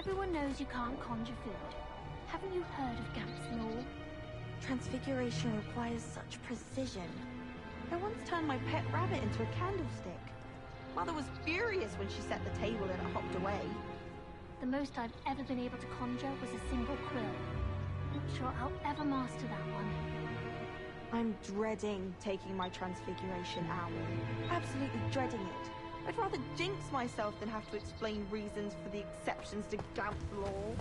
Everyone knows you can't conjure food. Haven't you heard of Gamp's law? Transfiguration requires such precision. I once turned my pet rabbit into a candlestick. Mother was furious when she set the table and it hopped away. The most I've ever been able to conjure was a single quill. Not sure I'll ever master that one. I'm dreading taking my transfiguration hour. Absolutely dreading it. I'd rather jinx myself than have to explain reasons for the exceptions to Gamp's law.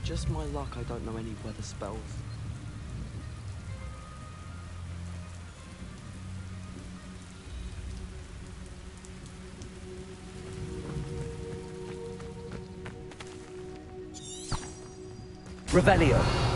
Just my luck I don't know any weather spells. Revelio.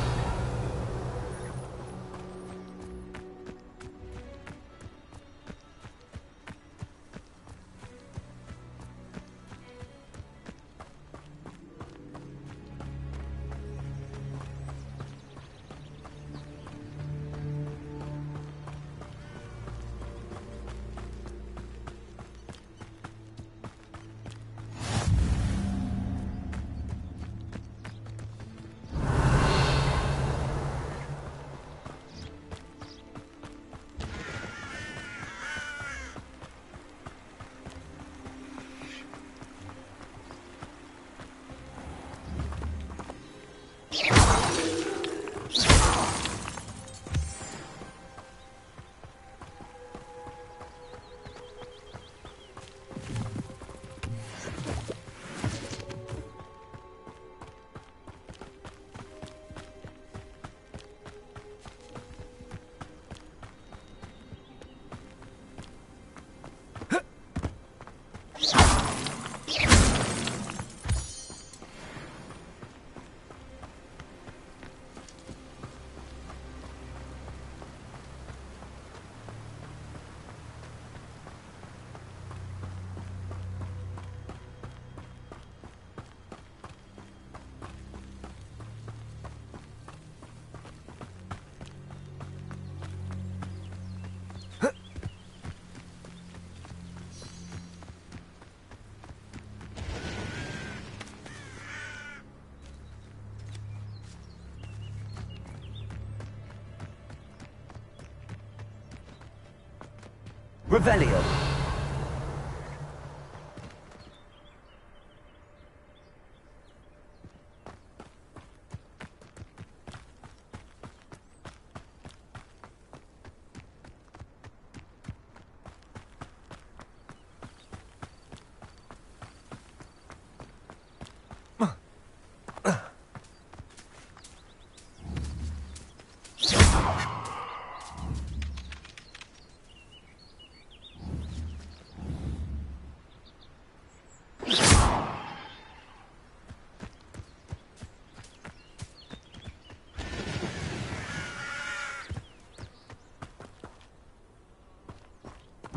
Revelio.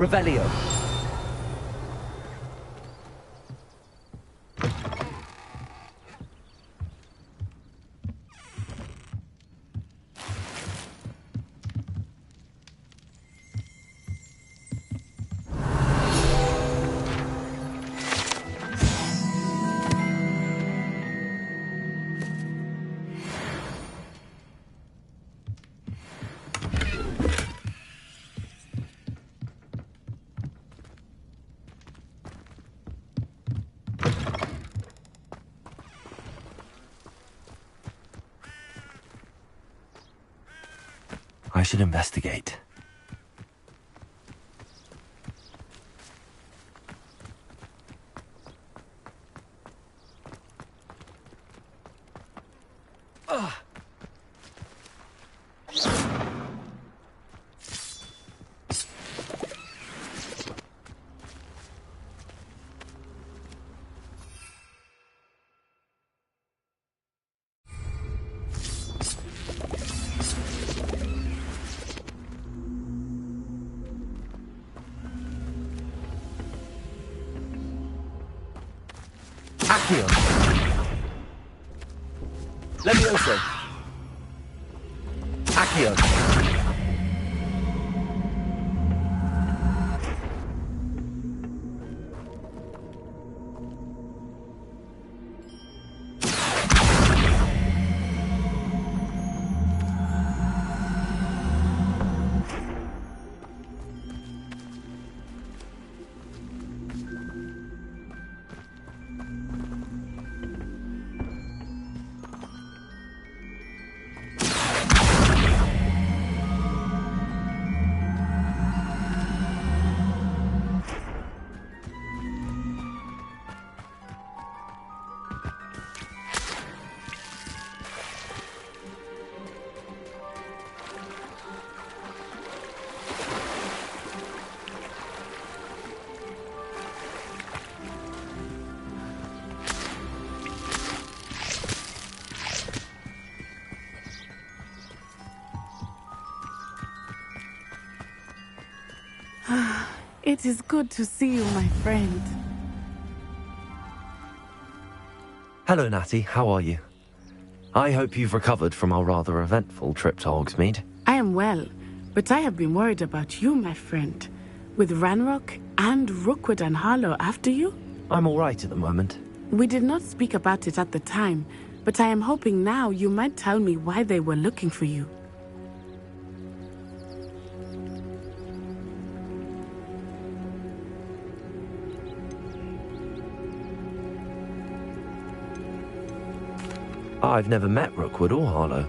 Revelio. I should investigate. Accio. Levioso. Accio. It is good to see you, my friend. Hello, Natty. How are you? I hope you've recovered from our rather eventful trip to Hogsmeade. I am well, but I have been worried about you, my friend. With Ranrock and Rookwood and Harlow after you? I'm all right at the moment. We did not speak about it at the time, but I am hoping now you might tell me why they were looking for you. I've never met Rookwood or Harlow.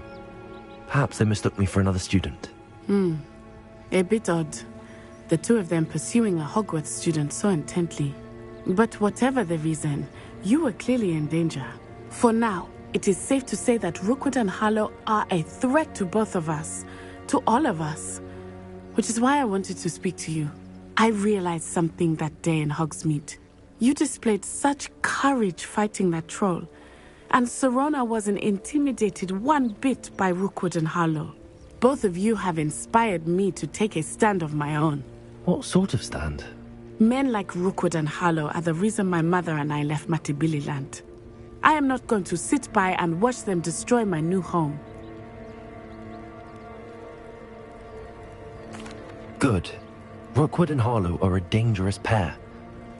Perhaps they mistook me for another student. A bit odd. The two of them pursuing a Hogwarts student so intently. But whatever the reason, you were clearly in danger. For now, it is safe to say that Rookwood and Harlow are a threat to both of us. To all of us. Which is why I wanted to speak to you. I realized something that day in Hogsmeade. You displayed such courage fighting that troll. And Serona wasn't intimidated one bit by Rookwood and Harlow. Both of you have inspired me to take a stand of my own. What sort of stand? Men like Rookwood and Harlow are the reason my mother and I left Matibili land. I am not going to sit by and watch them destroy my new home. Good. Rookwood and Harlow are a dangerous pair.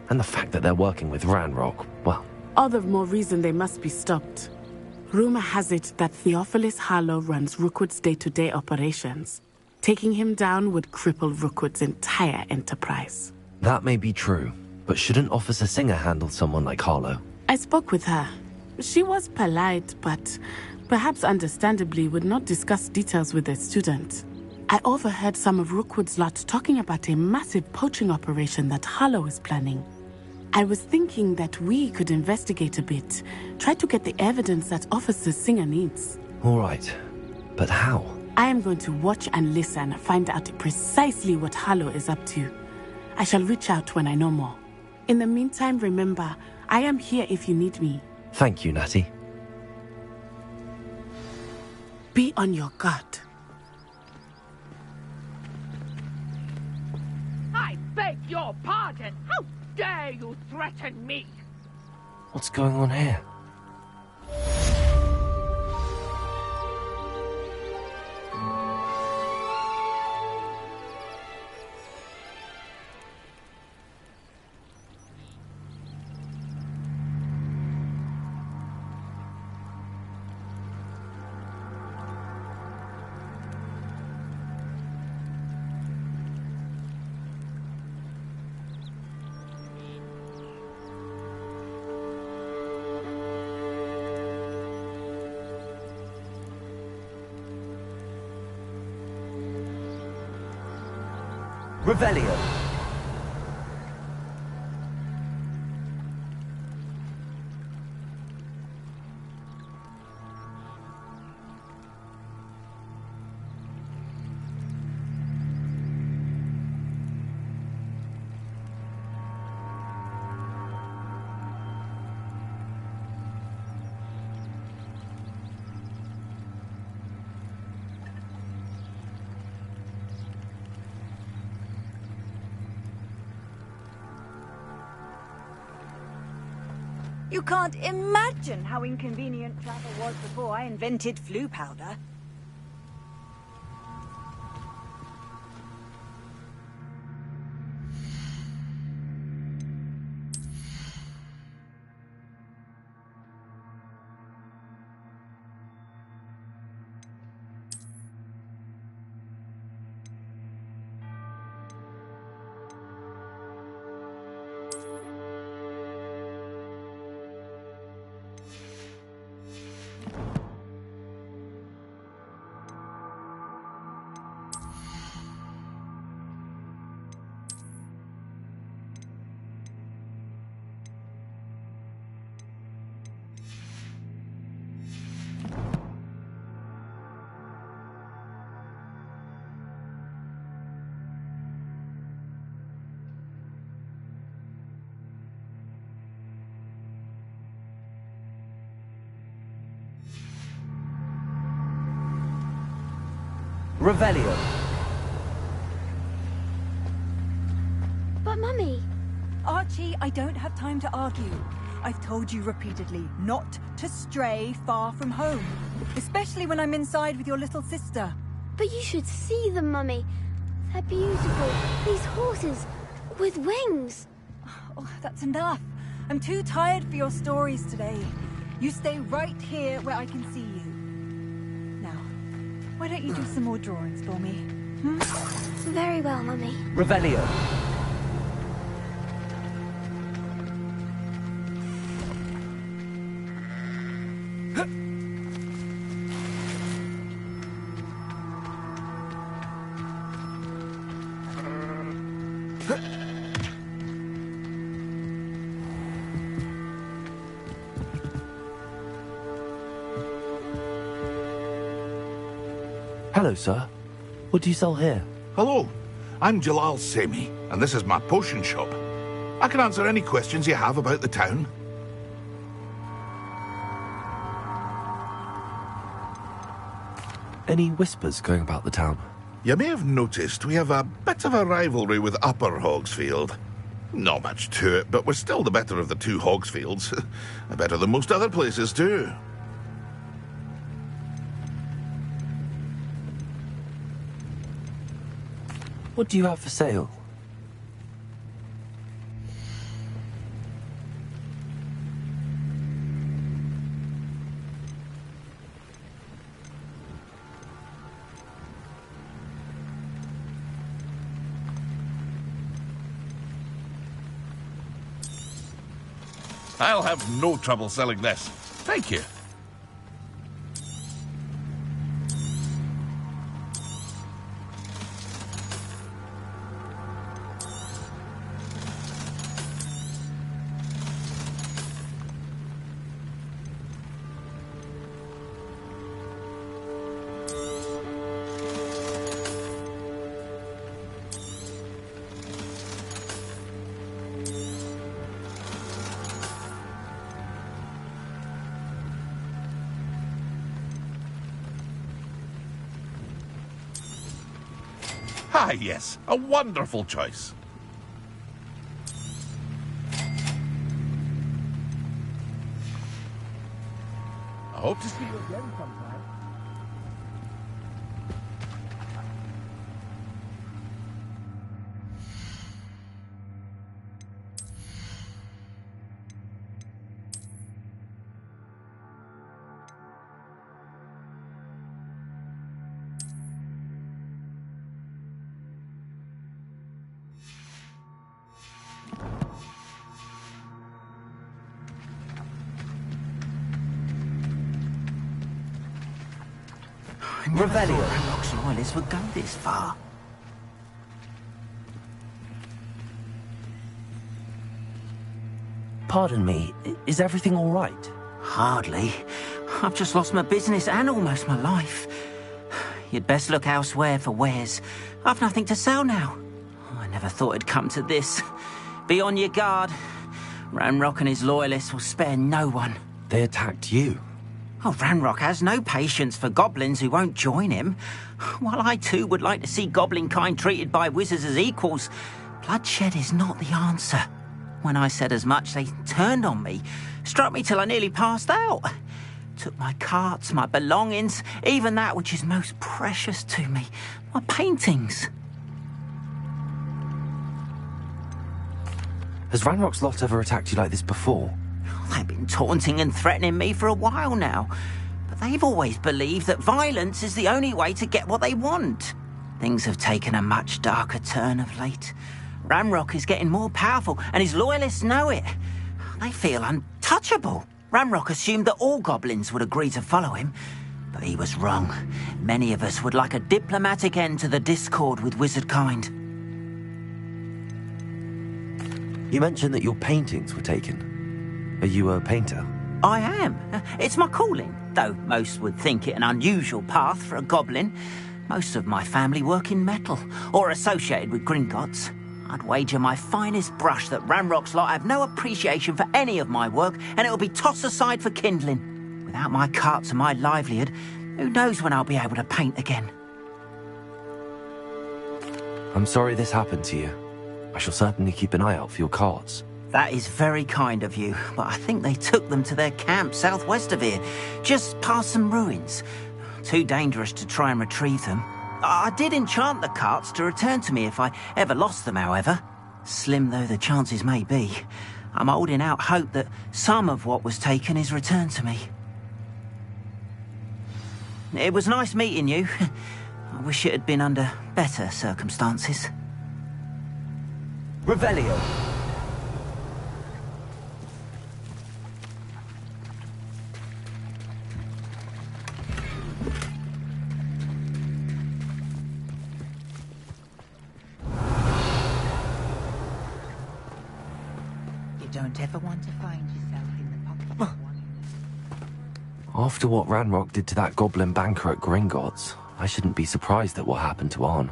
And the fact that they're working with Ranrock, well... All the more reason they must be stopped. Rumor has it that Theophilus Harlow runs Rookwood's day-to-day operations. Taking him down would cripple Rookwood's entire enterprise. That may be true, but shouldn't Officer Singer handle someone like Harlow? I spoke with her. She was polite, but perhaps understandably would not discuss details with a student. I overheard some of Rookwood's lot talking about a massive poaching operation that Harlow is planning. I was thinking that we could investigate a bit, try to get the evidence that Officer Singer needs. All right, but how? I am going to watch and listen, find out precisely what Harlow is up to. I shall reach out when I know more. In the meantime, remember, I am here if you need me. Thank you, Natty. Be on your guard. I beg your pardon! How dare you threaten me? What's going on here? Revelio. You can't imagine how inconvenient travel was before I invented flu powder. But Revelio. Archie, I don't have time to argue. I've told you repeatedly not to stray far from home, especially when I'm inside with your little sister. But you should see them, Mummy. They're beautiful. These horses with wings. Oh, that's enough. I'm too tired for your stories today. You stay right here where I can see you. Now, why don't you do some more drawings for me? Hmm? Very well, Mummy. Revelio. Hello, sir. What do you sell here? Hello, I'm Jalal Semi, and this is my potion shop. I can answer any questions you have about the town. Any whispers going about the town? You may have noticed we have a bit of a rivalry with Upper Hogsfield. Not much to it, but we're still the better of the two Hogsfields. Better than most other places, too. What do you have for sale? I'll have no trouble selling this. Thank you. Ah, yes, a wonderful choice. I hope to see you again sometime. Revelio. Ranrock's loyalists would go this far. Pardon me, is everything all right? Hardly. I've just lost my business and almost my life. You'd best look elsewhere for wares. I've nothing to sell now. I never thought it'd come to this. Be on your guard. Ranrock and his loyalists will spare no one. They attacked you. Oh, Ranrock has no patience for goblins who won't join him. While I too would like to see goblin kind treated by wizards as equals, bloodshed is not the answer. When I said as much, they turned on me, struck me till I nearly passed out. Took my carts, my belongings, even that which is most precious to me, my paintings. Has Ranrock's lot ever attacked you like this before? They've been taunting and threatening me for a while now, but they've always believed that violence is the only way to get what they want. Things have taken a much darker turn of late. Ranrock is getting more powerful, and his loyalists know it. They feel untouchable. Ranrock assumed that all goblins would agree to follow him, but he was wrong. Many of us would like a diplomatic end to the discord with wizard kind. You mentioned that your paintings were taken. Are you a painter? I am. It's my calling, though most would think it an unusual path for a goblin. Most of my family work in metal, or associated with Gringotts. I'd wager my finest brush that Ranrock's lot have no appreciation for any of my work, and it'll be tossed aside for kindling. Without my carts and my livelihood, who knows when I'll be able to paint again. I'm sorry this happened to you. I shall certainly keep an eye out for your carts. That is very kind of you, but I think they took them to their camp southwest of here, just past some ruins. Too dangerous to try and retrieve them. I did enchant the carts to return to me if I ever lost them, however. Slim though the chances may be, I'm holding out hope that some of what was taken is returned to me. It was nice meeting you. I wish it had been under better circumstances. Revelio. You don't ever want to find yourself in the pocket of one. After what Ranrock did to that goblin banker at Gringotts, I shouldn't be surprised at what happened to Arn.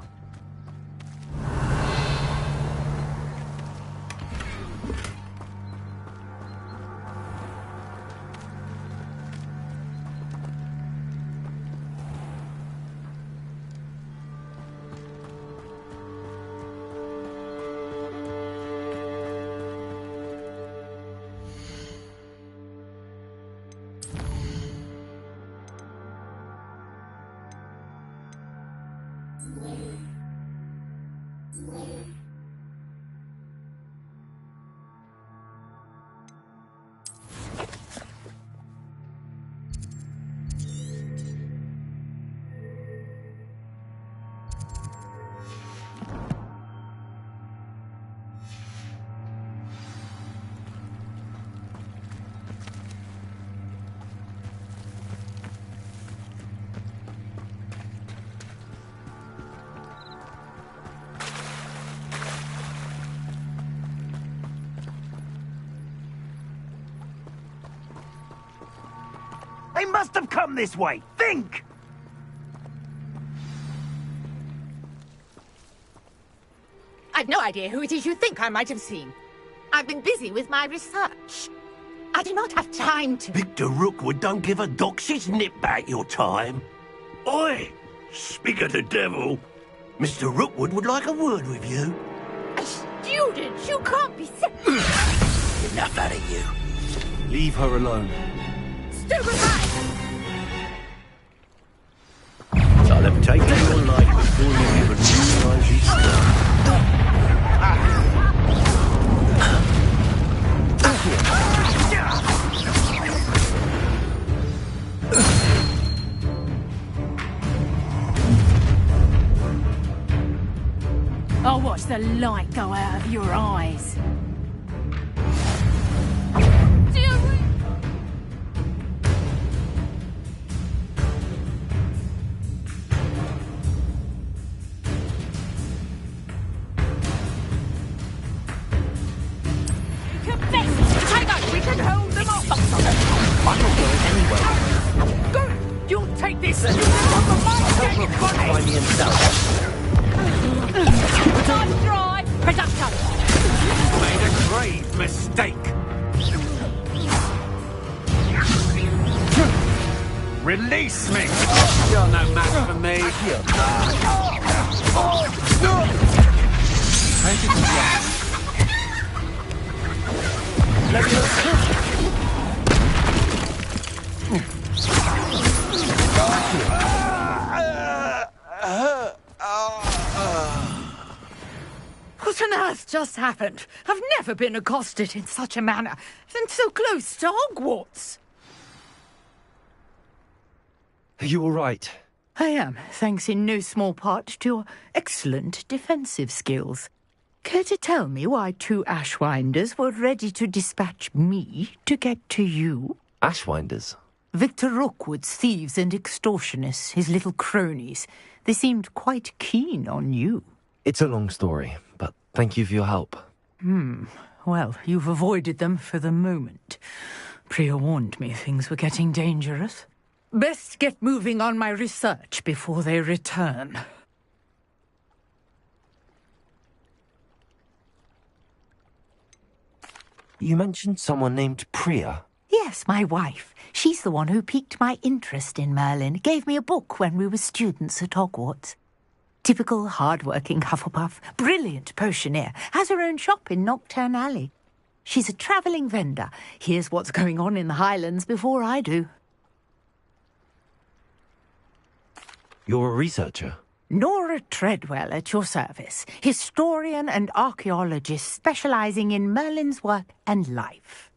They must have come this way. Think! I've no idea who it is you think I might have seen. I've been busy with my research. I do not have time to... Victor Rookwood don't give a dox's nip back your time. Oi! Speak of the devil. Mr. Rookwood would like a word with you. A student? You can't be... Enough out of you. Leave her alone. Stupefy! I'll have taken your life before you even realise it's done. I'll watch the light go out of your eyes. You'll take this and you'll never mind getting by himself. Time dry, productive. You've made a grave mistake. Release me! You're no match for me. What on earth just happened? I've never been accosted in such a manner, and so close to Hogwarts. Are you all right? I am, thanks in no small part to your excellent defensive skills. Care to tell me why two Ashwinders were ready to dispatch me to get to you? Ashwinders? Victor Rookwood's thieves and extortionists, his little cronies. They seemed quite keen on you. It's a long story, but thank you for your help. Well, you've avoided them for the moment. Priya warned me things were getting dangerous. Best get moving on my research before they return. You mentioned someone named Priya. Yes, my wife. She's the one who piqued my interest in Merlin. Gave me a book when we were students at Hogwarts. Typical hard-working Hufflepuff. Brilliant potioneer. Has her own shop in Knockturn Alley. She's a travelling vendor. Hears what's going on in the Highlands before I do. You're a researcher? Nora Treadwell at your service. Historian and archaeologist specialising in Merlin's work and life.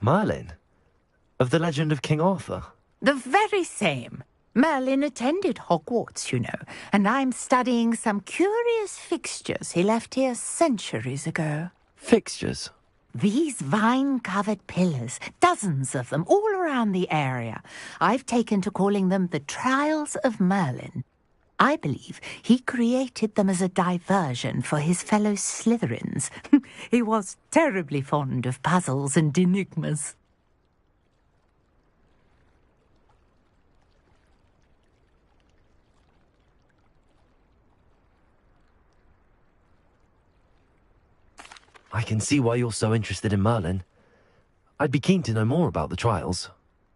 Merlin? Of the legend of King Arthur? The very same. Merlin attended Hogwarts, you know, and I'm studying some curious fixtures he left here centuries ago. Fixtures? These vine-covered pillars, dozens of them, all around the area. I've taken to calling them the Trials of Merlin. I believe he created them as a diversion for his fellow Slytherins. He was terribly fond of puzzles and enigmas. I can see why you're so interested in Merlin. I'd be keen to know more about the trials.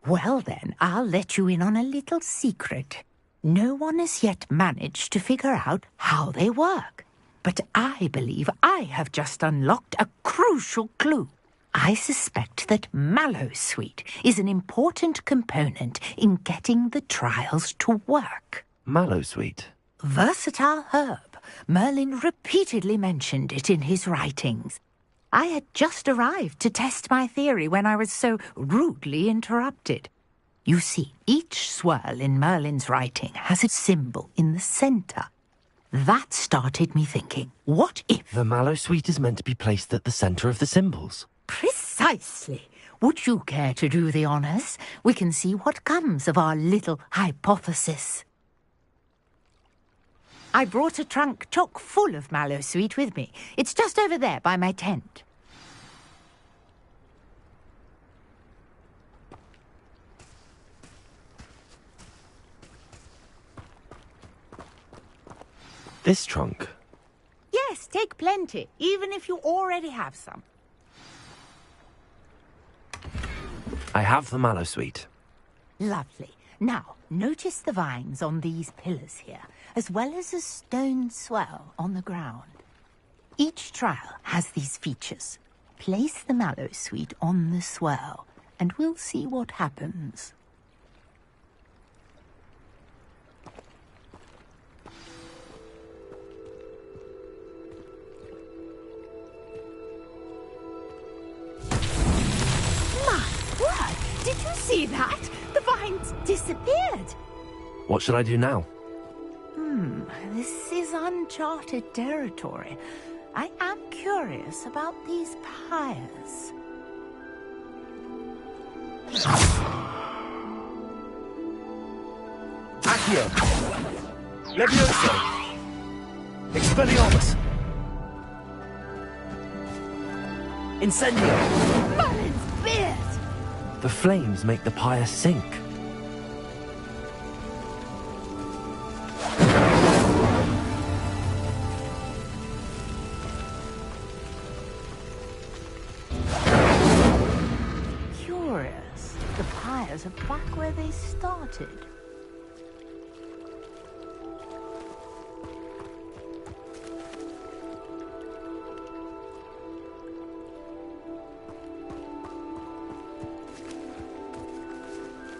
Well then, I'll let you in on a little secret. No one has yet managed to figure out how they work. But I believe I have just unlocked a crucial clue. I suspect that mallowsweet is an important component in getting the trials to work. Mallowsweet? Versatile herb. Merlin repeatedly mentioned it in his writings. I had just arrived to test my theory when I was so rudely interrupted. You see, each swirl in Merlin's writing has a symbol in the centre. That started me thinking, what if... The mallowsweet is meant to be placed at the centre of the symbols. Precisely. Would you care to do the honours? We can see what comes of our little hypothesis. I brought a trunk chock full of mallowsweet with me. It's just over there by my tent. This trunk? Yes, take plenty, even if you already have some. I have the mallowsweet. Lovely. Now, notice the vines on these pillars here, as well as a stone swell on the ground. Each trial has these features. Place the mallowsweet on the swell, and we'll see what happens. Did you see that? The vines disappeared. What should I do now? This is uncharted territory. I am curious about these pyres. Accio! Levioso! Expelliarmus! Incendio! Merlin's beard! The flames make the pyre sink. Curious. The pyres are back where they started.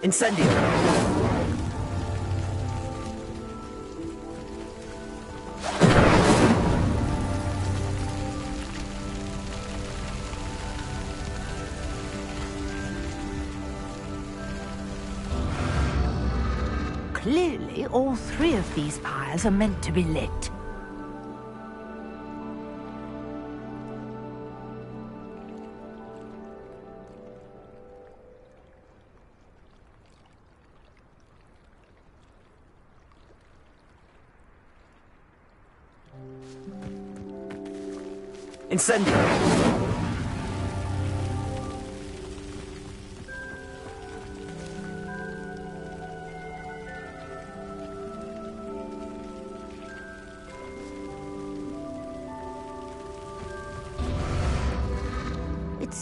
Incendio! Clearly, all three of these pyres are meant to be lit. Incendio!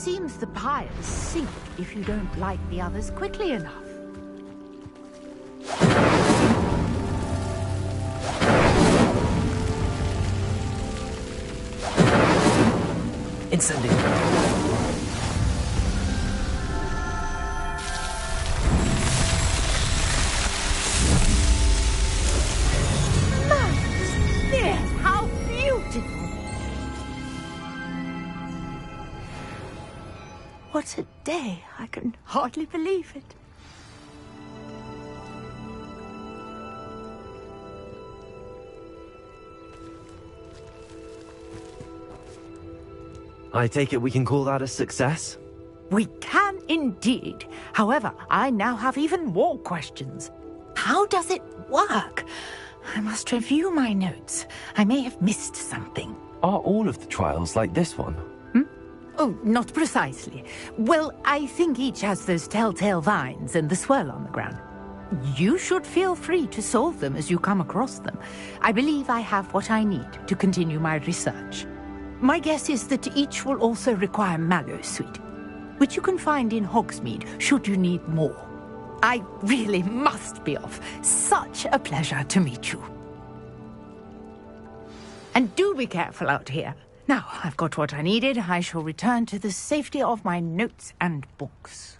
seems the pyres sink if you don't light the others quickly enough. Incendiary. Yes, how beautiful! What a day! I can hardly believe it. I take it we can call that a success? We can indeed. However, I now have even more questions. How does it work? I must review my notes. I may have missed something. Are all of the trials like this one? Oh, not precisely. Well, I think each has those telltale vines and the swirl on the ground. You should feel free to solve them as you come across them. I believe I have what I need to continue my research. My guess is that each will also require mallow sweet, which you can find in Hogsmeade should you need more. I really must be off. Such a pleasure to meet you. And do be careful out here. Now, I've got what I needed. I shall return to the safety of my notes and books.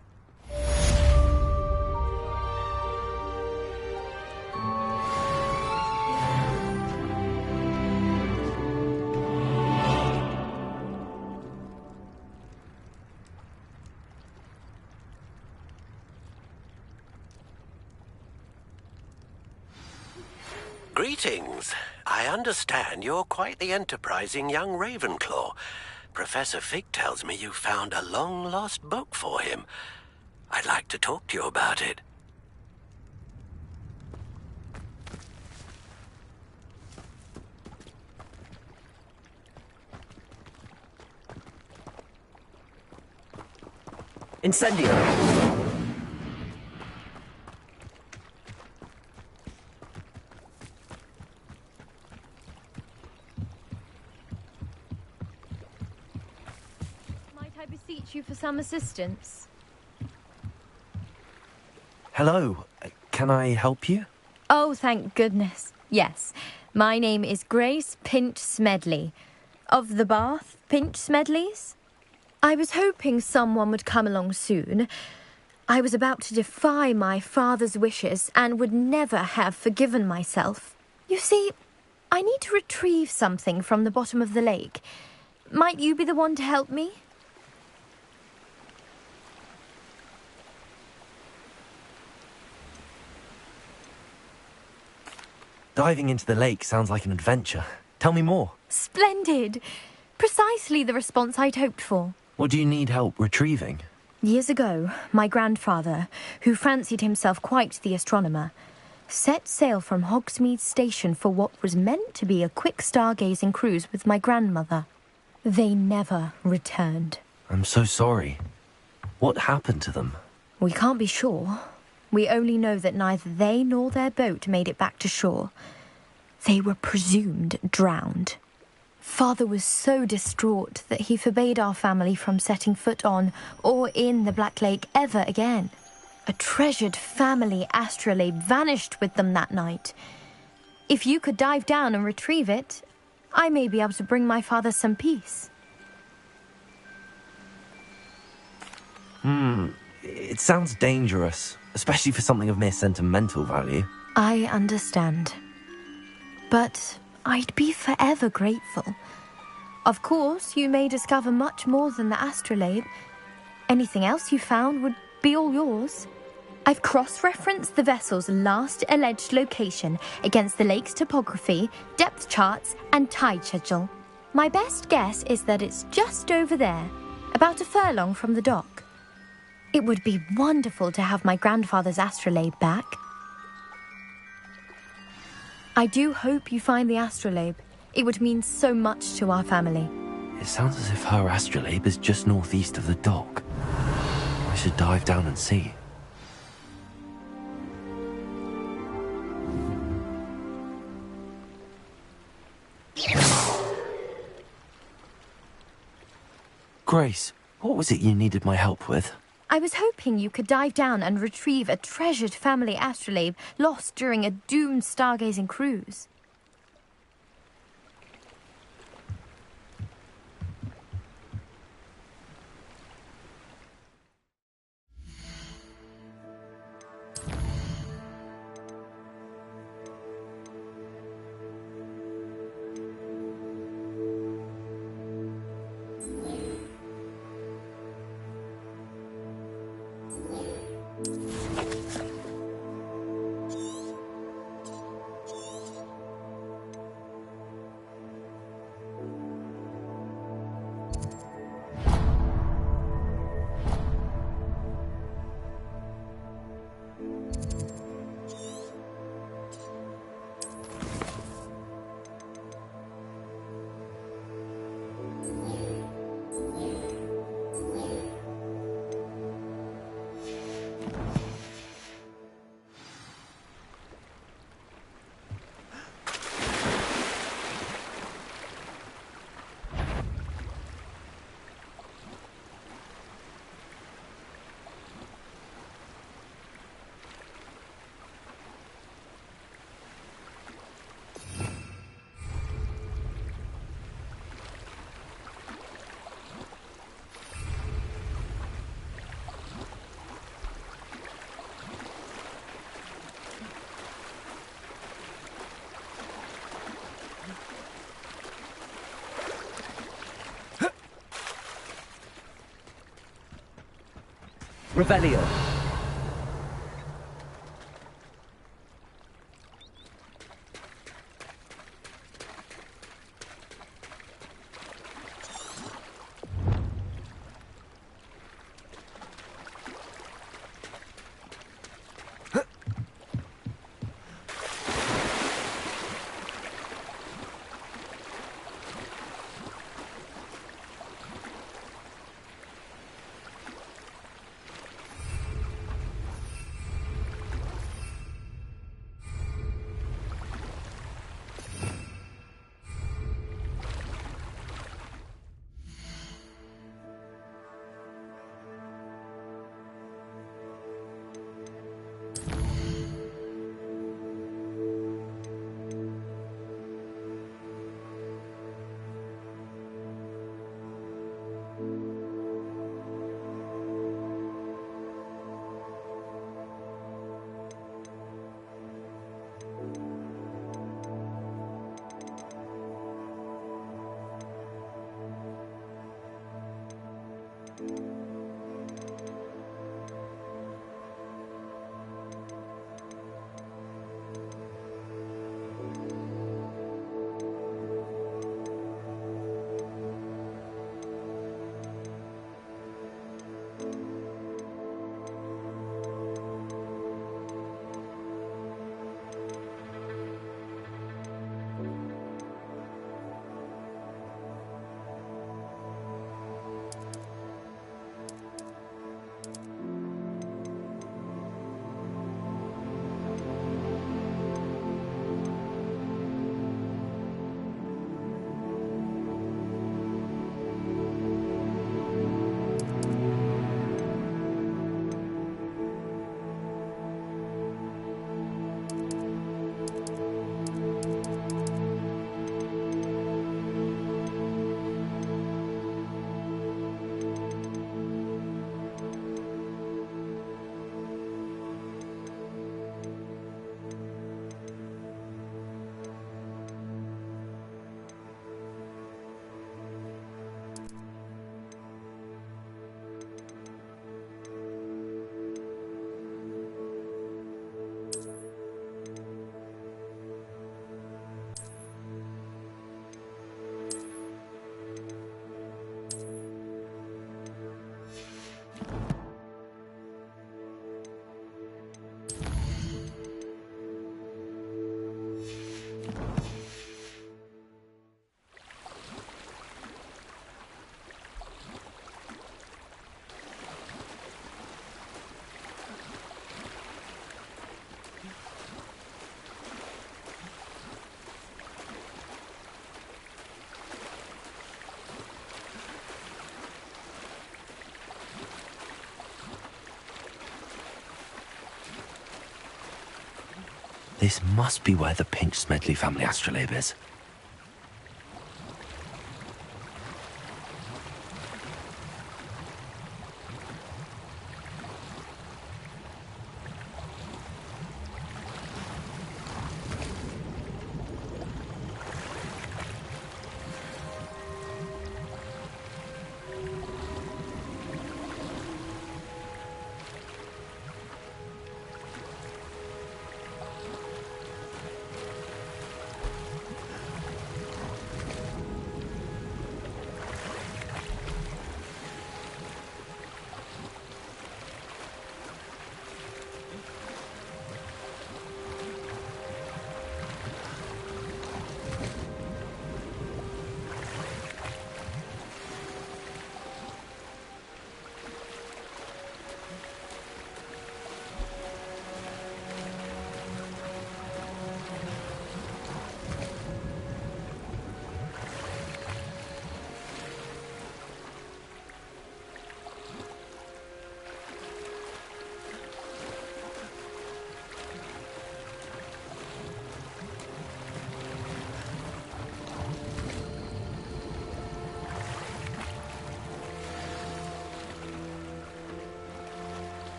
Greetings. I understand you're quite the enterprising young Ravenclaw. Professor Fig tells me you found a long-lost book for him. I'd like to talk to you about it. Incendio! I beseech you for some assistance. Hello. Can I help you? Oh, thank goodness. Yes. My name is Grace Pinch Smedley. Of the Bath Pinch Smedleys. I was hoping someone would come along soon. I was about to defy my father's wishes and would never have forgiven myself. You see, I need to retrieve something from the bottom of the lake. Might you be the one to help me? Diving into the lake sounds like an adventure. Tell me more. Splendid! Precisely the response I'd hoped for. What do you need help retrieving? Years ago, my grandfather, who fancied himself quite the astronomer, set sail from Hogsmeade Station for what was meant to be a quick stargazing cruise with my grandmother. They never returned. I'm so sorry. What happened to them? We can't be sure. We only know that neither they nor their boat made it back to shore. They were presumed drowned. Father was so distraught that he forbade our family from setting foot on or in the Black Lake ever again. A treasured family astrolabe vanished with them that night. If you could dive down and retrieve it, I may be able to bring my father some peace. It sounds dangerous, especially for something of mere sentimental value. I understand. But I'd be forever grateful. Of course, you may discover much more than the astrolabe. Anything else you found would be all yours. I've cross-referenced the vessel's last alleged location against the lake's topography, depth charts, and tide schedule. My best guess is that it's just over there, about a furlong from the dock. It would be wonderful to have my grandfather's astrolabe back. I do hope you find the astrolabe. It would mean so much to our family. It sounds as if her astrolabe is just northeast of the dock. I should dive down and see. Grace, What was it you needed my help with? I was hoping you could dive down and retrieve a treasured family astrolabe lost during a doomed stargazing cruise. Revelio. This must be where the Pinch Smedley family astrolabe is.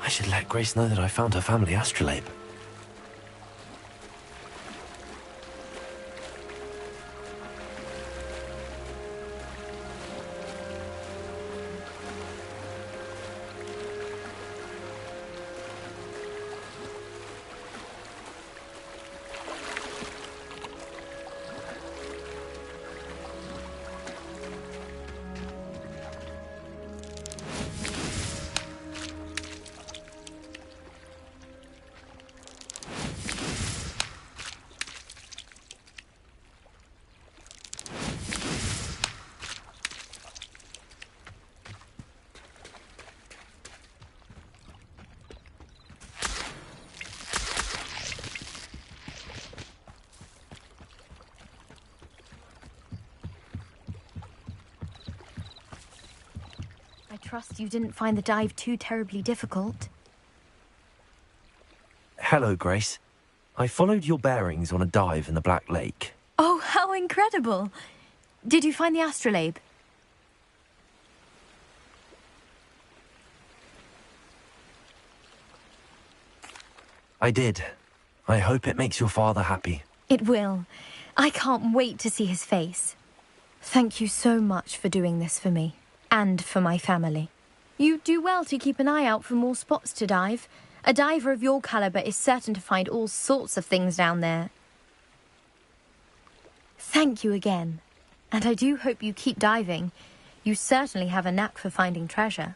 I should let Grace know that I found her family astrolabe. I trust you didn't find the dive too terribly difficult. Hello, Grace. I followed your bearings on a dive in the Black Lake. Oh, how incredible! Did you find the astrolabe? I did. I hope it makes your father happy. It will. I can't wait to see his face. Thank you so much for doing this for me, and for my family. You do well to keep an eye out for more spots to dive. A diver of your caliber is certain to find all sorts of things down there. Thank you again. And I do hope you keep diving. You certainly have a knack for finding treasure.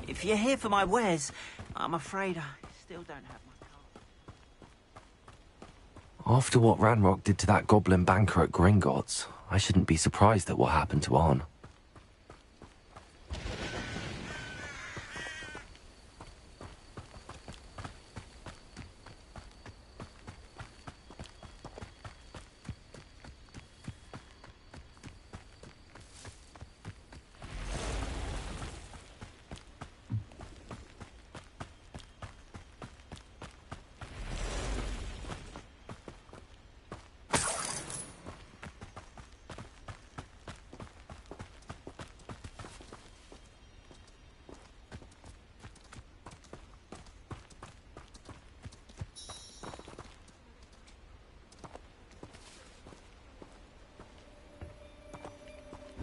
If you're here for my wares, I'm afraid I still don't have my card. After what Ranrock did to that goblin banker at Gringotts, I shouldn't be surprised at what happened to Arn.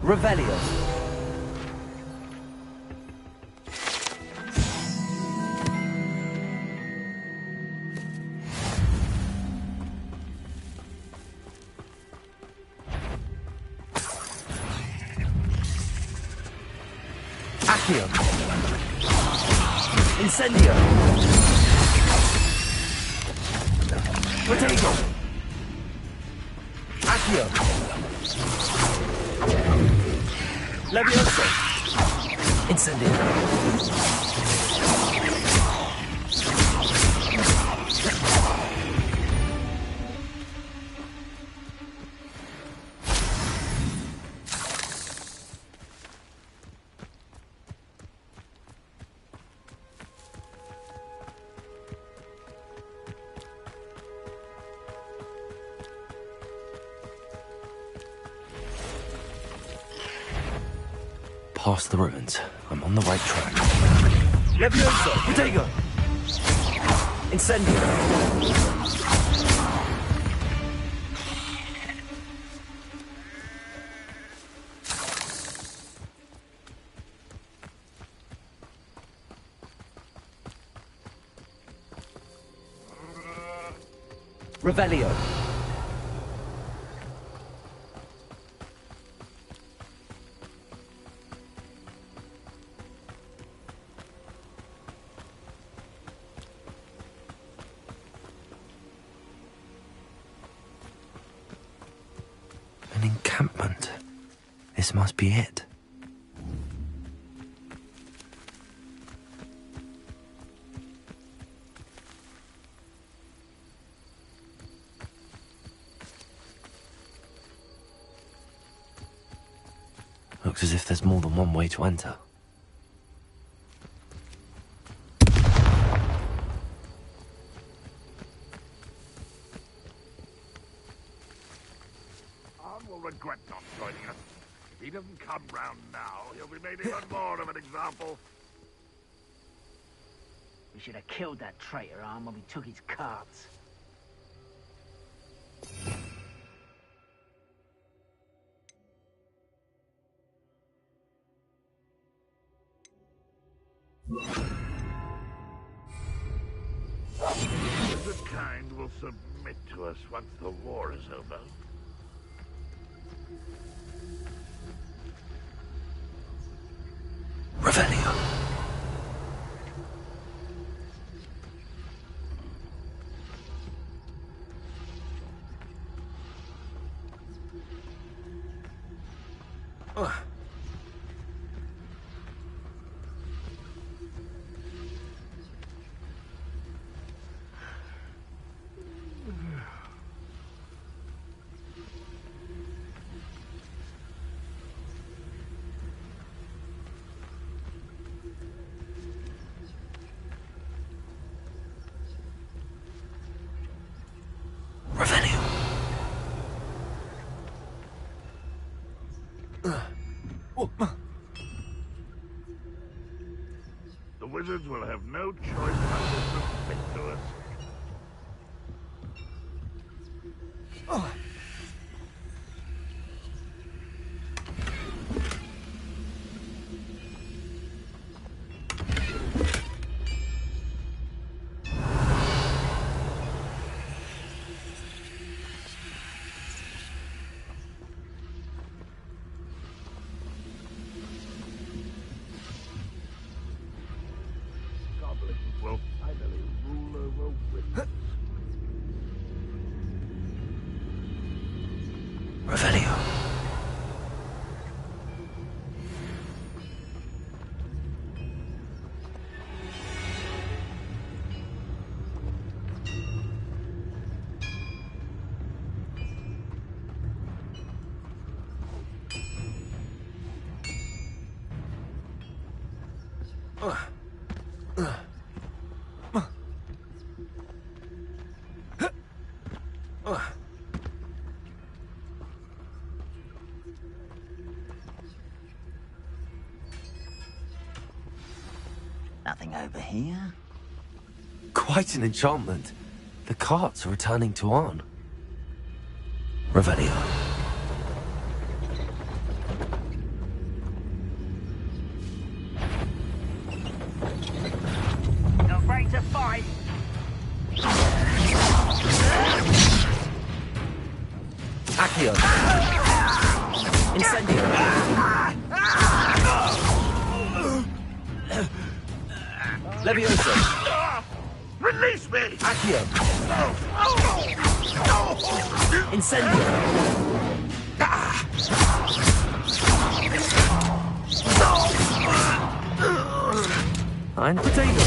Revelio. Accio. Incendio. Protego. Accio. Levioso. Incendio. Past the ruins. I'm on the right track. Levioso! Protego! Incendio! Revelio! An encampment. This must be it. Looks as if there's more than one way to enter. Will regret not joining us. If he doesn't come round now, he'll be made even more of an example. We should have killed that traitor, Arm, when we took his carts. The kind will submit to us once the war is over. Revelio. The wizards will have no choice but to submit to us. Will finally rule over wizards. Revelio. Nothing over here. Quite an enchantment. The carts are returning to Arn. Revelio. Not ready to fight. Accio. Incendio. Levioso! Release me! Accio! No! Incendio! Ein Potato!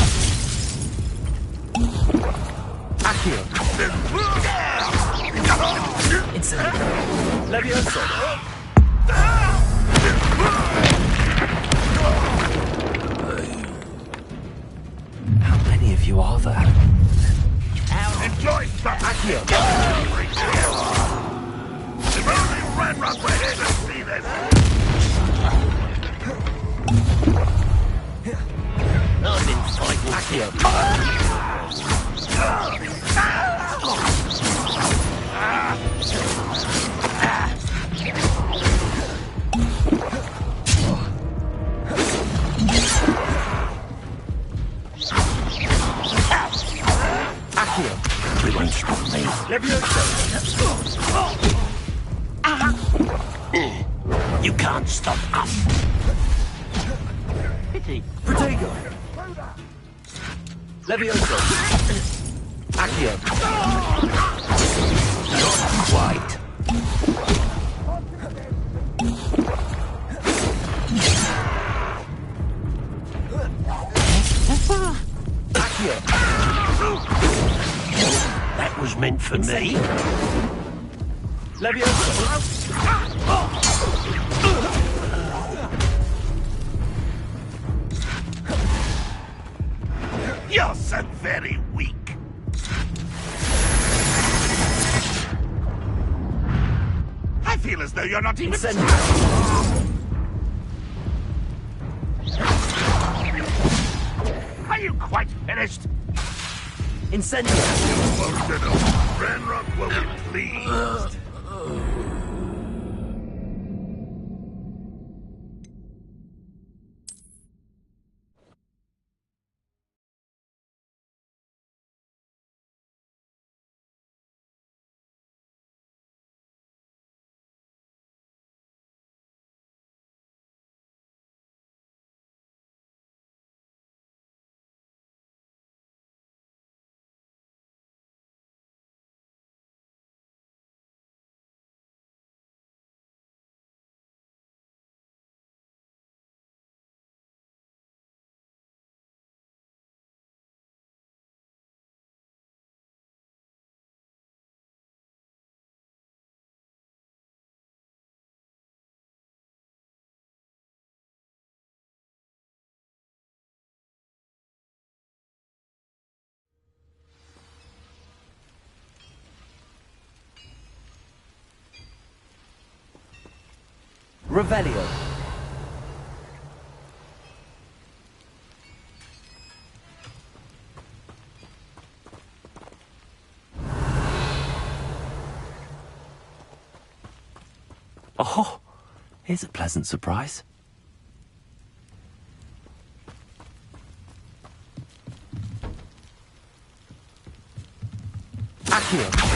Accio! Incendio! Levioso! How many of you are there? Enjoy some Accio! If only Renrock were here to see this! I'm in fighting. Accio! Accio! You won't stop me. Levioso! You can't stop us. Pity. Protego! Levioso! Accio! Not quite. Accio! That was meant for me. Levioso! You're so very weak. I feel as though you're not even... Incendio! Are you quite finished? Incendio! Close enough. Renrock will be pleased. Revelio! Oh, here's a pleasant surprise. Accio!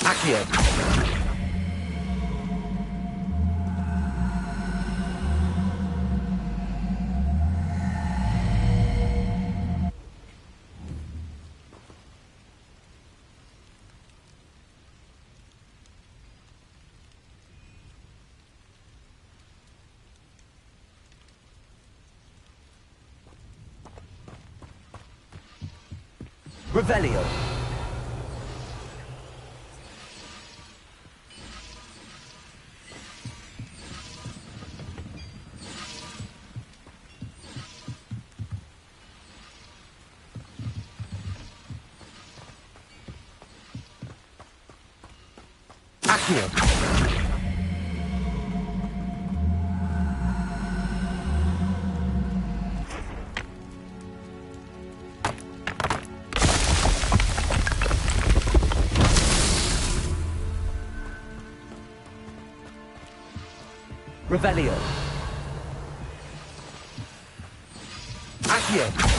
Accio! Revelio! Accio. Revelio. Accio.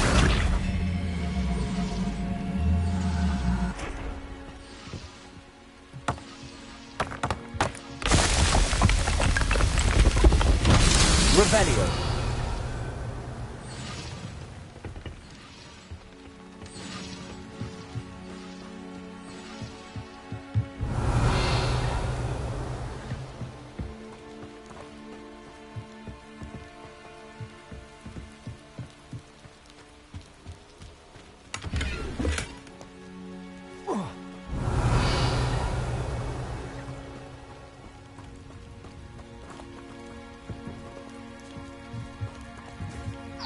Revelio.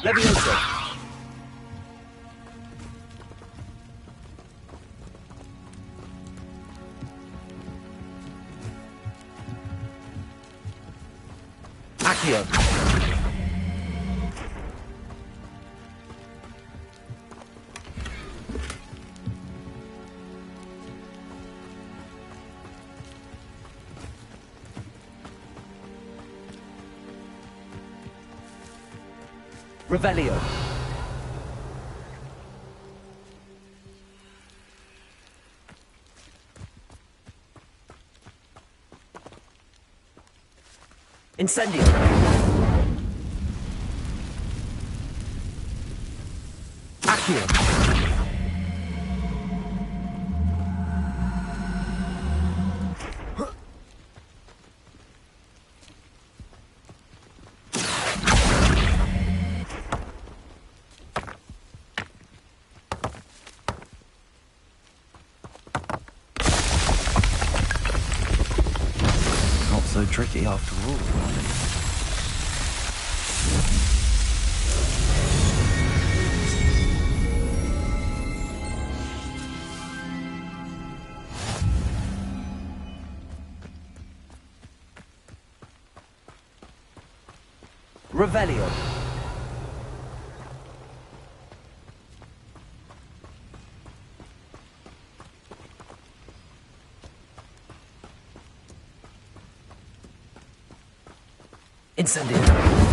Levioso. Accio. Revelio. Incendio. Accio. Not so tricky after all. Revelio. Incendio.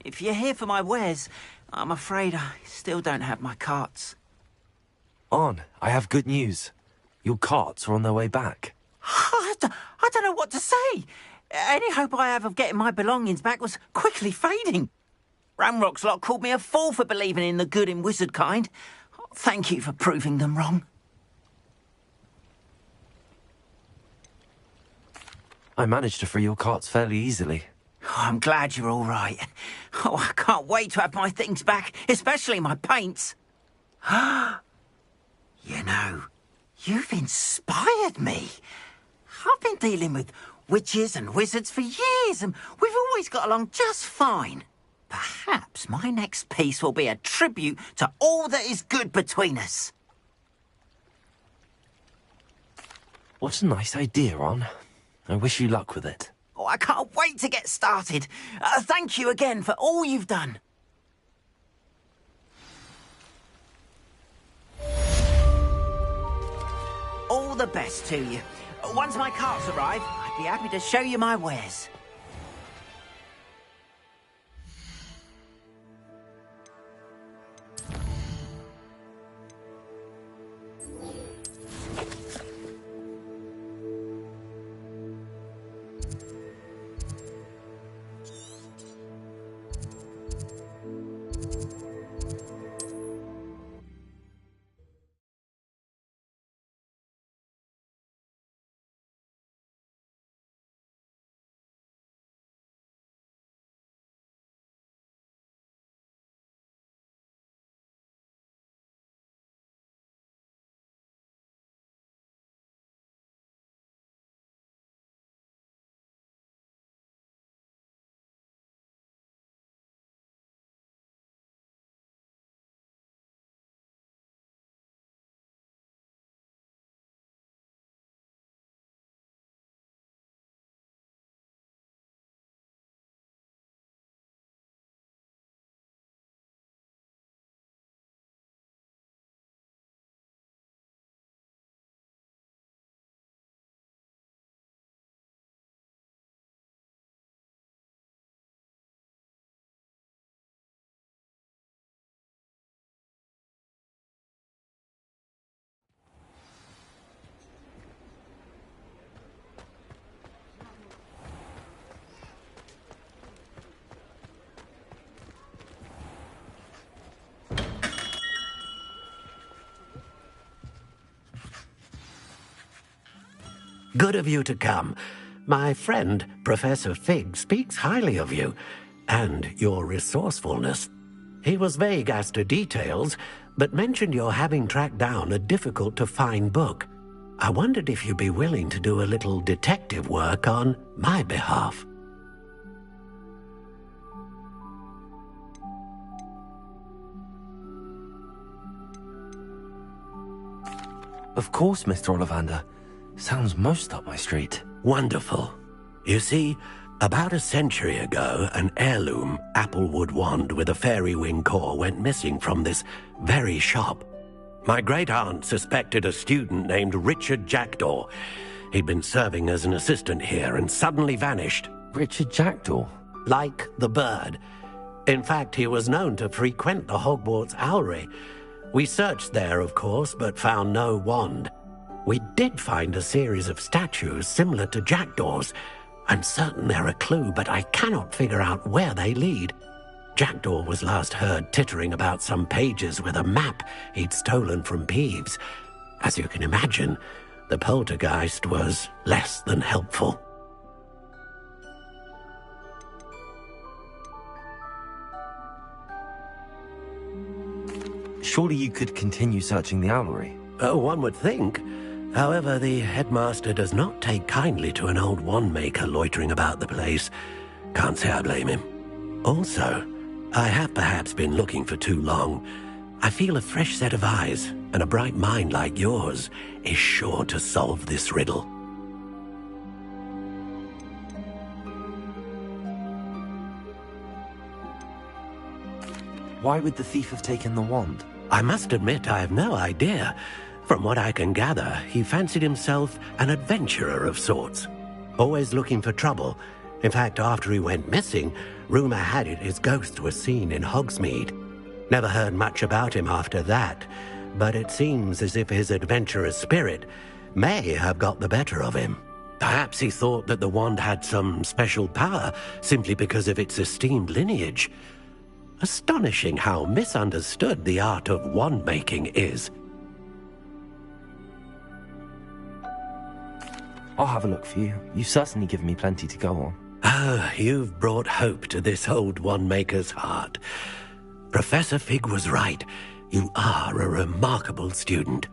If you're here for my wares, I'm afraid I still don't have my carts. On, I have good news. Your carts are on their way back. I don't know what to say. Any hope I have of getting my belongings back was quickly fading. Ramrock's lot called me a fool for believing in the good in wizard kind. Thank you for proving them wrong. I managed to free your carts fairly easily. Oh, I'm glad you're all right. Oh, I can't wait to have my things back, especially my paints. You know, you've inspired me. I've been dealing with witches and wizards for years, and we've always got along just fine. Perhaps my next piece will be a tribute to all that is good between us. What a nice idea, Ron. I wish you luck with it. Oh, I can't wait to get started. Thank you again for all you've done. All the best to you. Once my carts arrive, I'd be happy to show you my wares. Good of you to come. My friend, Professor Fig, speaks highly of you, and your resourcefulness. He was vague as to details, but mentioned your having tracked down a difficult-to-find book. I wondered if you'd be willing to do a little detective work on my behalf. Of course, Mr. Ollivander. Sounds most up my street. Wonderful. You see, about a century ago, an heirloom applewood wand with a fairy wing core went missing from this very shop. My great-aunt suspected a student named Richard Jackdaw. He'd been serving as an assistant here and suddenly vanished. Richard Jackdaw? Like the bird. In fact, he was known to frequent the Hogwarts Owlery. We searched there, of course, but found no wand. We did find a series of statues similar to Jackdaw's. I'm certain they're a clue, but I cannot figure out where they lead. Jackdaw was last heard tittering about some pages with a map he'd stolen from Peeves. As you can imagine, the poltergeist was less than helpful. Surely you could continue searching the Owlery. One would think. However, the headmaster does not take kindly to an old wand-maker loitering about the place. Can't say I blame him. Also, I have perhaps been looking for too long. I feel a fresh set of eyes, and a bright mind like yours is sure to solve this riddle. Why would the thief have taken the wand? I must admit I have no idea. From what I can gather, he fancied himself an adventurer of sorts. Always looking for trouble. In fact, after he went missing, rumor had it his ghost was seen in Hogsmeade. Never heard much about him after that, but it seems as if his adventurous spirit may have got the better of him. Perhaps he thought that the wand had some special power simply because of its esteemed lineage. Astonishing how misunderstood the art of wand-making is. I'll have a look for you. You've certainly given me plenty to go on. Ah, you've brought hope to this old one-maker's heart. Professor Fig was right. You are a remarkable student.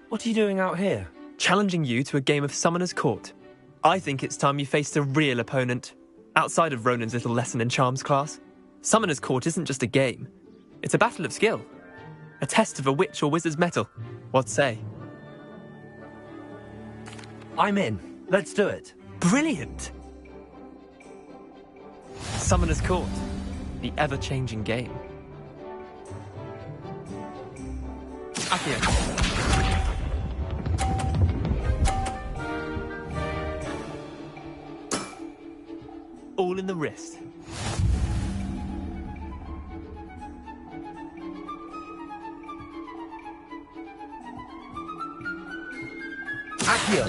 What are you doing out here? Challenging you to a game of Summoner's Court. I think it's time you faced a real opponent, outside of Ronan's little lesson in charms class. Summoner's Court isn't just a game. It's a battle of skill. A test of a witch or wizard's mettle. What say? I'm in. Let's do it. Brilliant! Summoner's Court. The ever-changing game. Accio. All in the wrist. Accio.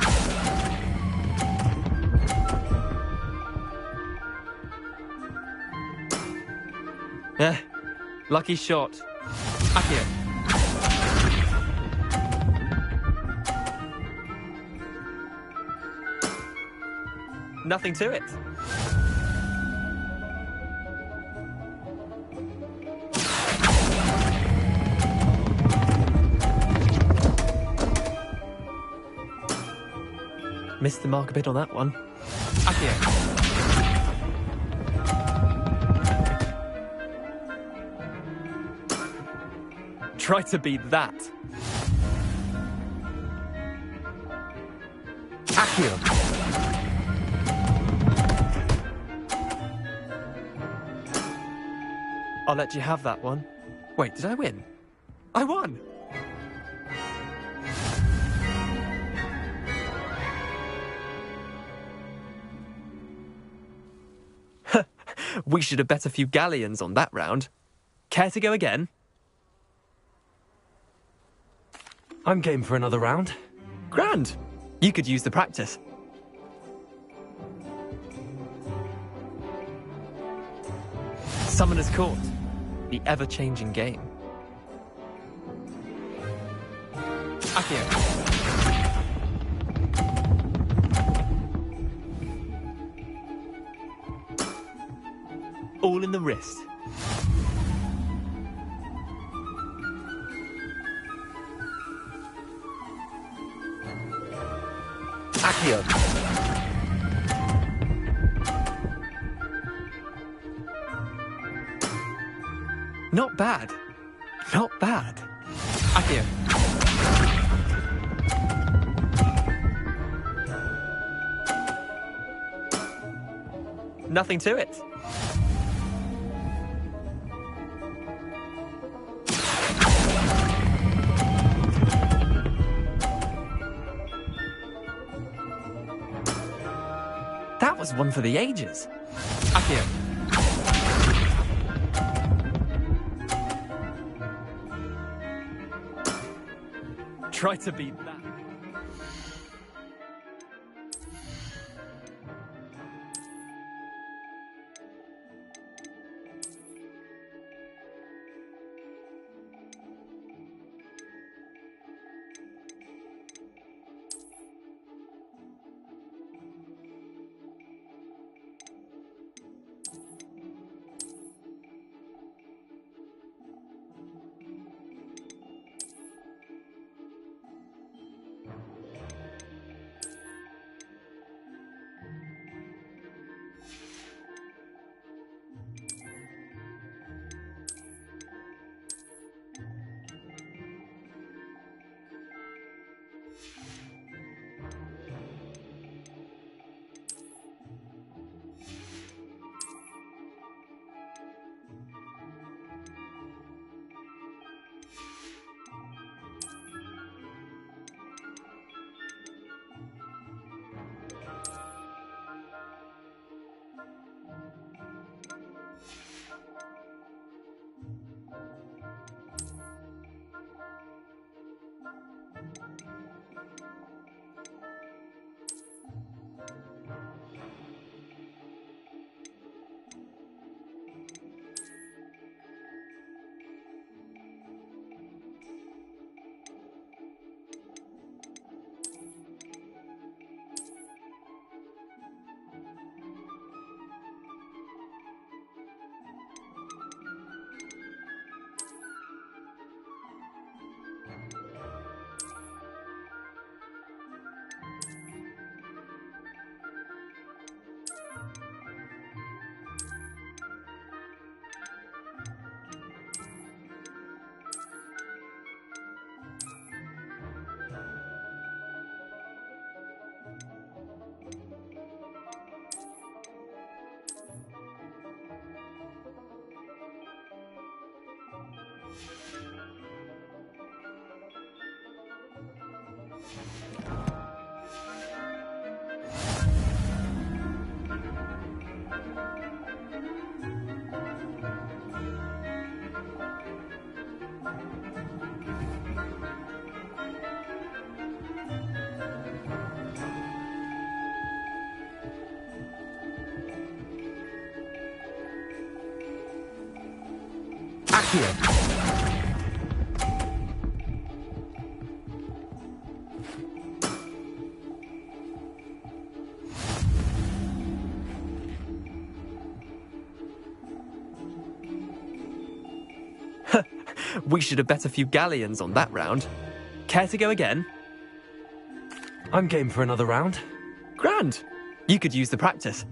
Lucky shot. Accio. Nothing to it. Missed the mark a bit on that one. Accio. Try to beat that. Accio. I'll let you have that one. Wait, did I win? I won! We should have bet a few galleons on that round. Care to go again? I'm game for another round. Grand! You could use the practice. Summoner's Court. The ever-changing game. Accio. All in the wrist. Accio. Not bad. Not bad. Accio. Nothing to it. That was one for the ages. Accio. Try to beat that. Accio. We should have bet a few galleons on that round. Care to go again? I'm game for another round. Grand. You could use the practice.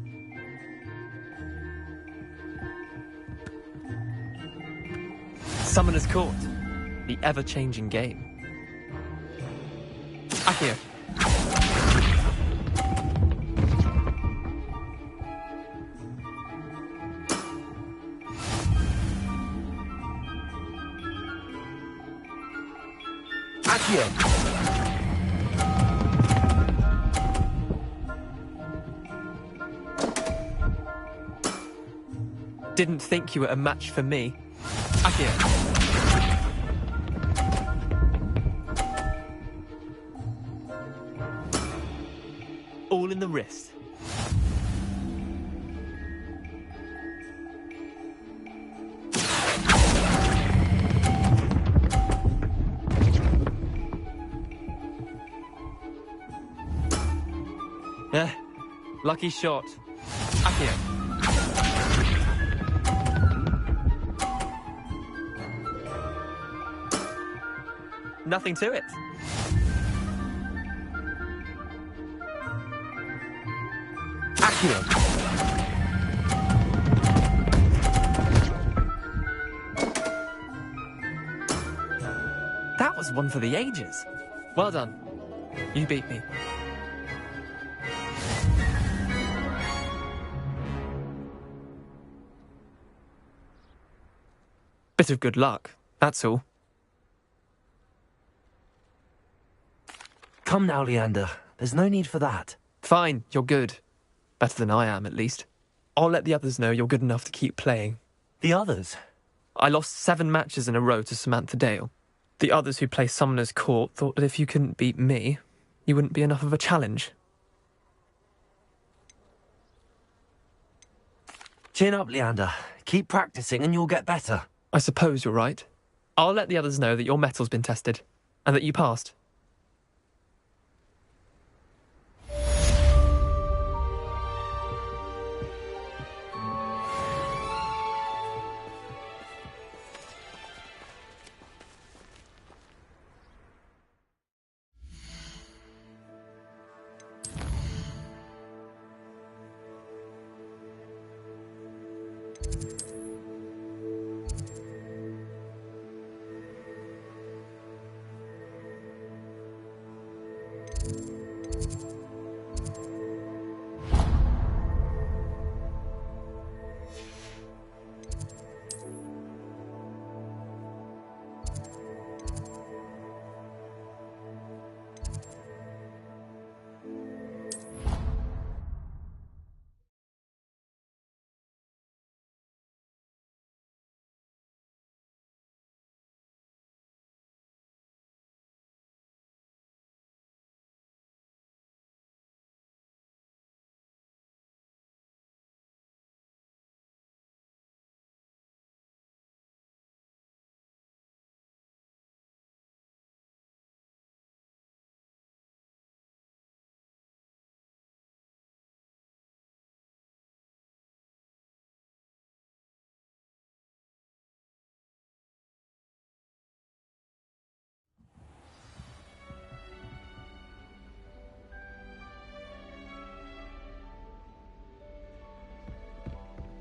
Summoner's Court. The ever-changing game. Accio. Accio. Didn't think you were a match for me. Accio. All in the wrist. Lucky shot. Accio. Nothing to it. Accio. That was one for the ages. Well done. You beat me. Bit of good luck, that's all. Come now, Leander. There's no need for that. Fine, you're good. Better than I am, at least. I'll let the others know you're good enough to keep playing. The others? I lost 7 matches in a row to Samantha Dale. The others who play Summoner's Court thought that if you couldn't beat me, you wouldn't be enough of a challenge. Chin up, Leander. Keep practicing and you'll get better. I suppose you're right. I'll let the others know that your metal's been tested, and that you passed.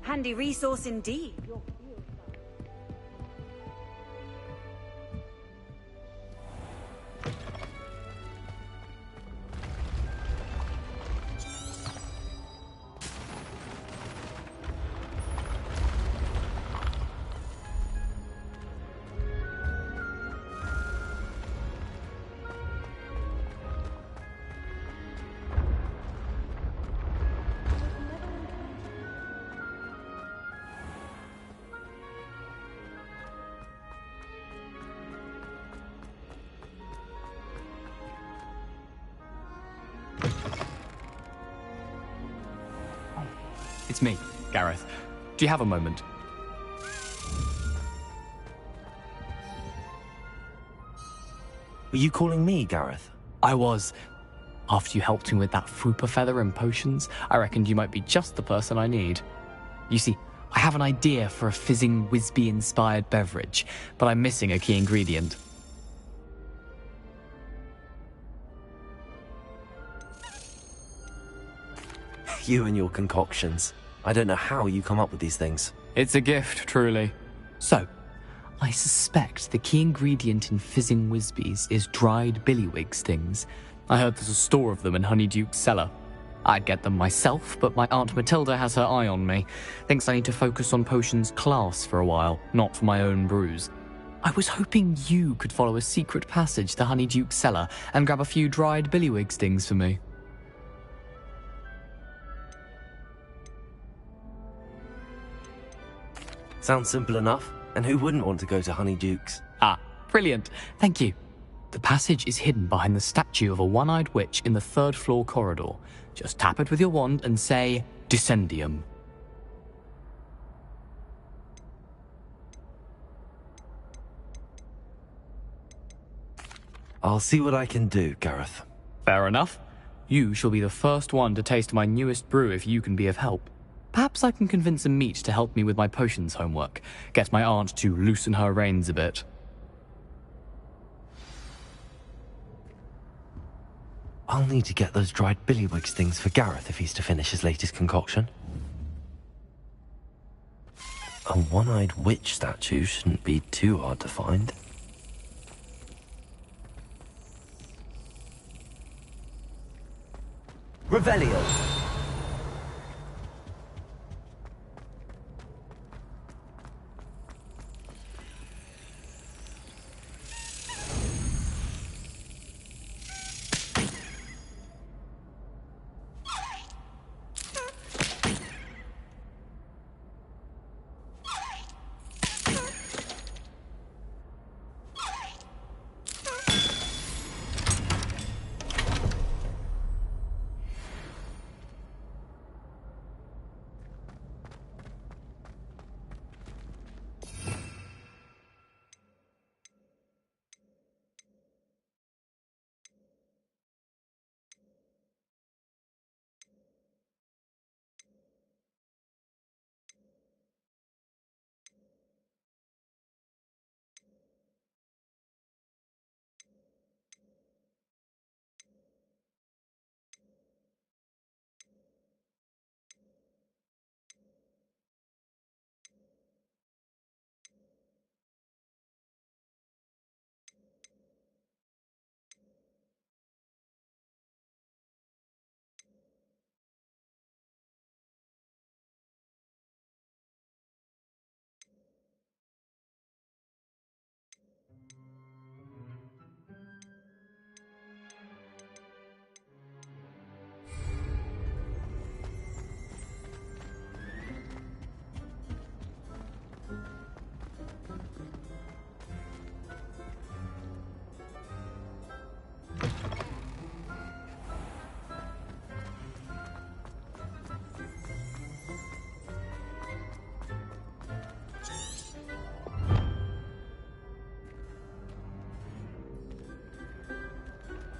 Handy resource indeed. It's me, Gareth. Do you have a moment? Were you calling me, Gareth? I was. After you helped me with that Fupa feather and potions, I reckoned you might be just the person I need. You see, I have an idea for a fizzing Wisby-inspired beverage, but I'm missing a key ingredient. You and your concoctions. I don't know how you come up with these things. It's a gift, truly. So, I suspect the key ingredient in fizzing Whizbees is dried billywig stings. I heard there's a store of them in Honeyduke's cellar. I'd get them myself, but my Aunt Matilda has her eye on me. Thinks I need to focus on potions class for a while, not for my own brews. I was hoping you could follow a secret passage to Honeyduke's cellar and grab a few dried billywig stings for me. Sounds simple enough. And who wouldn't want to go to Honeyduke's? Ah, brilliant. Thank you. The passage is hidden behind the statue of a one-eyed witch in the third-floor corridor. Just tap it with your wand and say, Descendium. I'll see what I can do, Gareth. Fair enough. You shall be the first one to taste my newest brew if you can be of help. Perhaps I can convince a meat to help me with my potions homework. Get my aunt to loosen her reins a bit. I'll need to get those dried billywig stings for Gareth if he's to finish his latest concoction. A one-eyed witch statue shouldn't be too hard to find. Revelio!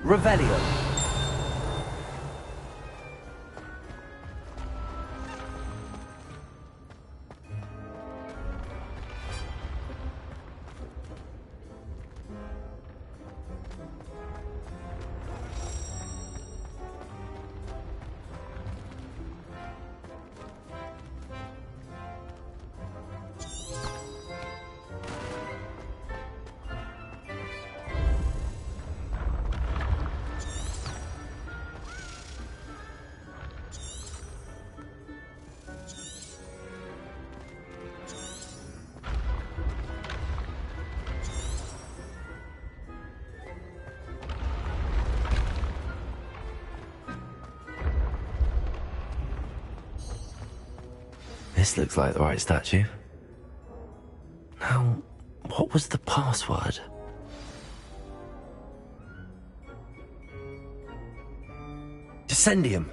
Revelio. This looks like the right statue. Now, what was the password? Descendium.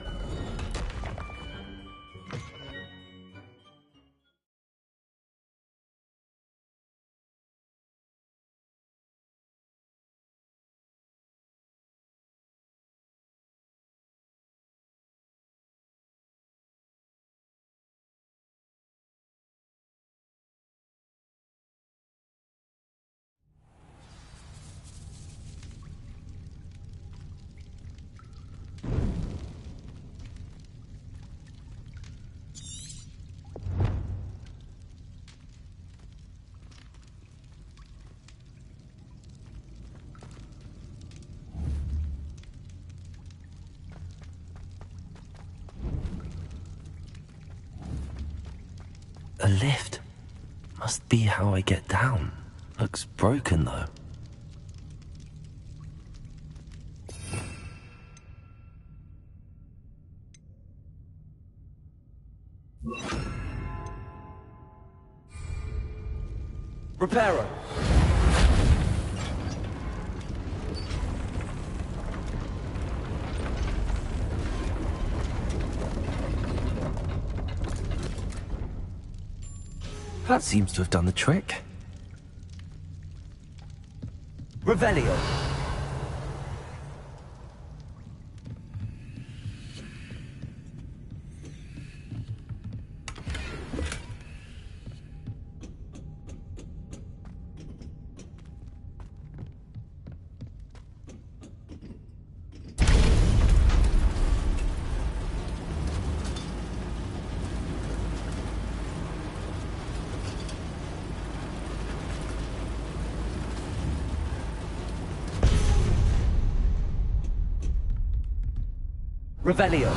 A lift. Must be how I get down. Looks broken, though. Reparo! That seems to have done the trick. Revelio. Revelio.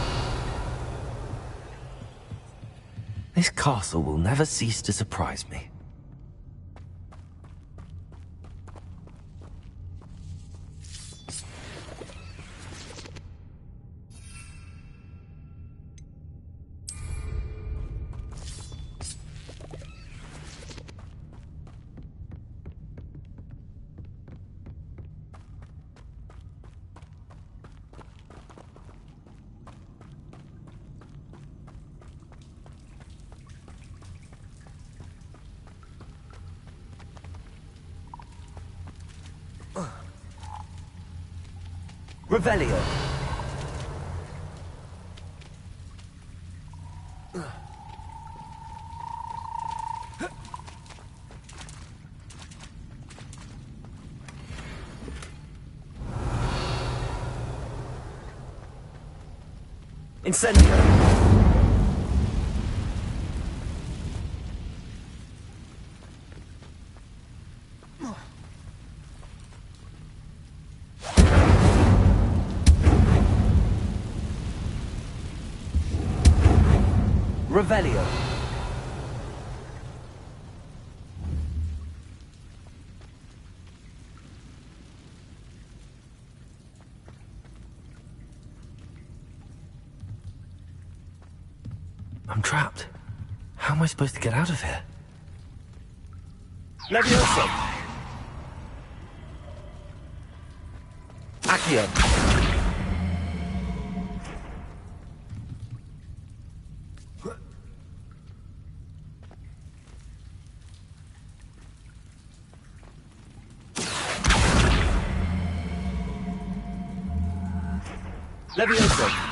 This castle will never cease to surprise me. Revelio. Incendio. Revelio. I'm trapped. How am I supposed to get out of here? Levioso. Accio. Levioso.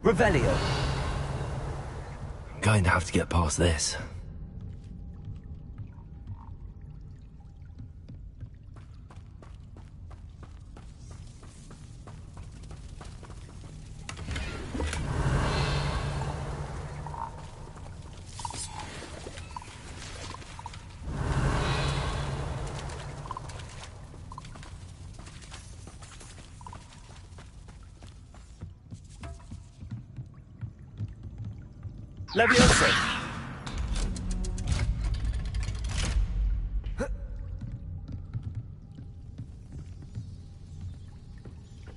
Revelio. I'm going to have to get past this. Levioso.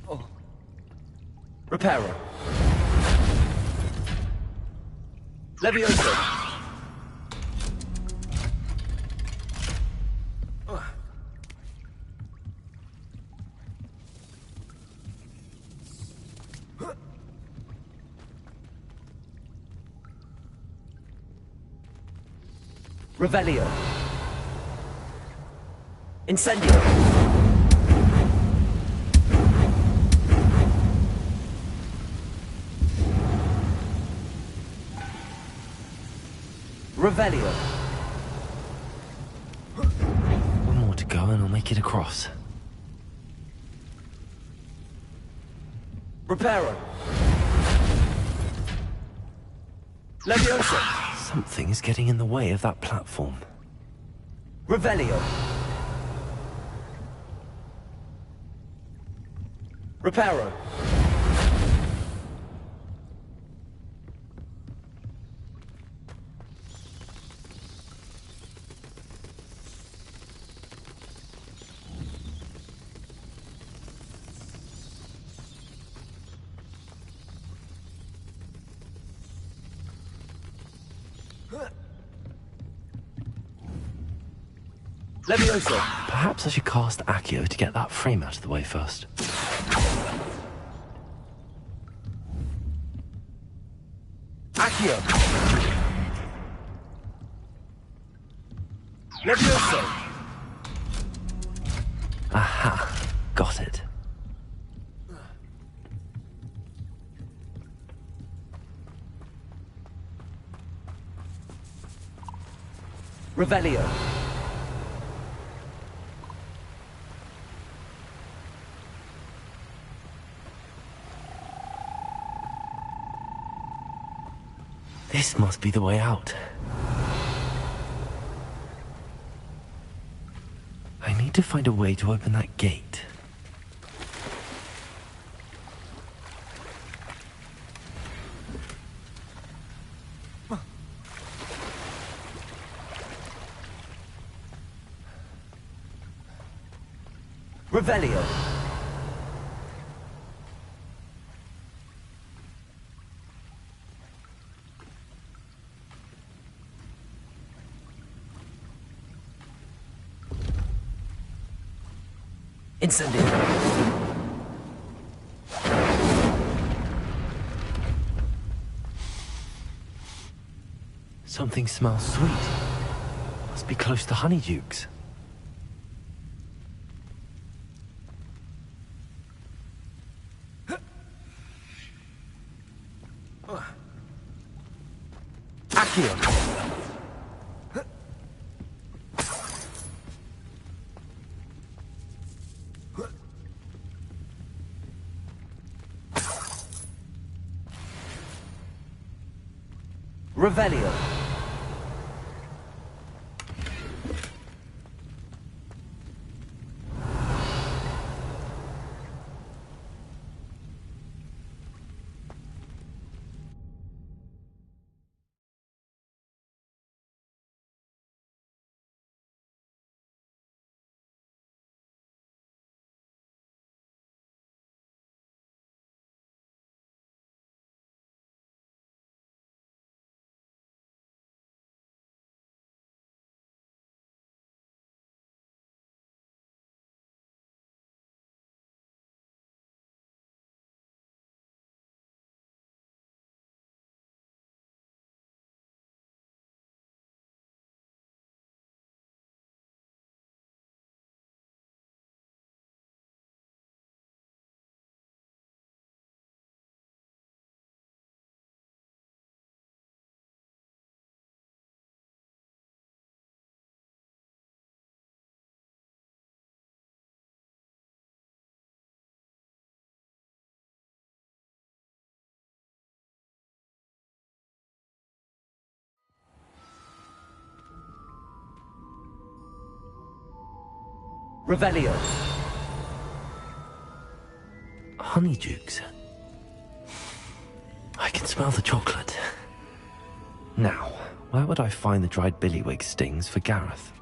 Oh. Reparo. Levioso. Revelio. Incendio. Revelio. One more to go and I'll make it across. Reparo. Levioso! Something is getting in the way of that platform. Revelio! Reparo! Levioso! Perhaps I should cast Accio to get that frame out of the way first. Accio! Levioso! Aha! Got it. Revelio! This must be the way out. I need to find a way to open that gate. Revelio! Incendio! Something smells sweet. Must be close to Honeydukes. Accio! Revelio! Revelio! Honeydukes. I can smell the chocolate. Now, where would I find the dried billywig stings for Gareth?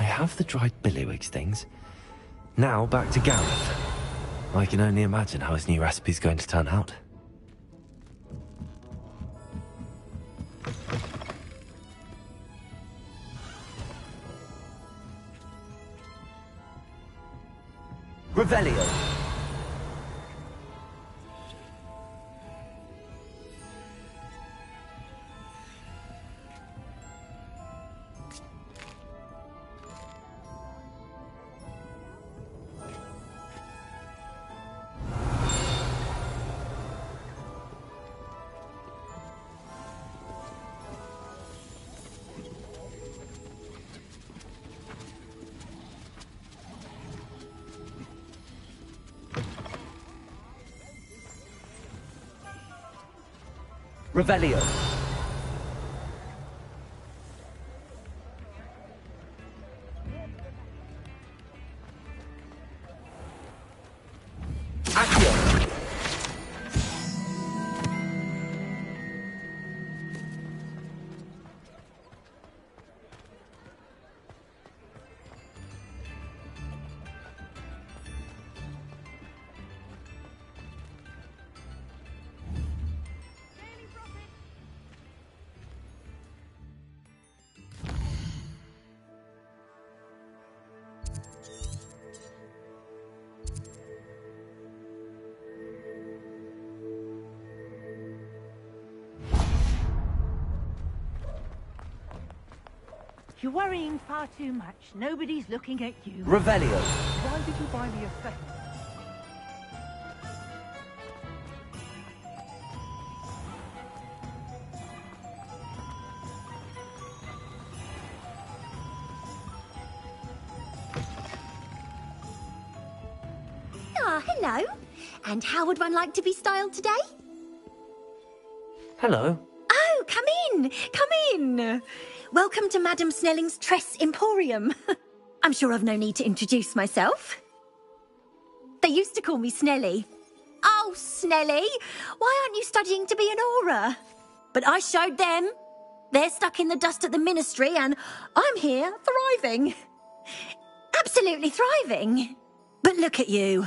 I have the dried billywig stings. Now back to Gareth. I can only imagine how his new recipe's going to turn out. Revelio! Revelio. Accio. You're worrying far too much. Nobody's looking at you. Revelio. Why did you buy me a feather? Ah, hello. And how would one like to be styled today? Hello. Oh, come in. Come in. Welcome to Madame Snelling's Tress Emporium. I'm sure I've no need to introduce myself. They used to call me Snelly. Oh, Snelly, why aren't you studying to be an aura? But I showed them. They're stuck in the dust at the ministry and I'm here thriving. Absolutely thriving. But look at you.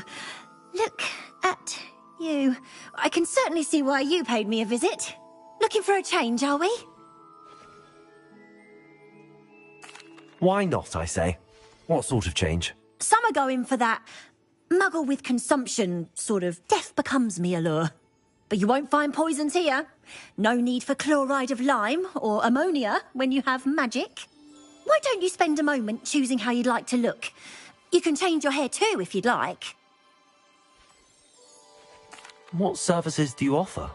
Look at you. I can certainly see why you paid me a visit. Looking for a change, are we? Why not, I say? What sort of change? Some are going for that muggle with consumption, sort of death becomes me allure. But you won't find poisons here. No need for chloride of lime or ammonia when you have magic. Why don't you spend a moment choosing how you'd like to look? You can change your hair too if you'd like. What services do you offer?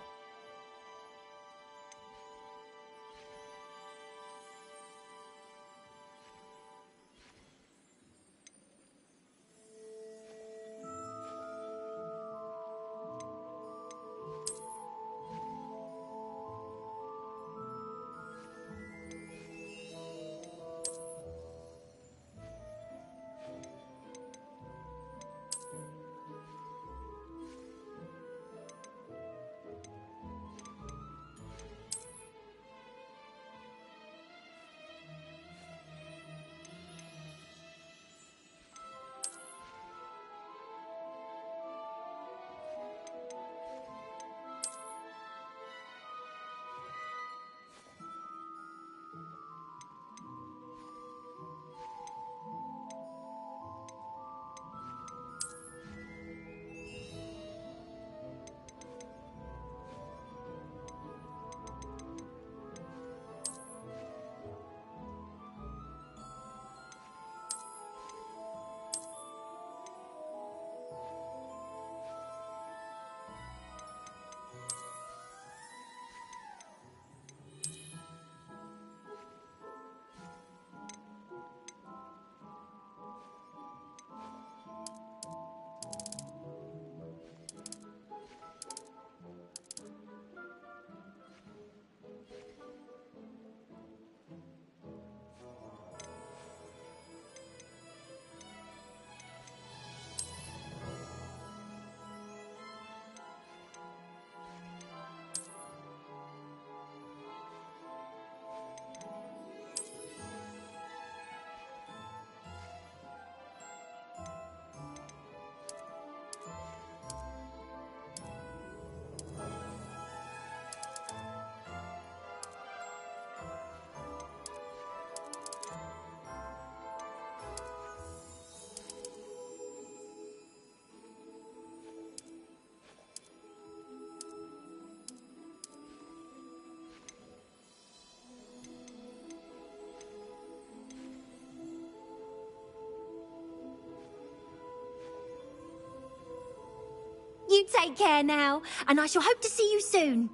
You take care now, and I shall hope to see you soon.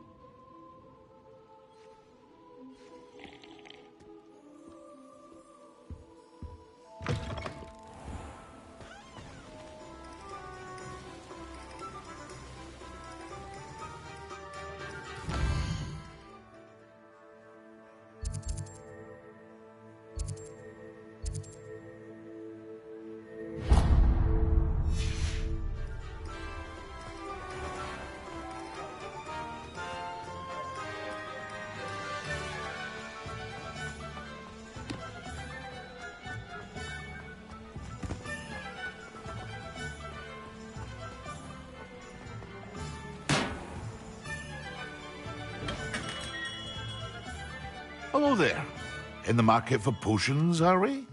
Hello there. In the market for potions, are we?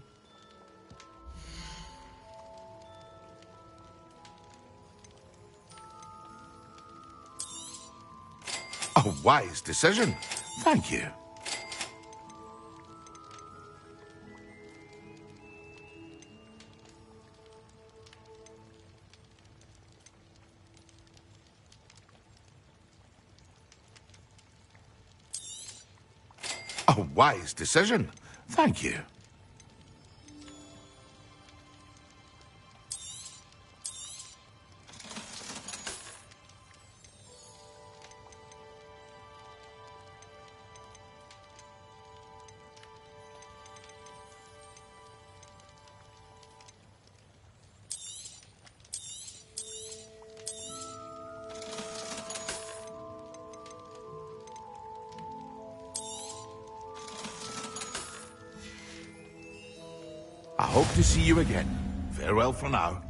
A wise decision. Thank you. A wise decision. Thank you. I hope to see you again. Farewell for now.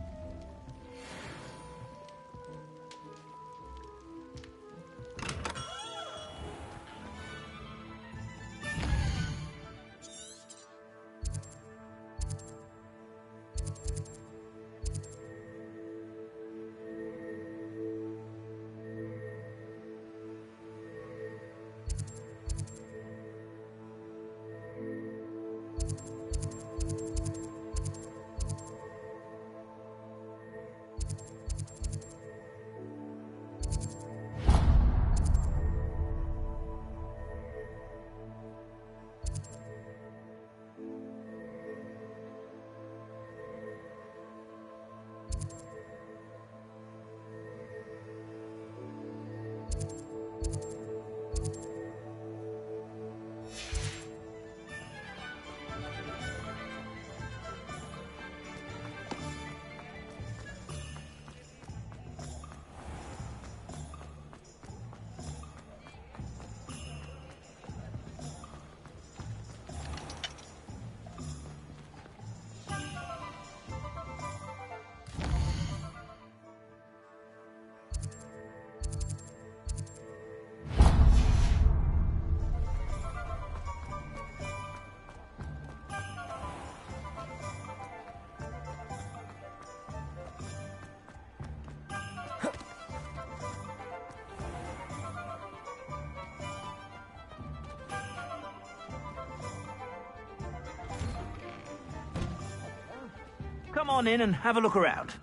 Come on in and have a look around.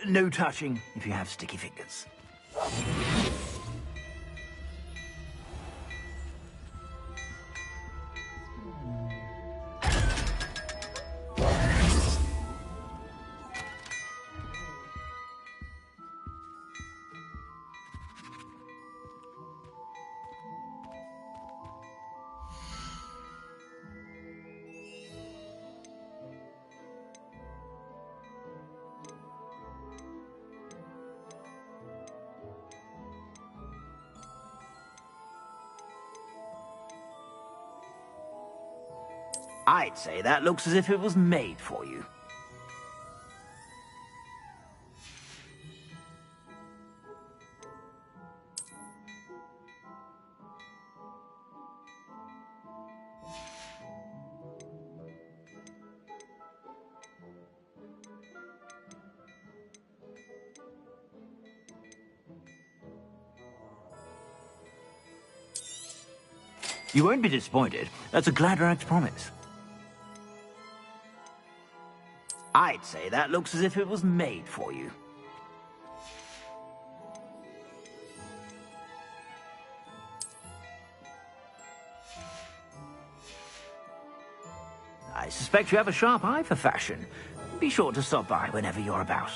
No touching if you have sticky fingers. I'd say that looks as if it was made for you. You won't be disappointed. That's a Gladrak's promise. I'd say that looks as if it was made for you. I suspect you have a sharp eye for fashion. Be sure to stop by whenever you're about.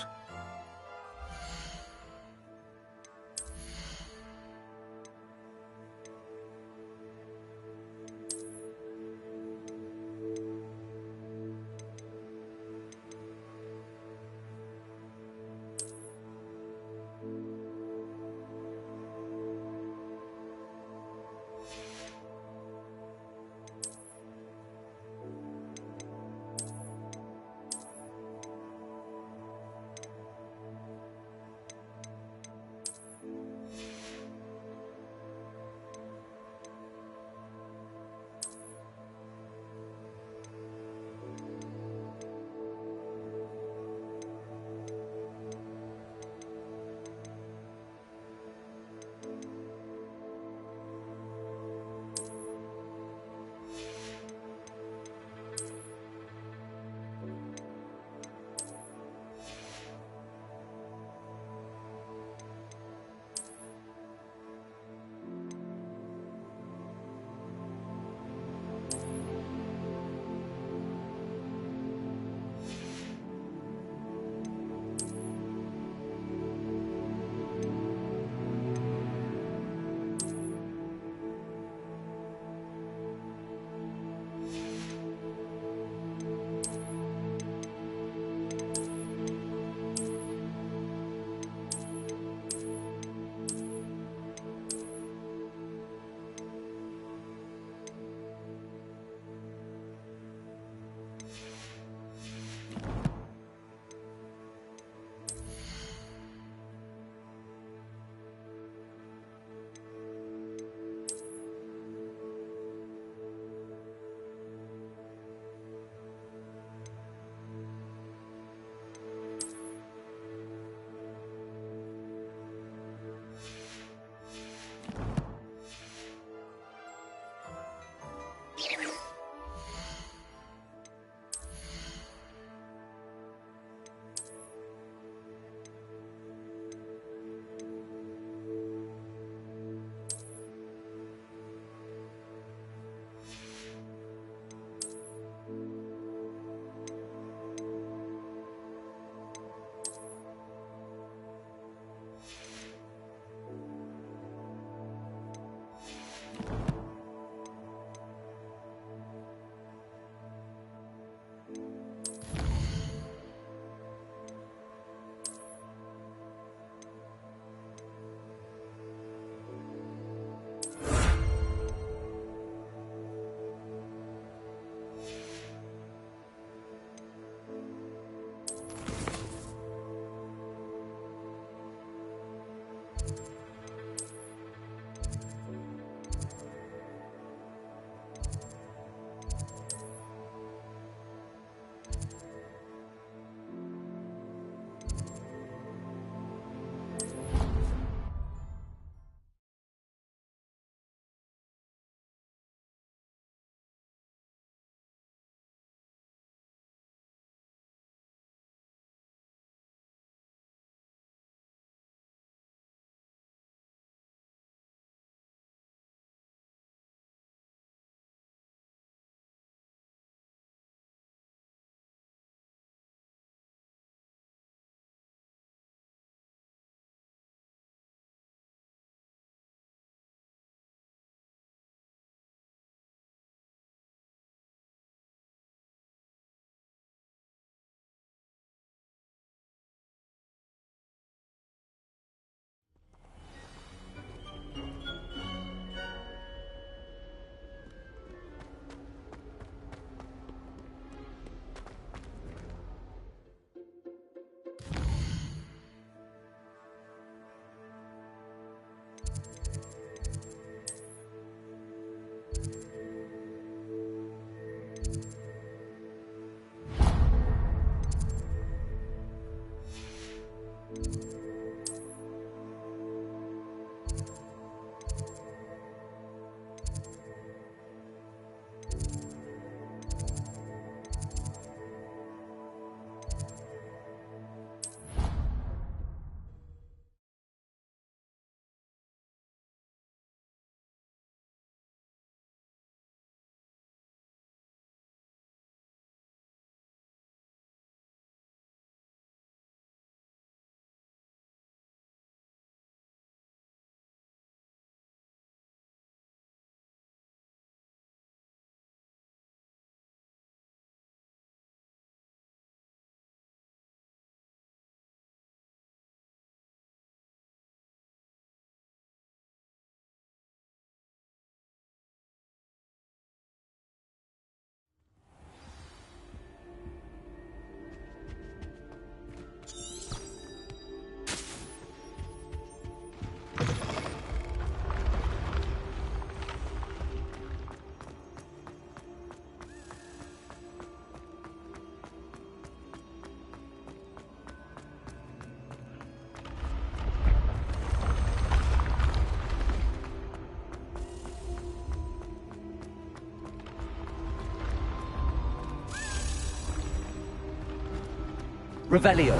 Revelio.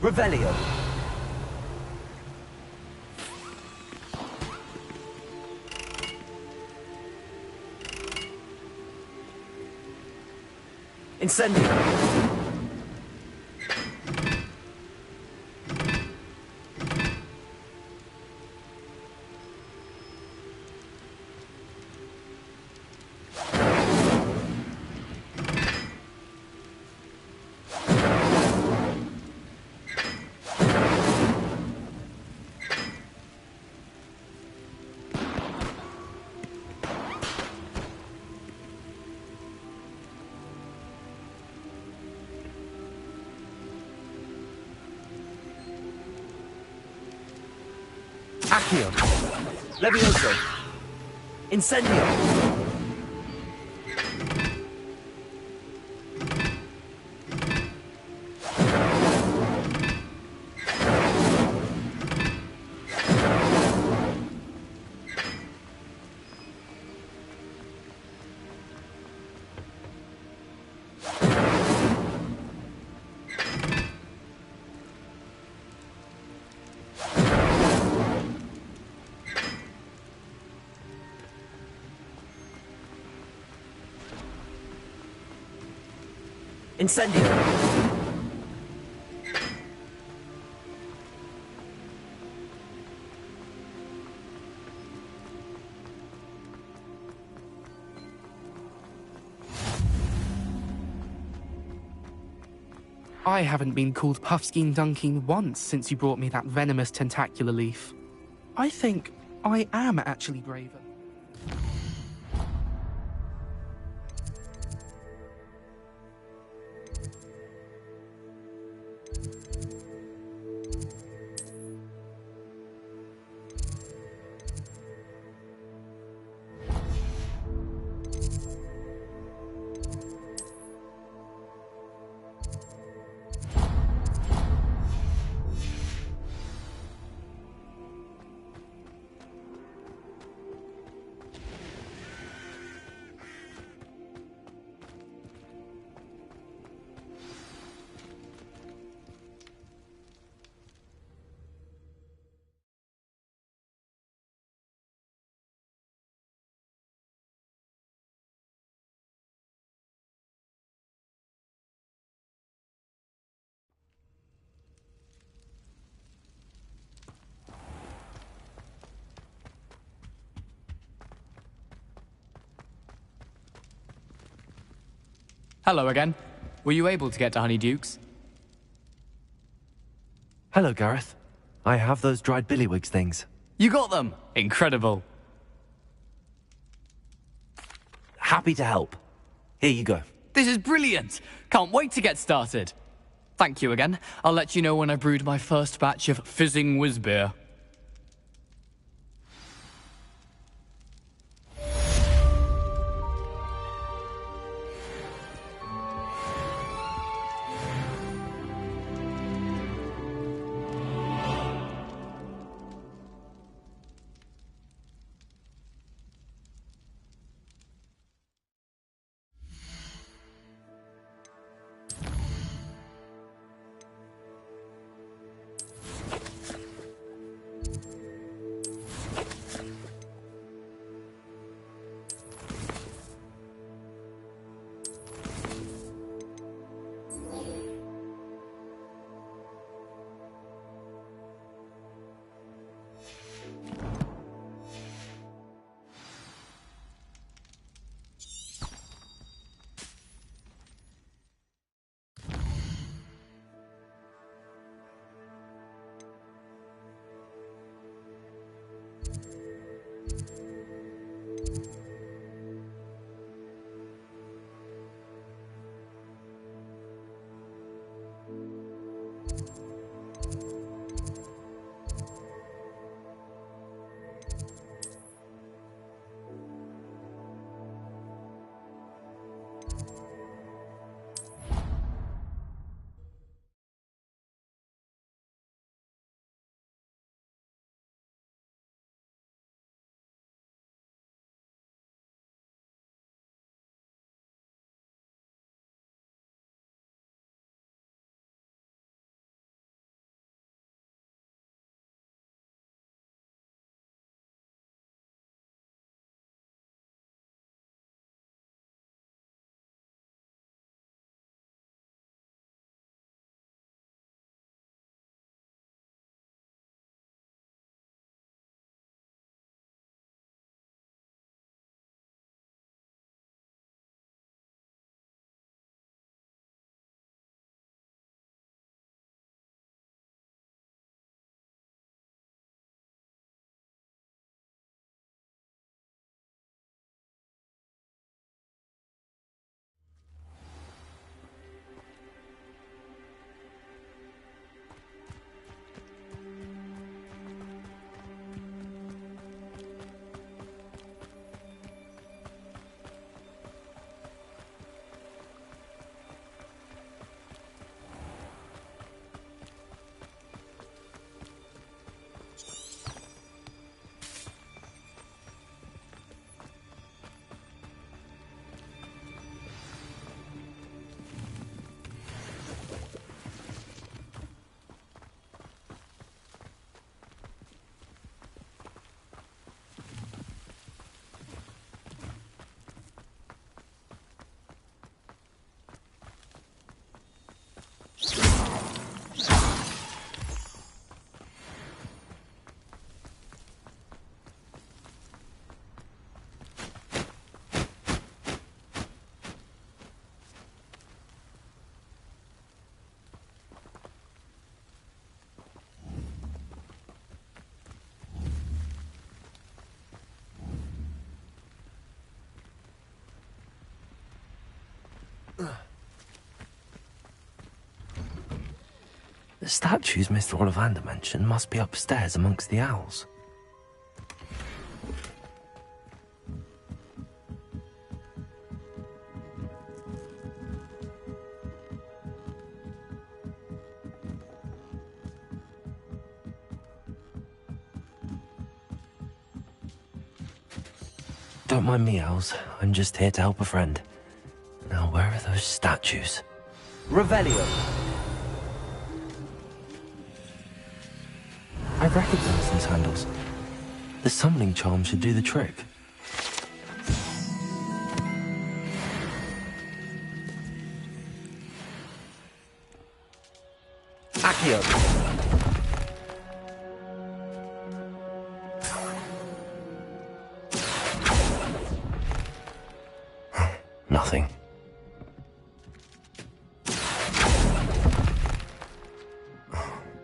Revelio. Incendio. Accio. Levioso. Incendio. Incendio. I haven't been called Puffskein Dunking once since you brought me that venomous tentacular leaf. I think I am actually braver. Hello again. Were you able to get to Honeydukes? Hello, Gareth. I have those dried billywigs things. You got them! Incredible. Happy to help. Here you go. This is brilliant! Can't wait to get started. Thank you again. I'll let you know when I brewed my first batch of fizzing whiz beer. The statues Mr. Ollivander mentioned must be upstairs amongst the owls. Don't mind me, owls. I'm just here to help a friend. Now, where are those statues? Revelio. I recognize those handles. The summoning charm should do the trick. Accio. Nothing.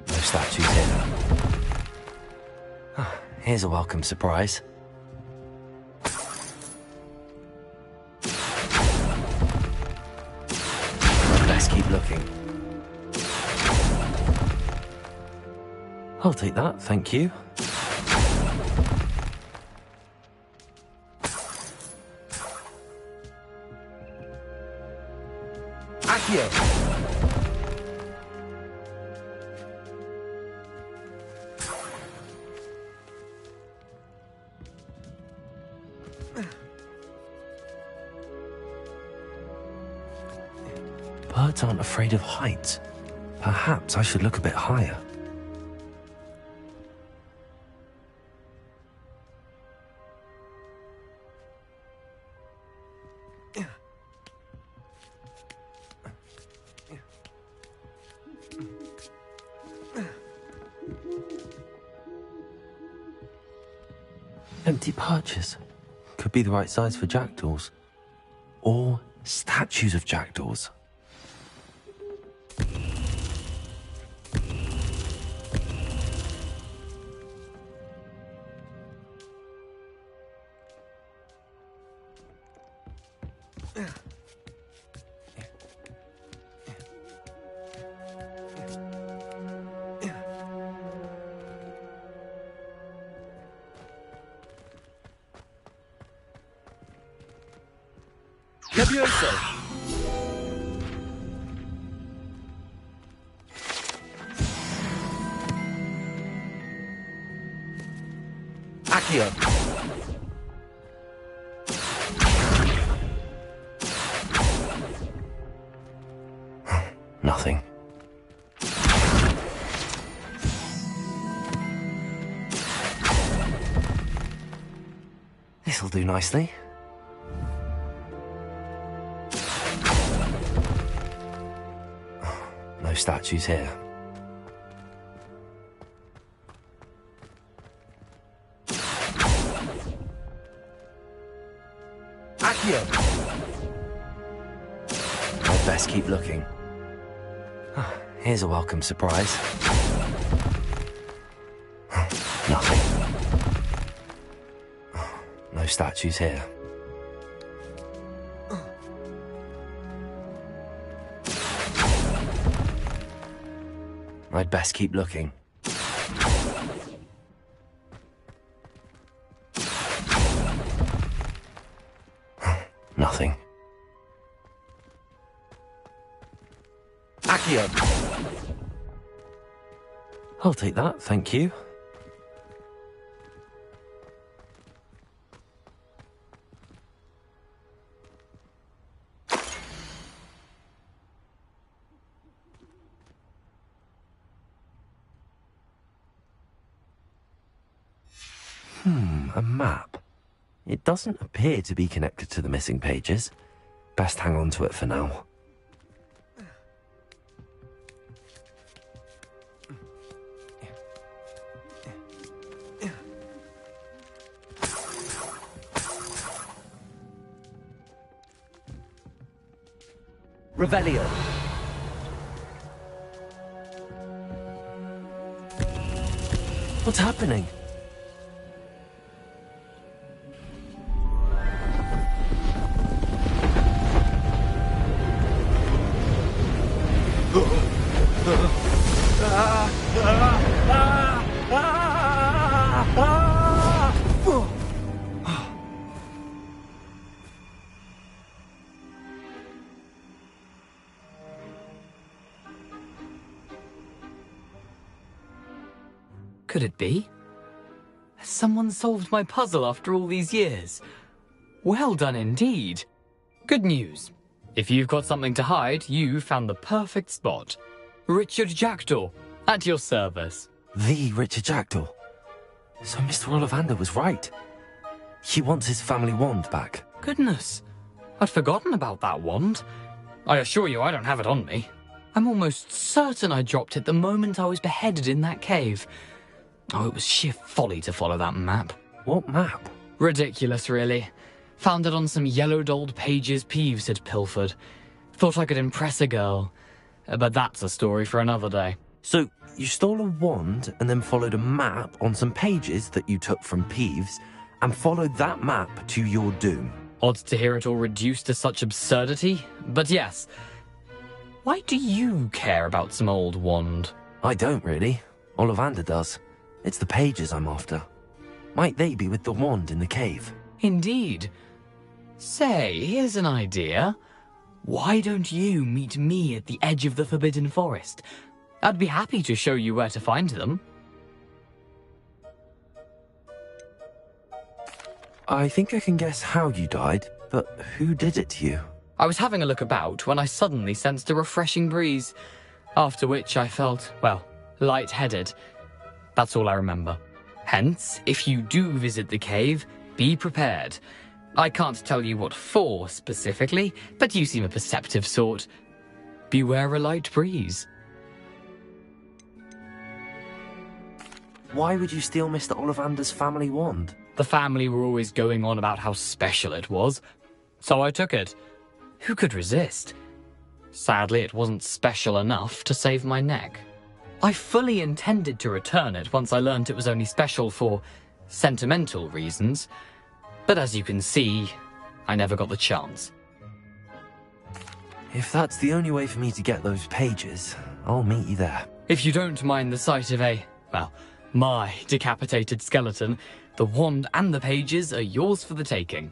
No statues here. Here's a welcome surprise. Let's keep looking. I'll take that, thank you. Accio. Birds aren't afraid of heights. Perhaps I should look a bit higher. Empty perches. Could be the right size for jackdaws. Or statues of jackdaws. Levioso. Accio. Nothing. This'll do nicely. No statues here. Accio. I'd best keep looking. Here's a welcome surprise. Nothing. No statues here. I'd best keep looking. Nothing. Accio. I'll take that, thank you. A map. It doesn't appear to be connected to the missing pages. Best hang on to it for now. Revelio. What's happening? Could it be? Has someone solved my puzzle after all these years? Well done indeed. Good news. If you've got something to hide, you found the perfect spot. Richard Jackdaw, at your service. The Richard Jackdaw. So Mr. Ollivander was right. He wants his family wand back. Goodness, I'd forgotten about that wand. I assure you I don't have it on me. I'm almost certain I dropped it the moment I was beheaded in that cave. Oh, it was sheer folly to follow that map. What map? Ridiculous, really. Found it on some yellowed old pages Peeves had pilfered. Thought I could impress a girl. But that's a story for another day. So, you stole a wand and then followed a map on some pages that you took from Peeves and followed that map to your doom. Odd to hear it all reduced to such absurdity, but yes. Why do you care about some old wand? I don't really. Ollivander does. It's the pages I'm after. Might they be with the wand in the cave? Indeed. Say, here's an idea. Why don't you meet me at the edge of the Forbidden Forest? I'd be happy to show you where to find them. I think I can guess how you died, but who did it to you? I was having a look about when I suddenly sensed a refreshing breeze, after which I felt, well, lightheaded. That's all I remember. Hence, if you do visit the cave, be prepared. I can't tell you what for specifically, but you seem a perceptive sort. Beware a light breeze. Why would you steal Mr. Ollivander's family wand? The family were always going on about how special it was, so I took it. Who could resist? Sadly, it wasn't special enough to save my neck. I fully intended to return it once I learned it was only special for sentimental reasons, but as you can see, I never got the chance. If that's the only way for me to get those pages, I'll meet you there. If you don't mind the sight of my decapitated skeleton, the wand and the pages are yours for the taking.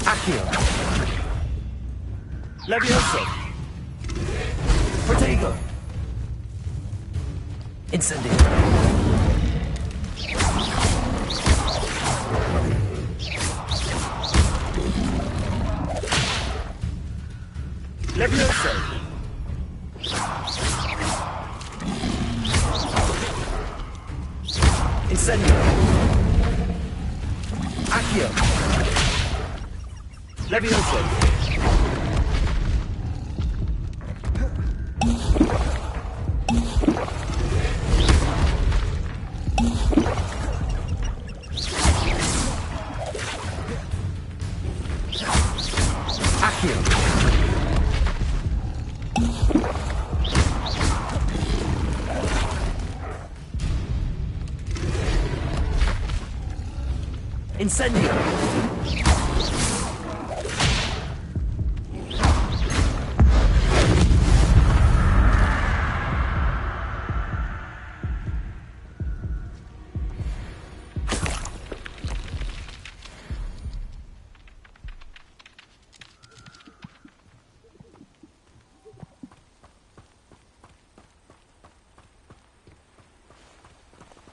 Accio. Levioso. Protego. Incendio. Levioso! Incendio! Accio! Levioso! Incendio!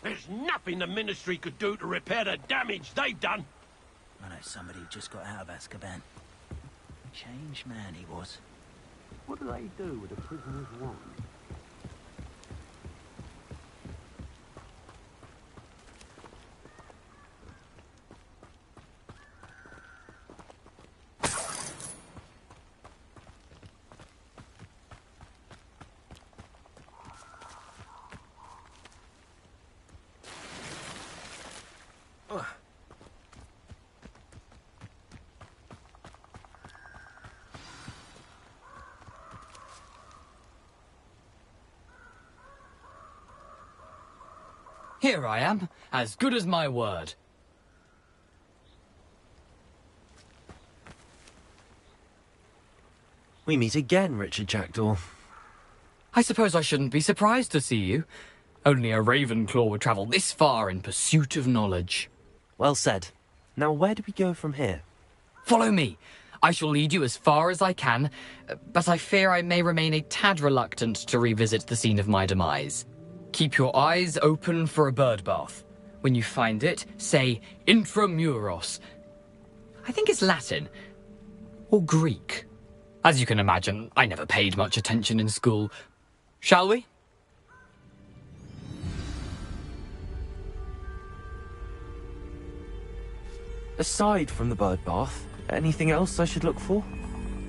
There's nothing the Ministry could do to repair the damage they've done. I know somebody who just got out of Azkaban. Changed man he was. What do they do with a prisoner's wand? Here I am, as good as my word. We meet again, Richard Jackdaw. I suppose I shouldn't be surprised to see you. Only a Ravenclaw would travel this far in pursuit of knowledge. Well said. Now where do we go from here? Follow me. I shall lead you as far as I can, but I fear I may remain a tad reluctant to revisit the scene of my demise. Keep your eyes open for a bird bath. When you find it, say intramuros. I think it's Latin. Or Greek. As you can imagine, I never paid much attention in school. Shall we? Aside from the bird bath, anything else I should look for?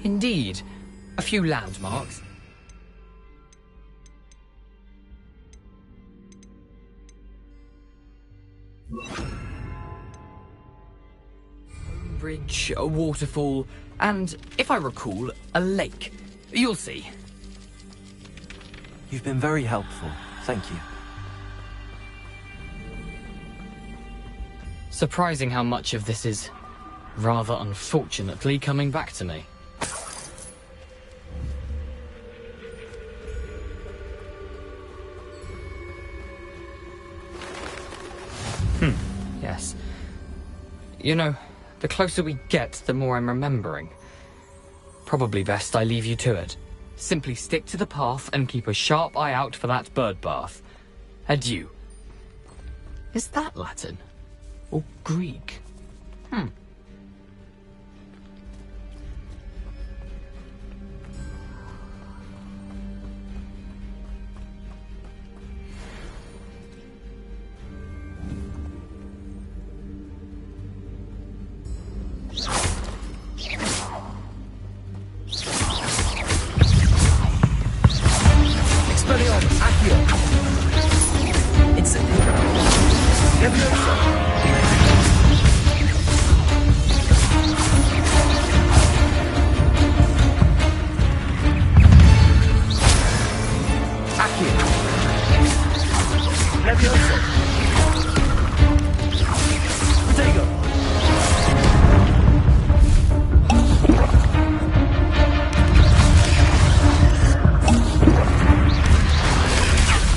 Indeed. A few landmarks. Bridge, a waterfall, and, if I recall, a lake. You'll see. You've been very helpful. Thank you. Surprising how much of this is, rather unfortunately, coming back to me. Yes. You know, the closer we get, the more I'm remembering. Probably best I leave you to it. Simply stick to the path and keep a sharp eye out for that bird bath. Adieu. Is that Latin? Or Greek? Expelliarmus, Accio! Incendio! Levioso! Accio! Levioso! Protego!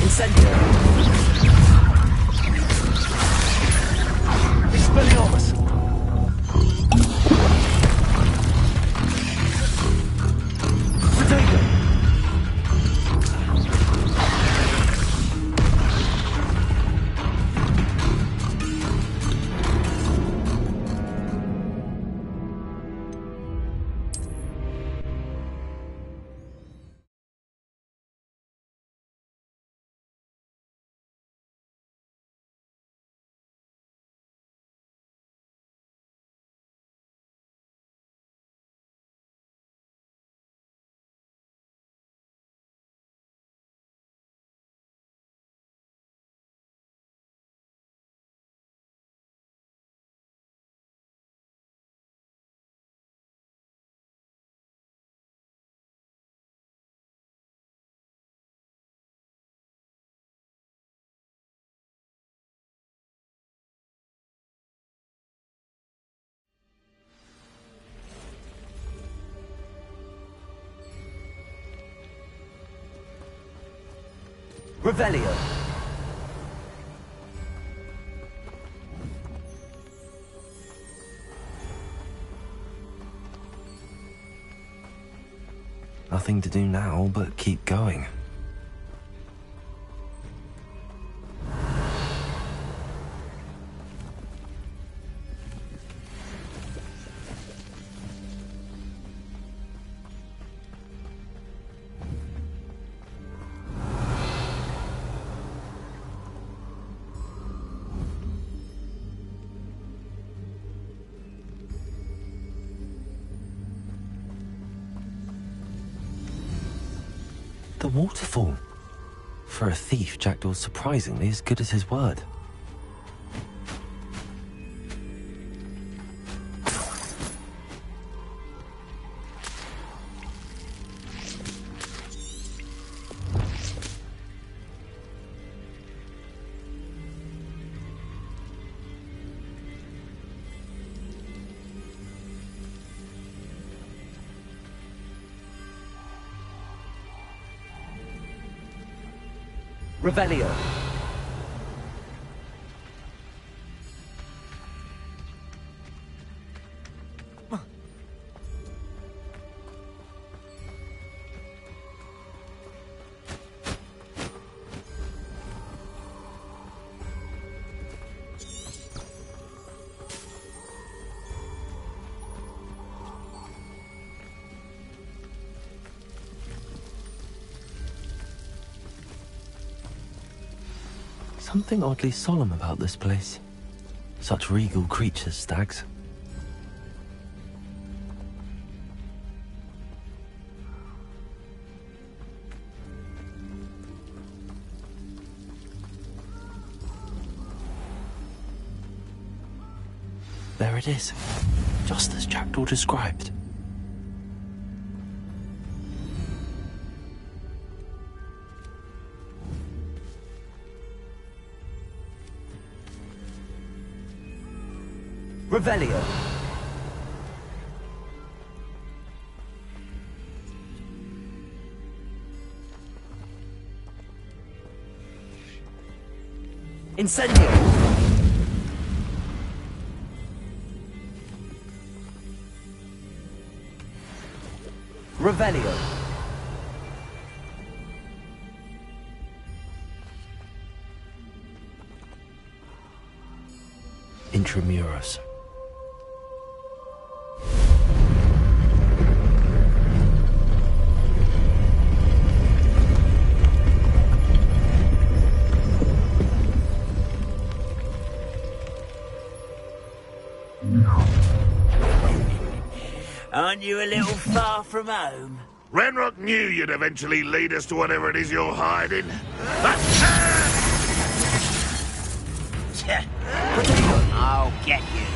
Incendio! Expelliarmus! Protego! Revelio. Nothing to do now but keep going. The waterfall. For a thief, Jackdaw's surprisingly as good as his word. Revelio. Something oddly solemn about this place. Such regal creatures, stags. There it is, just as Jackdaw described. Revelio. Incendio. Revelio. Intramuros. Aren't you a little far from home? Renrock knew you'd eventually lead us to whatever it is you're hiding. I'll get you.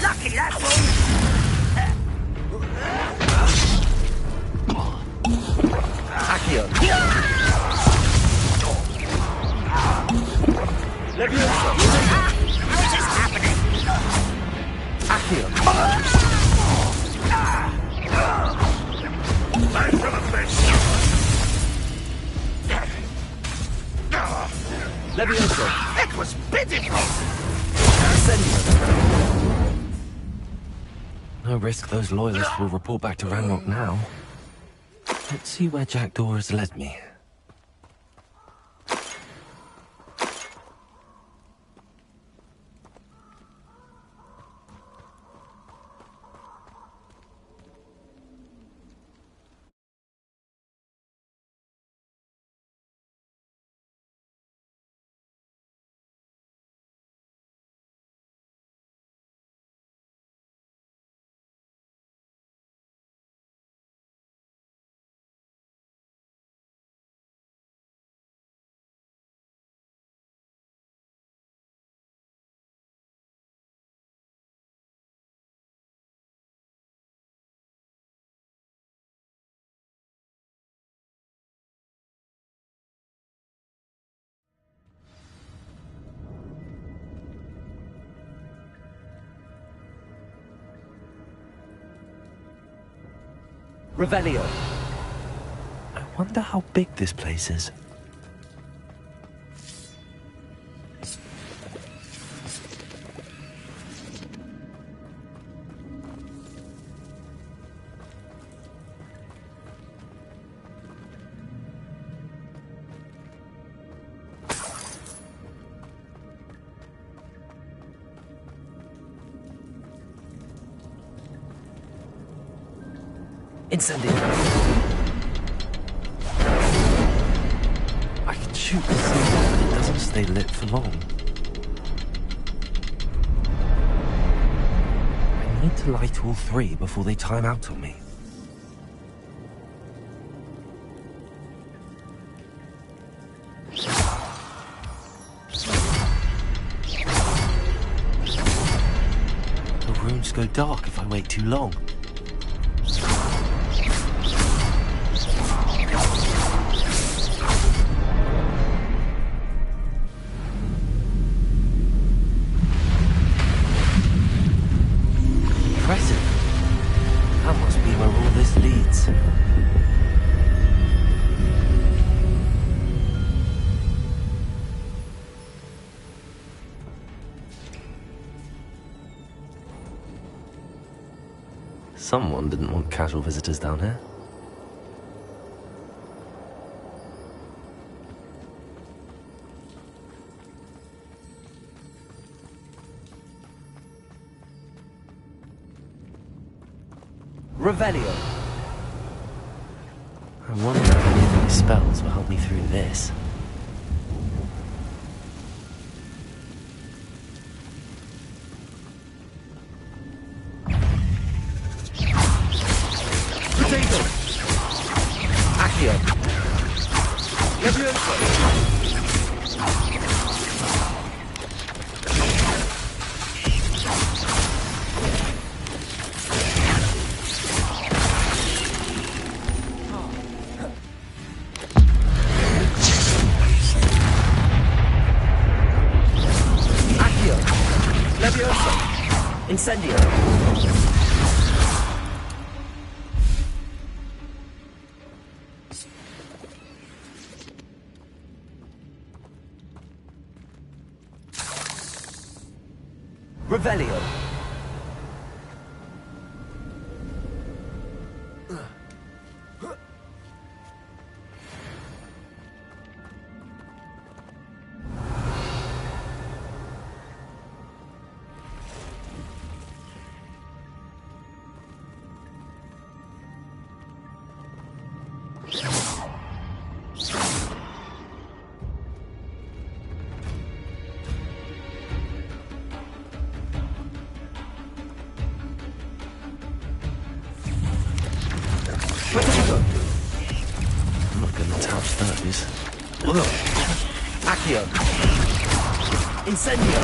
Lucky that's all. Accio. Leviosa. How is this happening? Accio. Time for the best. Leviosa. It was pitiful. No risk those loyalists will report back to Ranrock now. Let's see where Jackdaw has led me. Revelio. I wonder how big this place is. Incendio. I can shoot the symbol, but it doesn't stay lit for long. I need to light all three before they time out on me. The rooms go dark if I wait too long. That must be where all this leads. Someone didn't want casual visitors down here. Revelio. I wonder if any of these spells will help me through this. Potato. Accio. Levioso. Incendio. Revelio. I'm not gonna touch those. Accio. Incendio.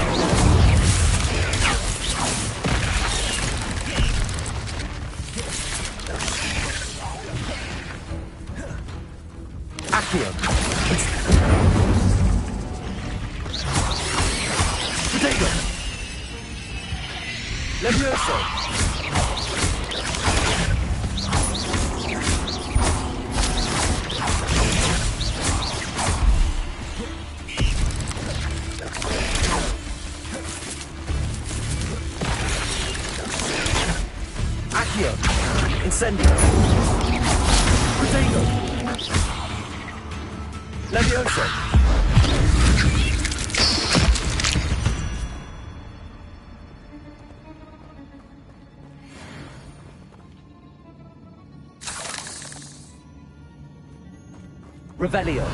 Accio. Potato. Levioso. Accio. Incendio. Potato. Levioso. Revelio.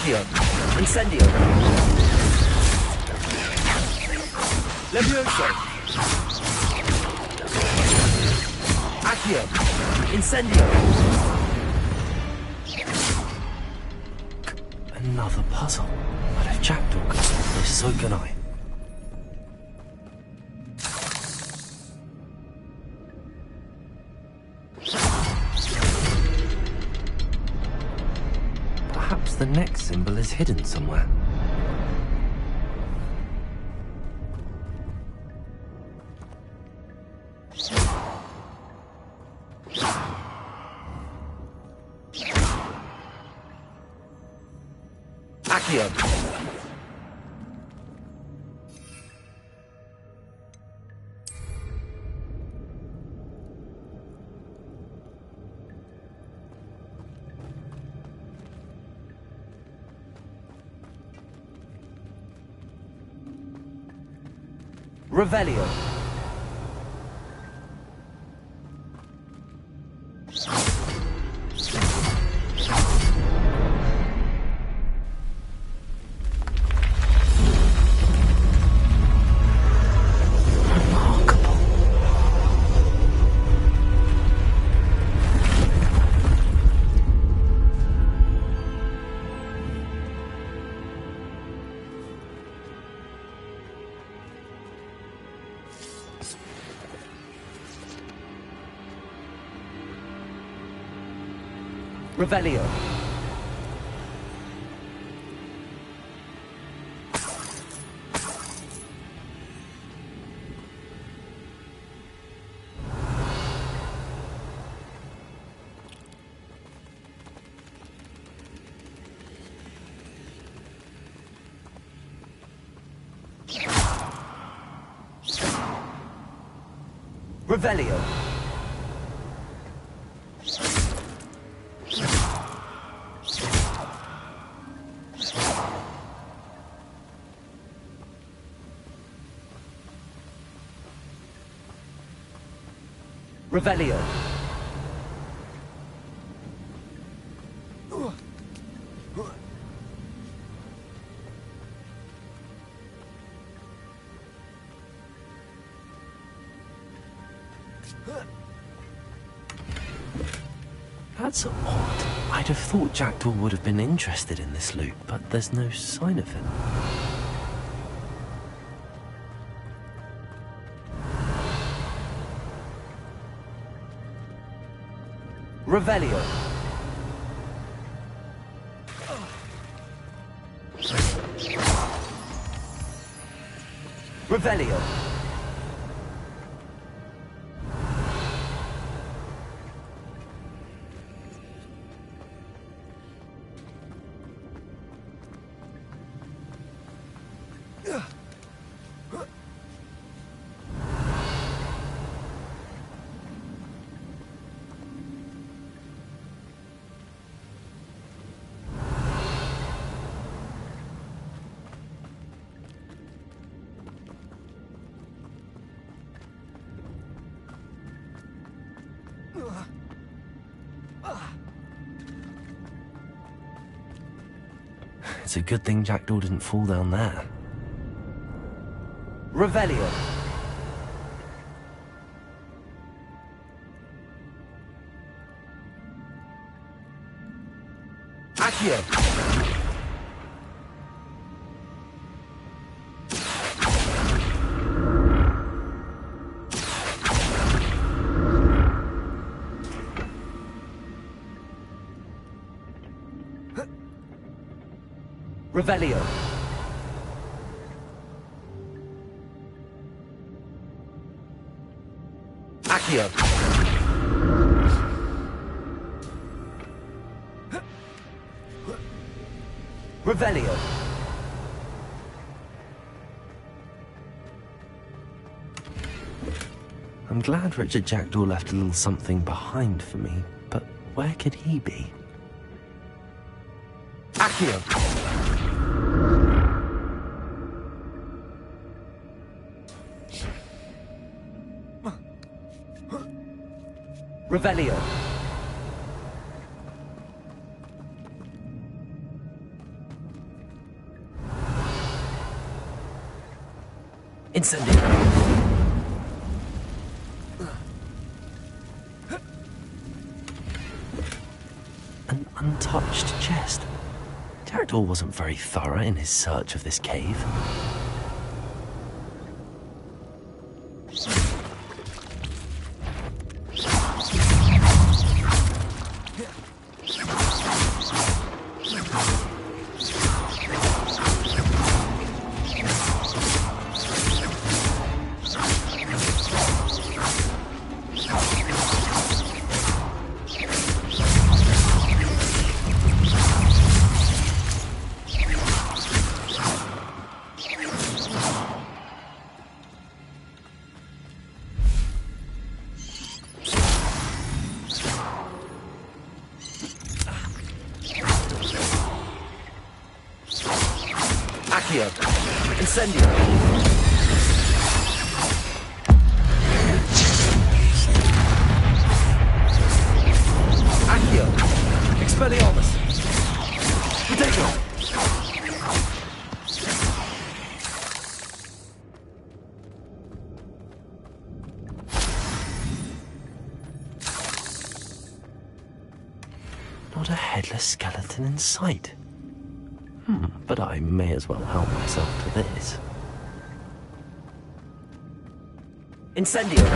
Accio. Incendio. Levioso. Accio. Incendio. Another puzzle. But if Jackdaw can solve this, so can I. Perhaps the next symbol is hidden somewhere. Accio. Revelio. Revelio. Revelio. Revelio. That's odd. I'd have thought Jackdaw would have been interested in this loot, but there's no sign of him. Revelio. Revelio. It's a good thing Jackdaw didn't fall down there. Revelio. Accio. Revelio. Accio. Revelio. I'm glad Richard Jackdaw left a little something behind for me, but where could he be? Accio. Revelio. Incendio. An untouched chest. Jackdaw wasn't very thorough in his search of this cave. Incendio. Accio. Expelliarmus. Potato. Not a headless skeleton in sight. But I may as well help myself to this. Incendio.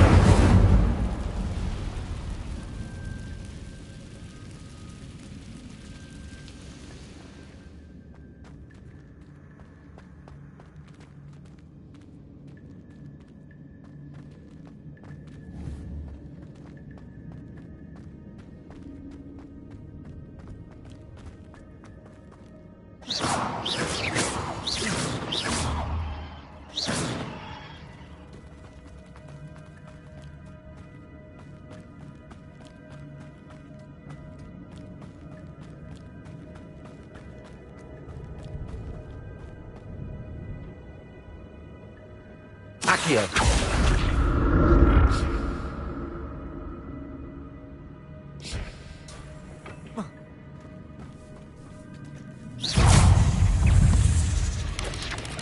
Accio.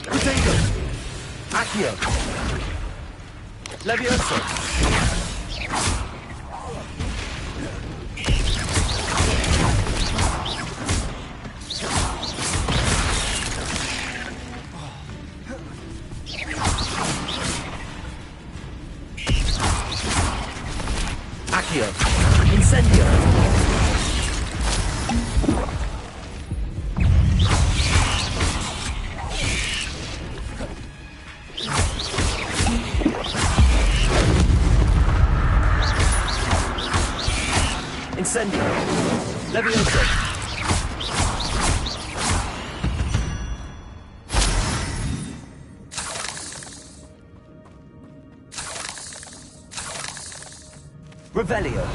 Potato. Accio. Levioso. Accio. Incendio. Incendio. Levioso. Revelio.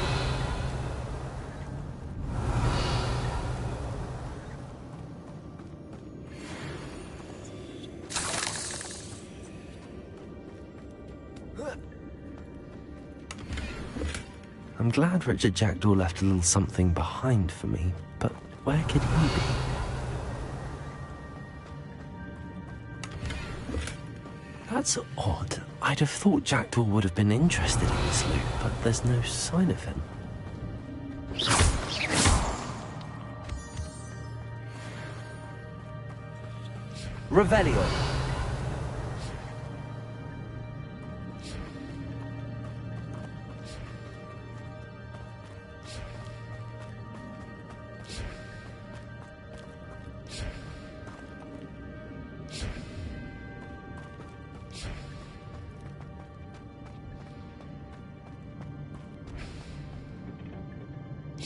I'm glad Richard Jackdaw left a little something behind for me, but where could he be? That's odd. I'd have thought Jackdaw would have been interested in this loot, but there's no sign of him. Revelio.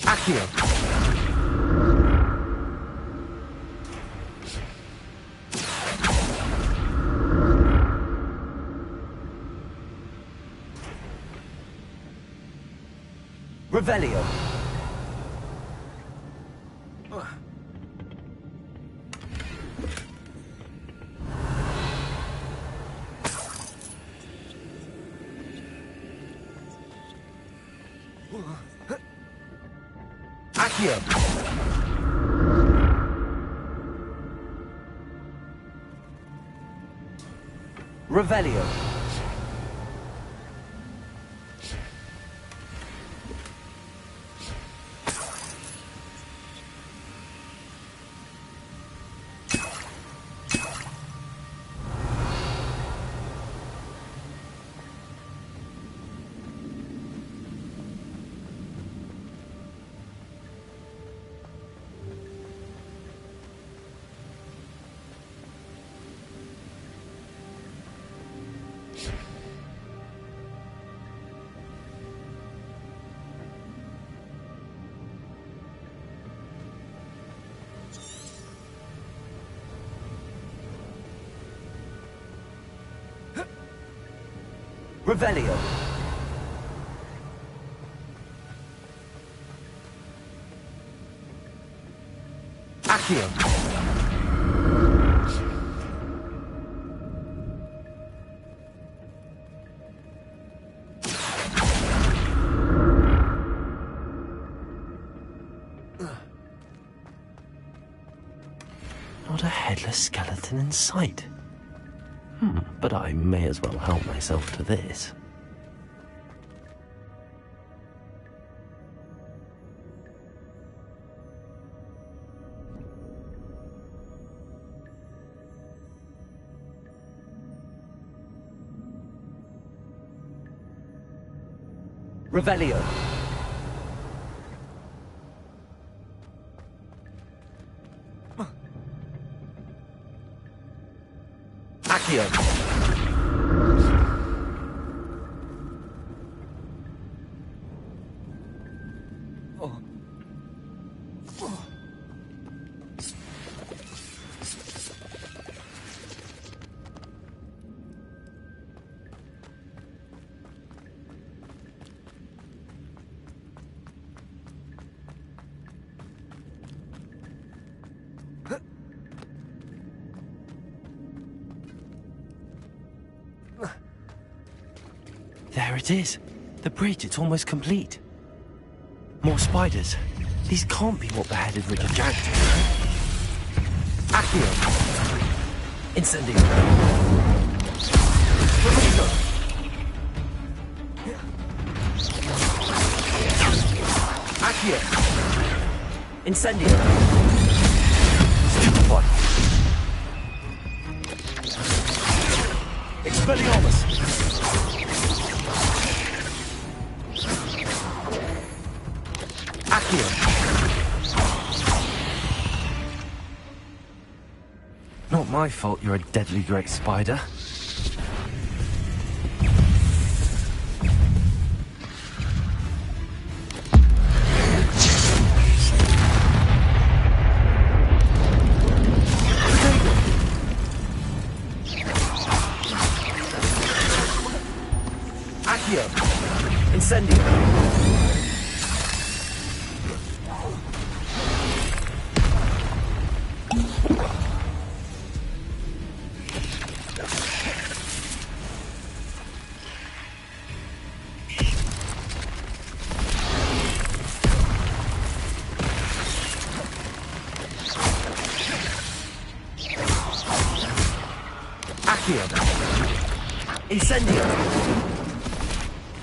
Accio. Revelio. Accio. Revelio. Revelio. Accio. Not a headless skeleton in sight. But I may as well help myself to this. Revelio. Accio. There it is. The bridge, it's almost complete. More spiders. These can't be what beheaded Richard Jack did. Accio. Incendio. Accio. Incendio. Stupefy. Expelliarmus. Not my fault you're a deadly great spider. Accio. Incendio. Accio. Incendio.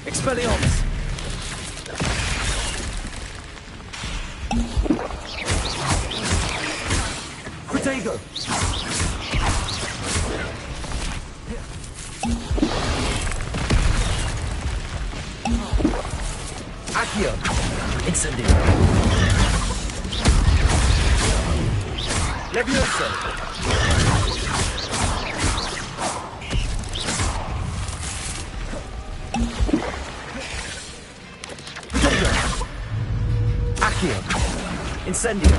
Expelliarmus. Protego. Accio. Incendio. Levioso. Accio. Incendio.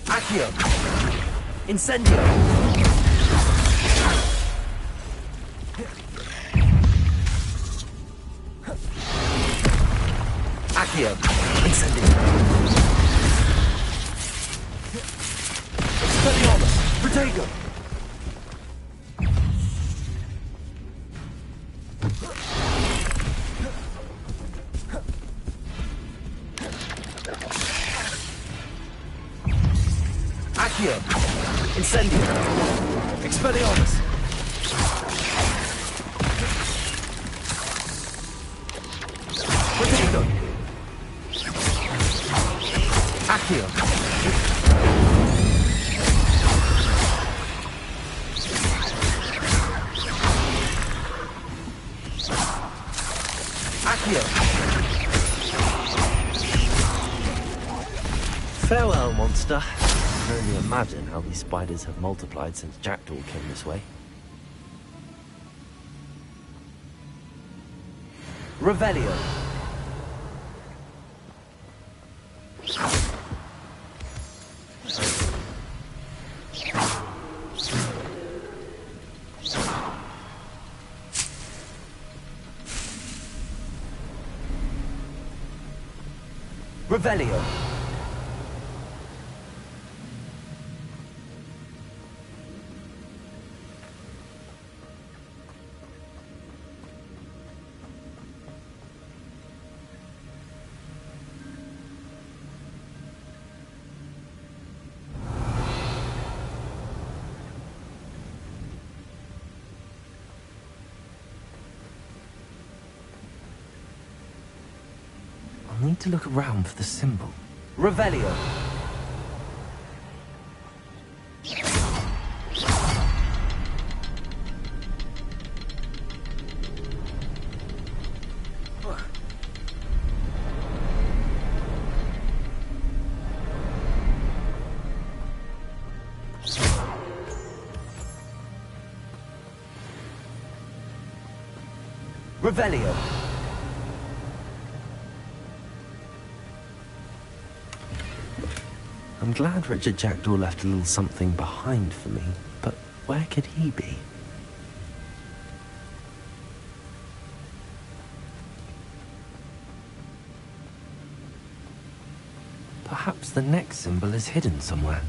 Accio. Incendio. Accio. Incendio. Expelliarmus. Protego. Accio. Incendio. Expelliarmus. Protego. Accio. Accio. Farewell, monster. I can only imagine how these spiders have multiplied since Jackdaw came this way. Revelio. Revelio. I'll need to look around for the symbol. Revelio. Revelio. I'm glad Richard Jackdaw left a little something behind for me, but where could he be? Perhaps the next symbol is hidden somewhere.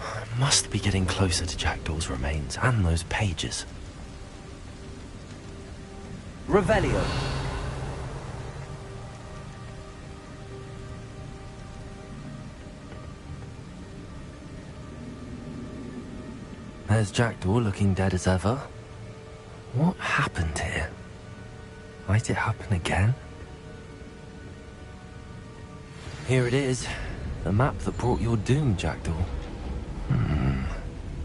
I must be getting closer to Jackdaw's remains and those pages. Revelio. There's Jackdaw looking dead as ever. What happened here? Might it happen again? Here it is. The map that brought your doom, Jackdaw.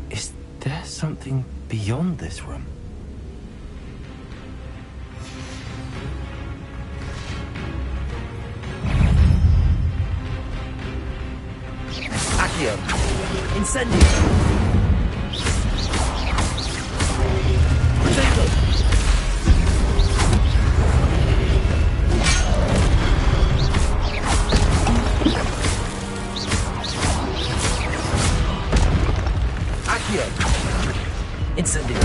Is there something beyond this room? Accio. Incendio. Protego. Accio. Incendio.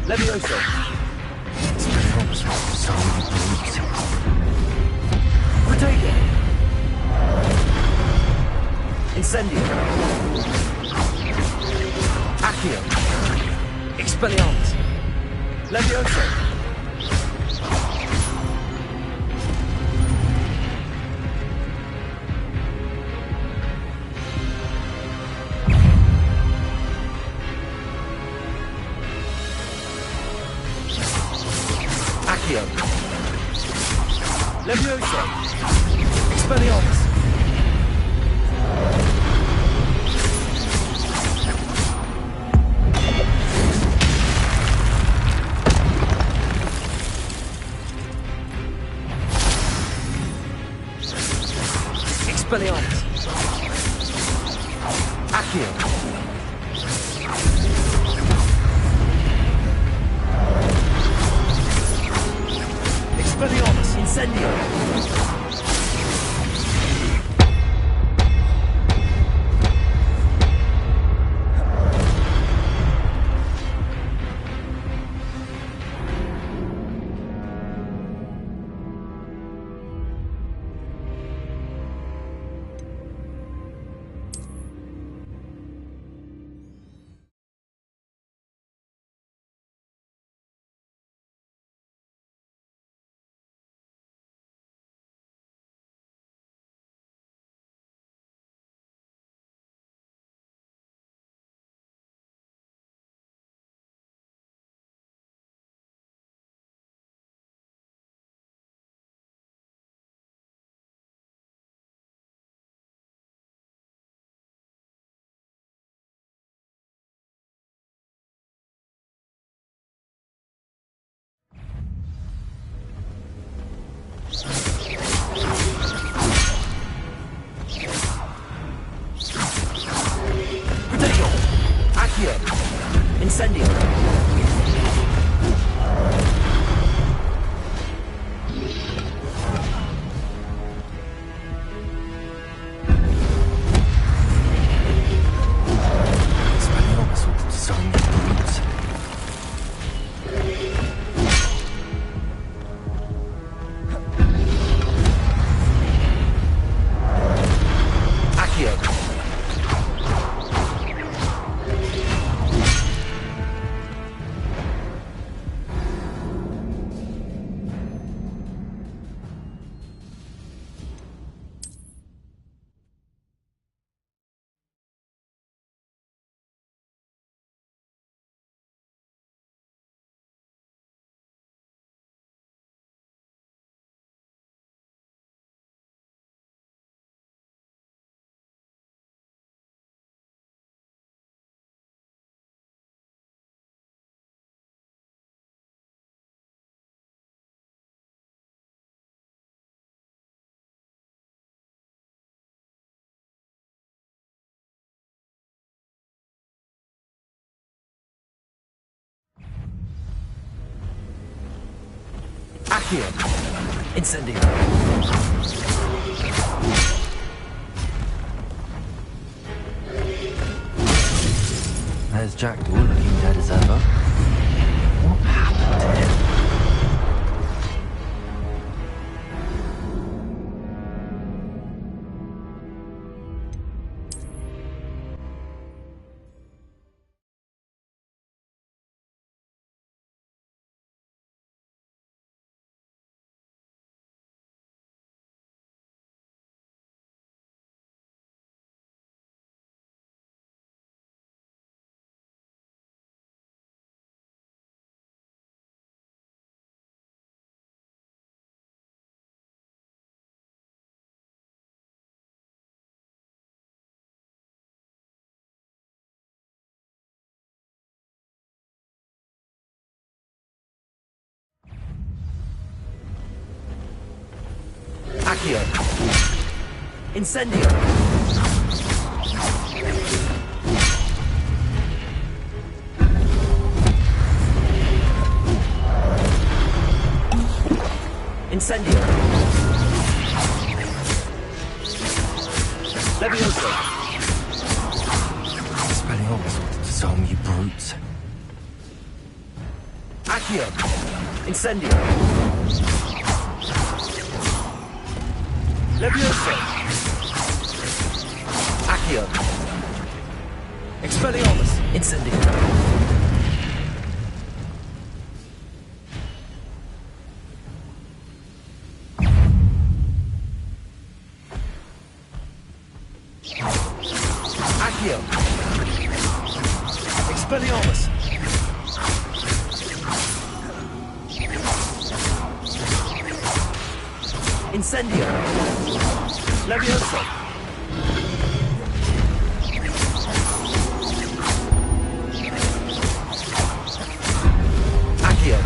Levioso. Protego. Incendio. Accio. Expelliarmus. Levioso. Accio. Levioso. Expelliarmus. Incendio. Accio. Incendio. There's Jackdaw looking dead as ever. What happened to him? Accio. Incendio. Incendio. Levioso. Expelliarmus to disarm you brutes. Accio. Incendio. Levioso. Accio. Expelliarmus. Incendio. Accio. Expelliarmus. Incendio. Levioso. Accio.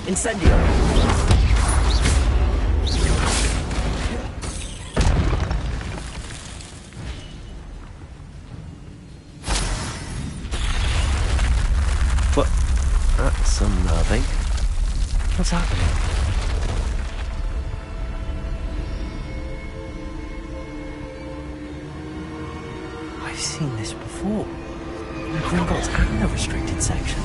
Incendio. What? That's unnerving. What's happening? I've seen this before. In the Gringotts and the restricted section.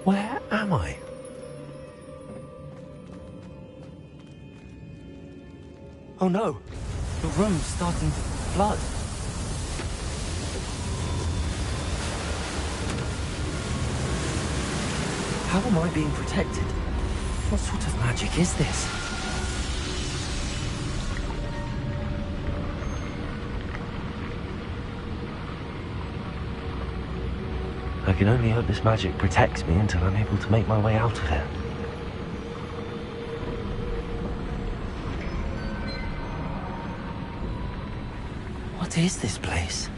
Where am I? Oh no! The room's starting to flood. How am I being protected? What sort of magic is this? I can only hope this magic protects me until I'm able to make my way out of here. What is this place?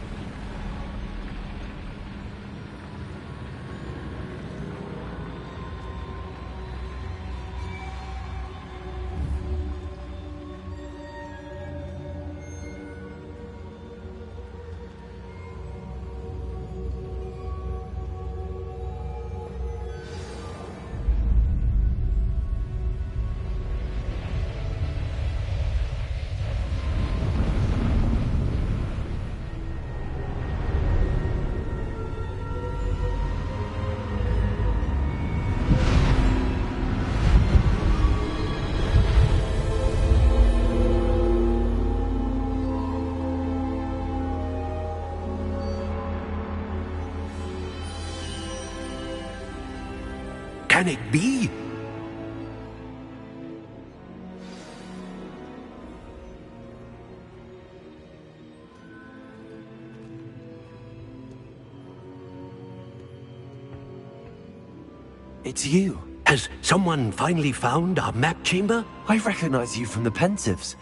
Can it be? It's you. Has someone finally found our map chamber? I recognize you from the Pensives.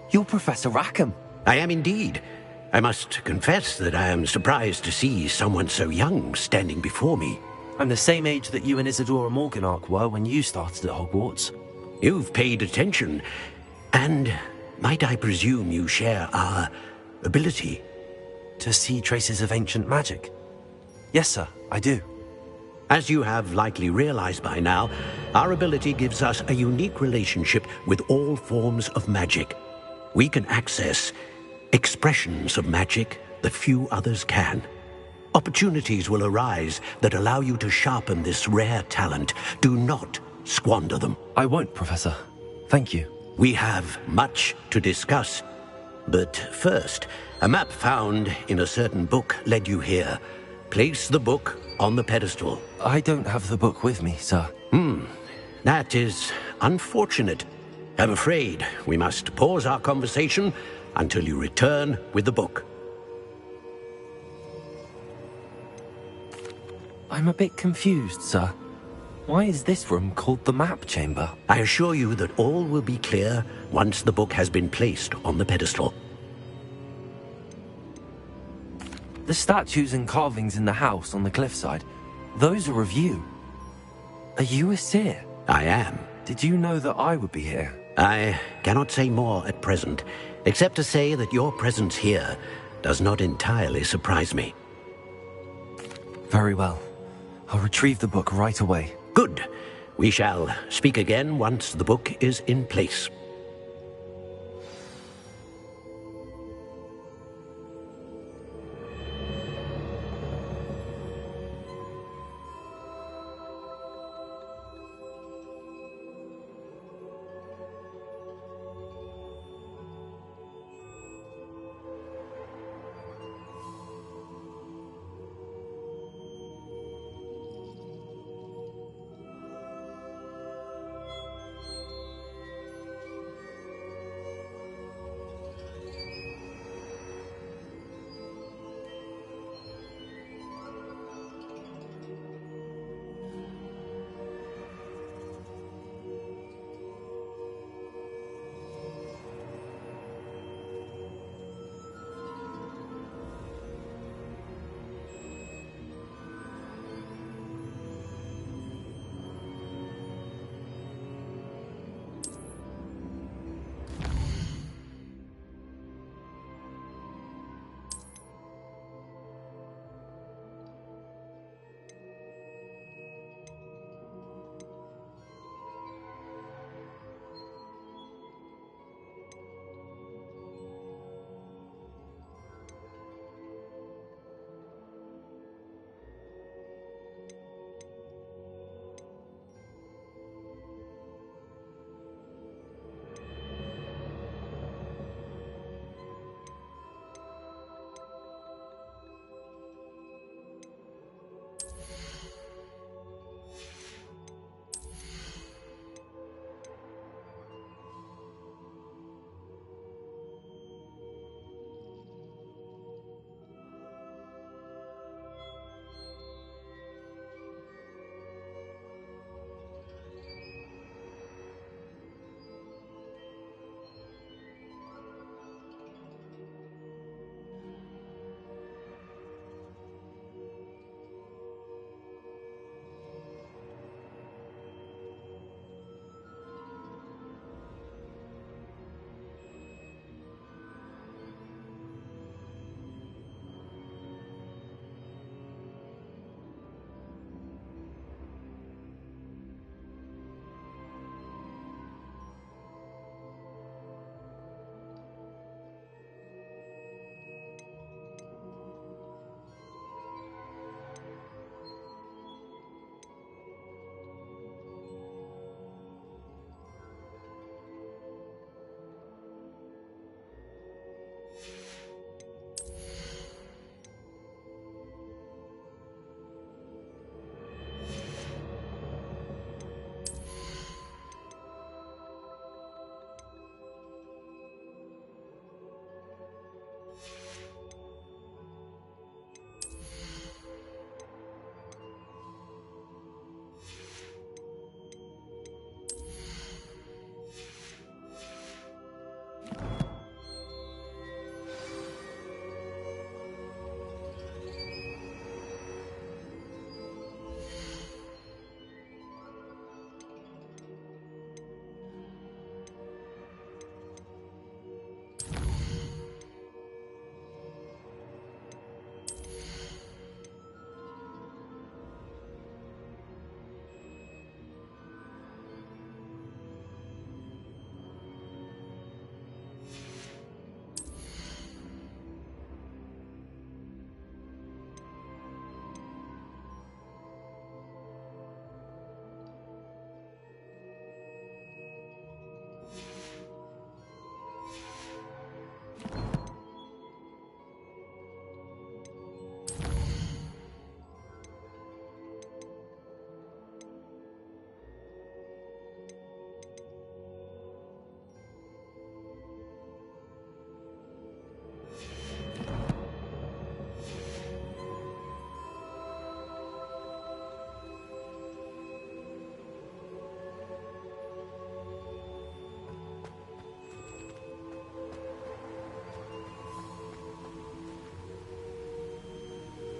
You're Professor Rackham. I am indeed. I must confess that I am surprised to see someone so young standing before me. I'm the same age that you and Isadora Morganach were when you started at Hogwarts. You've paid attention. And might I presume you share our ability? To see traces of ancient magic? Yes, sir, I do. As you have likely realized by now, our ability gives us a unique relationship with all forms of magic. We can access expressions of magic that few others can. Opportunities will arise that allow you to sharpen this rare talent. Do not squander them. I won't, Professor. Thank you. We have much to discuss. But first, a map found in a certain book led you here. Place the book on the pedestal. I don't have the book with me, sir. That is unfortunate. I'm afraid we must pause our conversation until you return with the book. I'm a bit confused, sir. Why is this room called the map chamber? I assure you that all will be clear once the book has been placed on the pedestal. The statues and carvings in the house on the cliffside, those are of you. Are you a seer? I am. Did you know that I would be here? I cannot say more at present, except to say that your presence here does not entirely surprise me. Very well. I'll retrieve the book right away. Good. We shall speak again once the book is in place.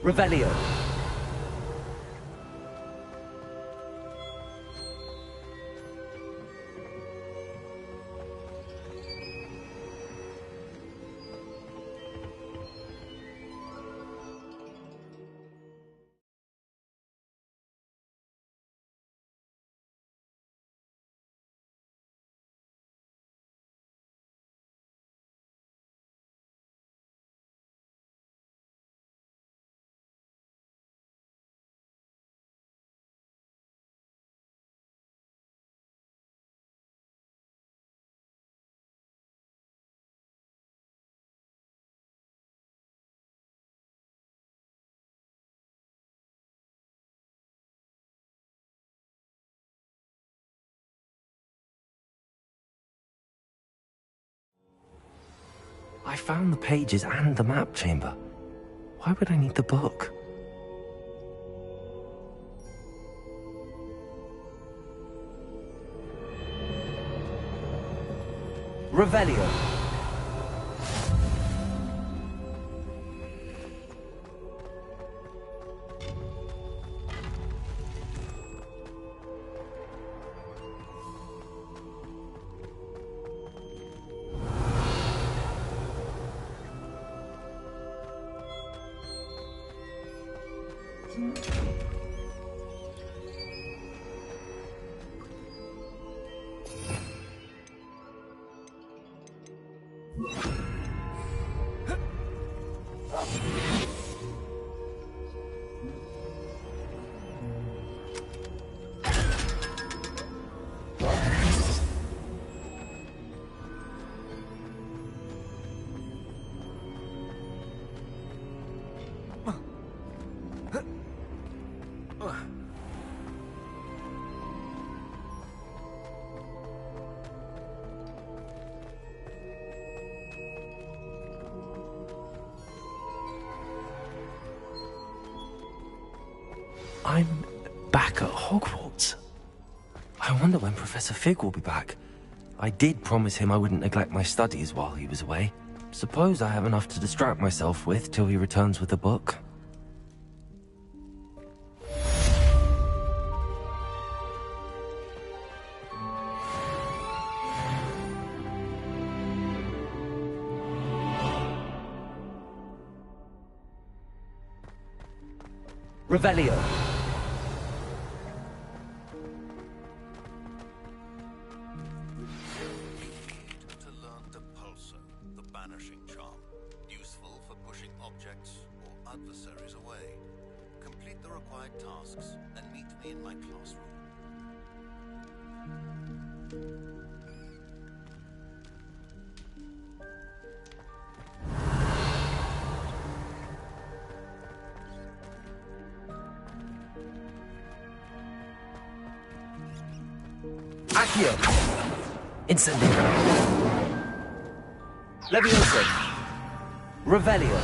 Revelio. I found the pages and the map chamber. Why would I need the book? Revelio. I'm back at Hogwarts. I wonder when Professor Fig will be back. I did promise him I wouldn't neglect my studies while he was away. Suppose I have enough to distract myself with till he returns with the book. Revelio. To learn the pulsar, the banishing charm, useful for pushing objects or adversaries away. Complete the required tasks and meet me in my classroom. Accio! Incendio! Levioso. Revelio.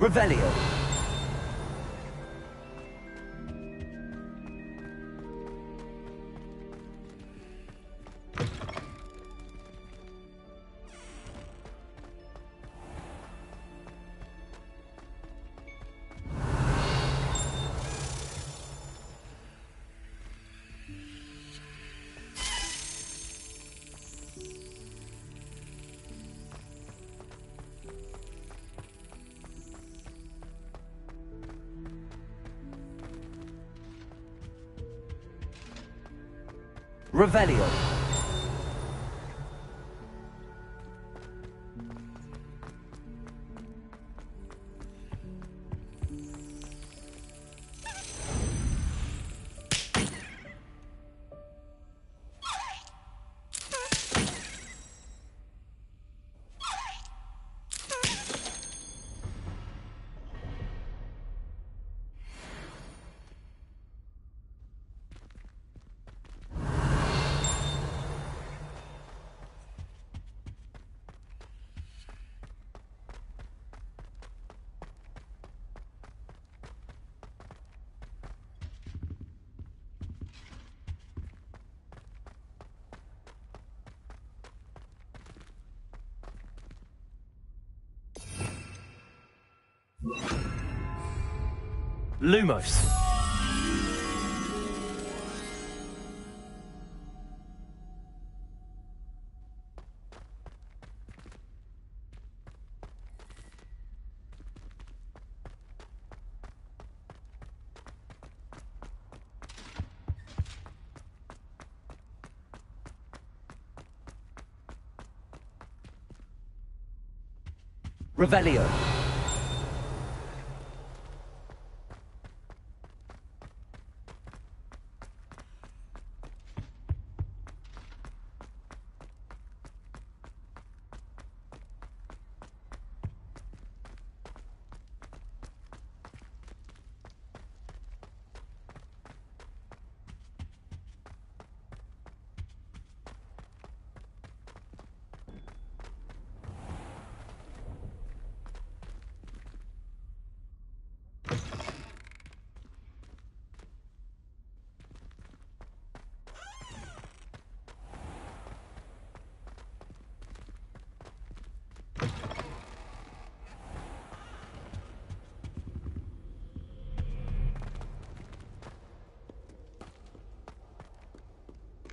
Revelio. Revelio. Lumos. Revelio.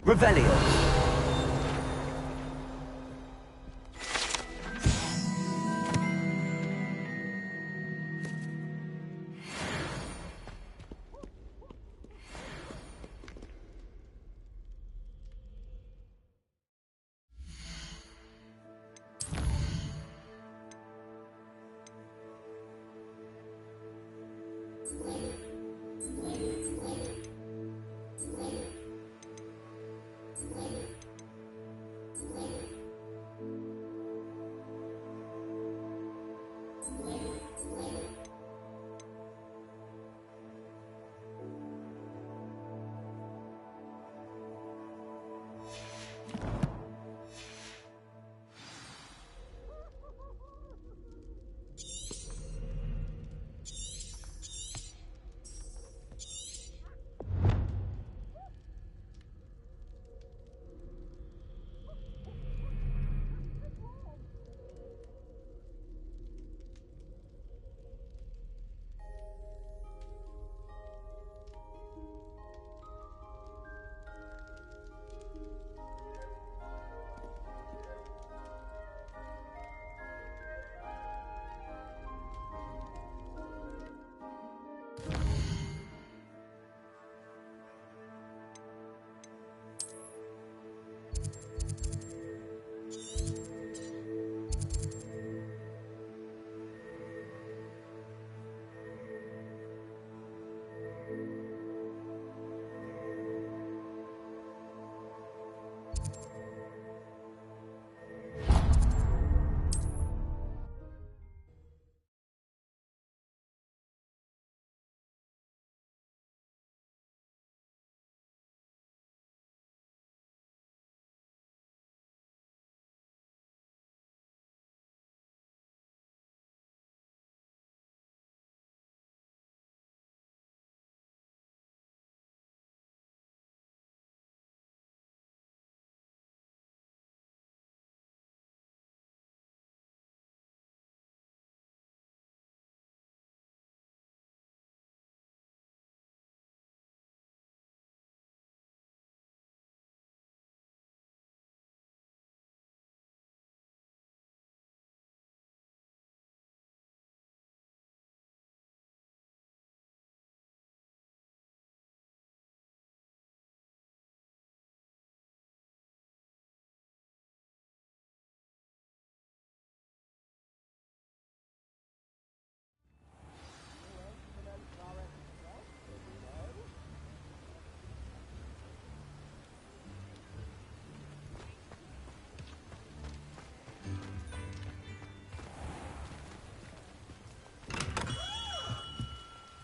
Revelio.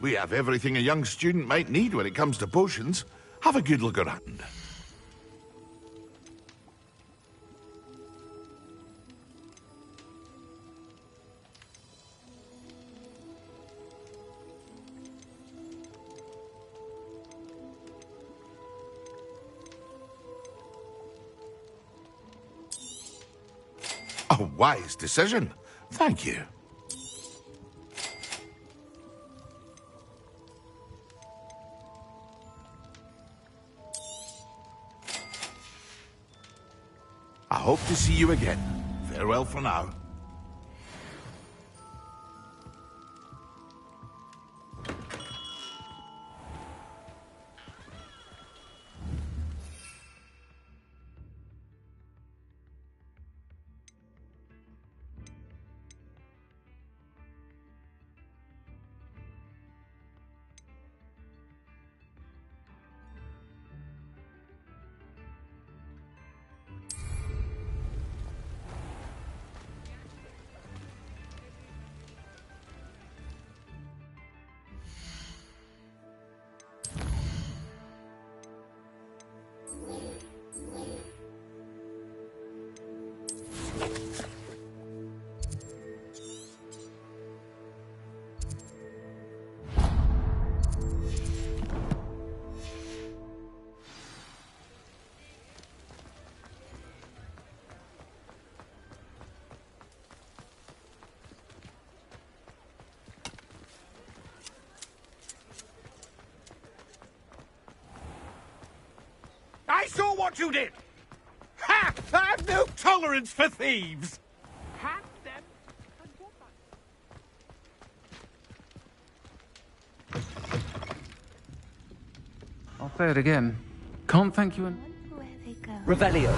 We have everything a young student might need when it comes to potions. Have a good look around. A wise decision. Thank you. I hope to see you again. Farewell for now. I saw what you did! Ha! I have no tolerance for thieves! Have them I'll say it again. Can't thank you enough. Where they go. Revelio.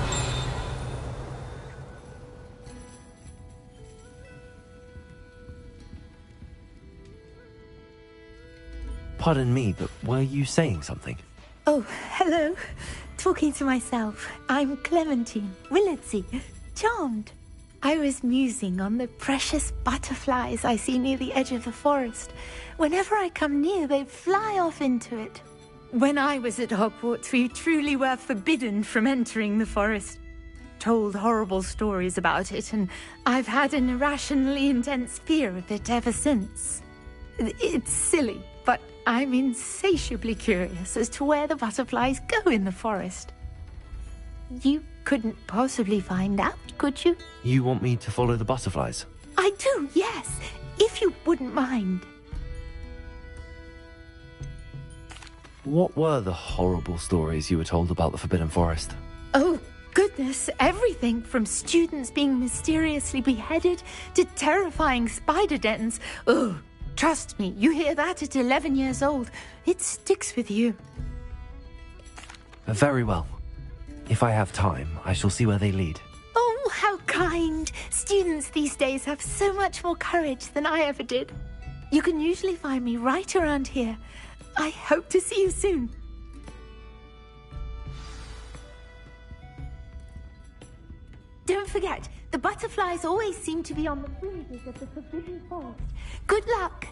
Pardon me, but were you saying something? Oh, hello. Talking to myself. I'm Clementine, Willardsey, charmed. I was musing on the precious butterflies I see near the edge of the forest. Whenever I come near, they fly off into it. When I was at Hogwarts, we truly were forbidden from entering the forest. Told horrible stories about it, and I've had an irrationally intense fear of it ever since. It's silly, but I'm insatiably curious as to where the butterflies go in the forest. You couldn't possibly find out, could you? You want me to follow the butterflies? I do, yes, if you wouldn't mind. What were the horrible stories you were told about the Forbidden Forest? Oh, goodness, everything from students being mysteriously beheaded to terrifying spider dens. Oh, trust me, you hear that at 11 years old, it sticks with you. Very well. If I have time, I shall see where they lead. Oh, how kind. Students these days have so much more courage than I ever did. You can usually find me right around here. I hope to see you soon. Don't forget, the butterflies always seem to be on the fringes of the Forbidden Forest. Good luck!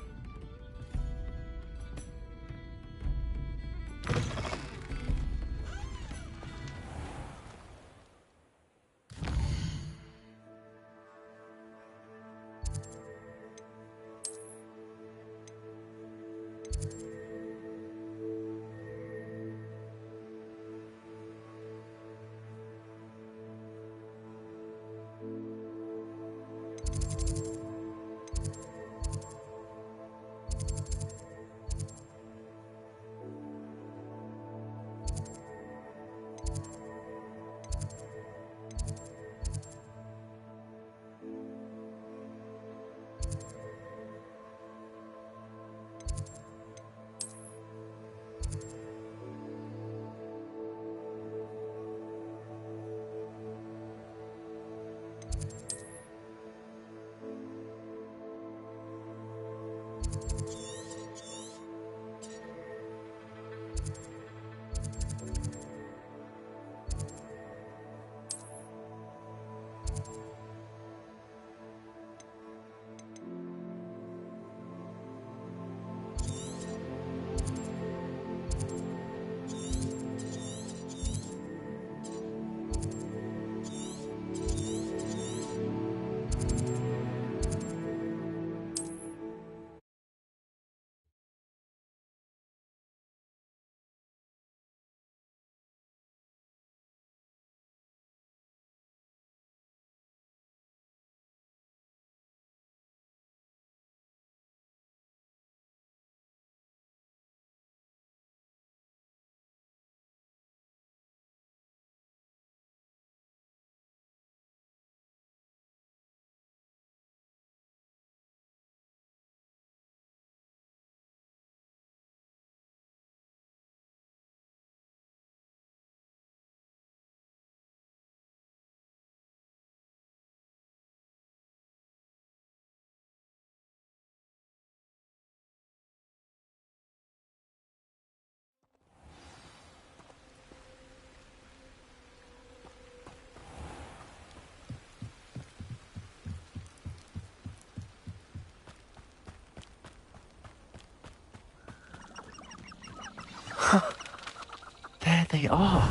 There they are.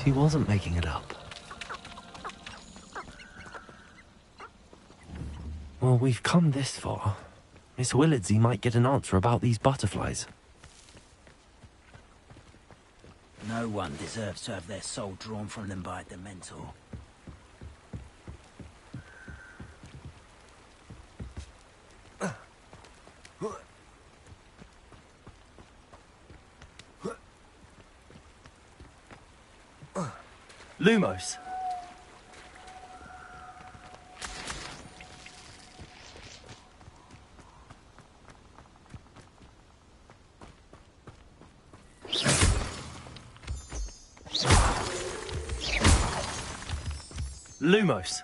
She wasn't making it up. Well, we've come this far. Miss Willardsey might get an answer about these butterflies. No one deserves to have their soul drawn from them by a Dementor. Lumos. Lumos.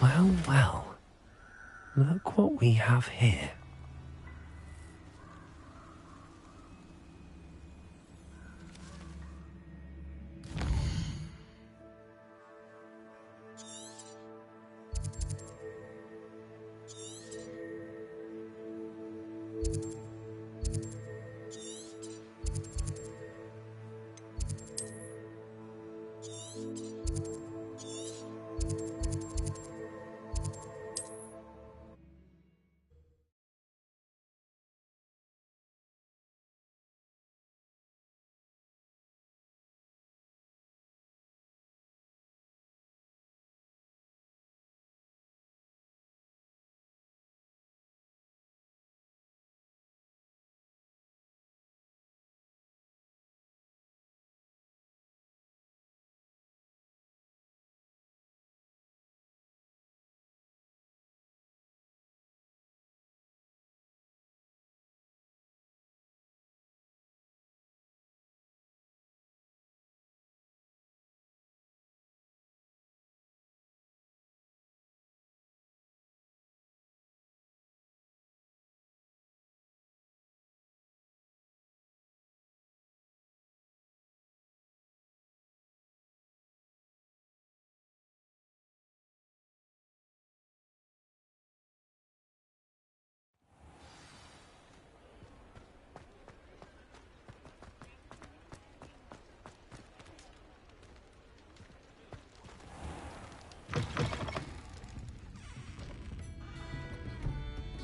Well, well. Look what we have here.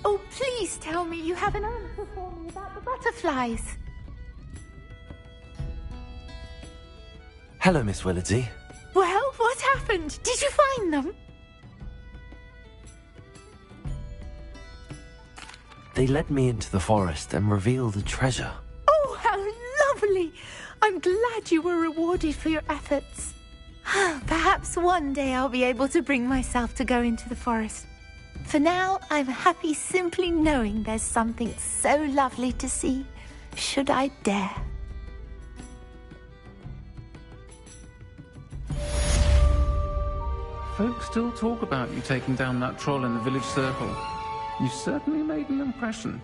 Oh, please tell me you have an answer for me about the butterflies. Hello, Miss Willardsey. Well, what happened? Did you find them? They led me into the forest and revealed a treasure. Oh, how lovely! I'm glad you were rewarded for your efforts. Perhaps one day I'll be able to bring myself to go into the forest. For now, I'm happy simply knowing there's something so lovely to see, should I dare. Folks still talk about you taking down that troll in the village circle. You certainly made an impression.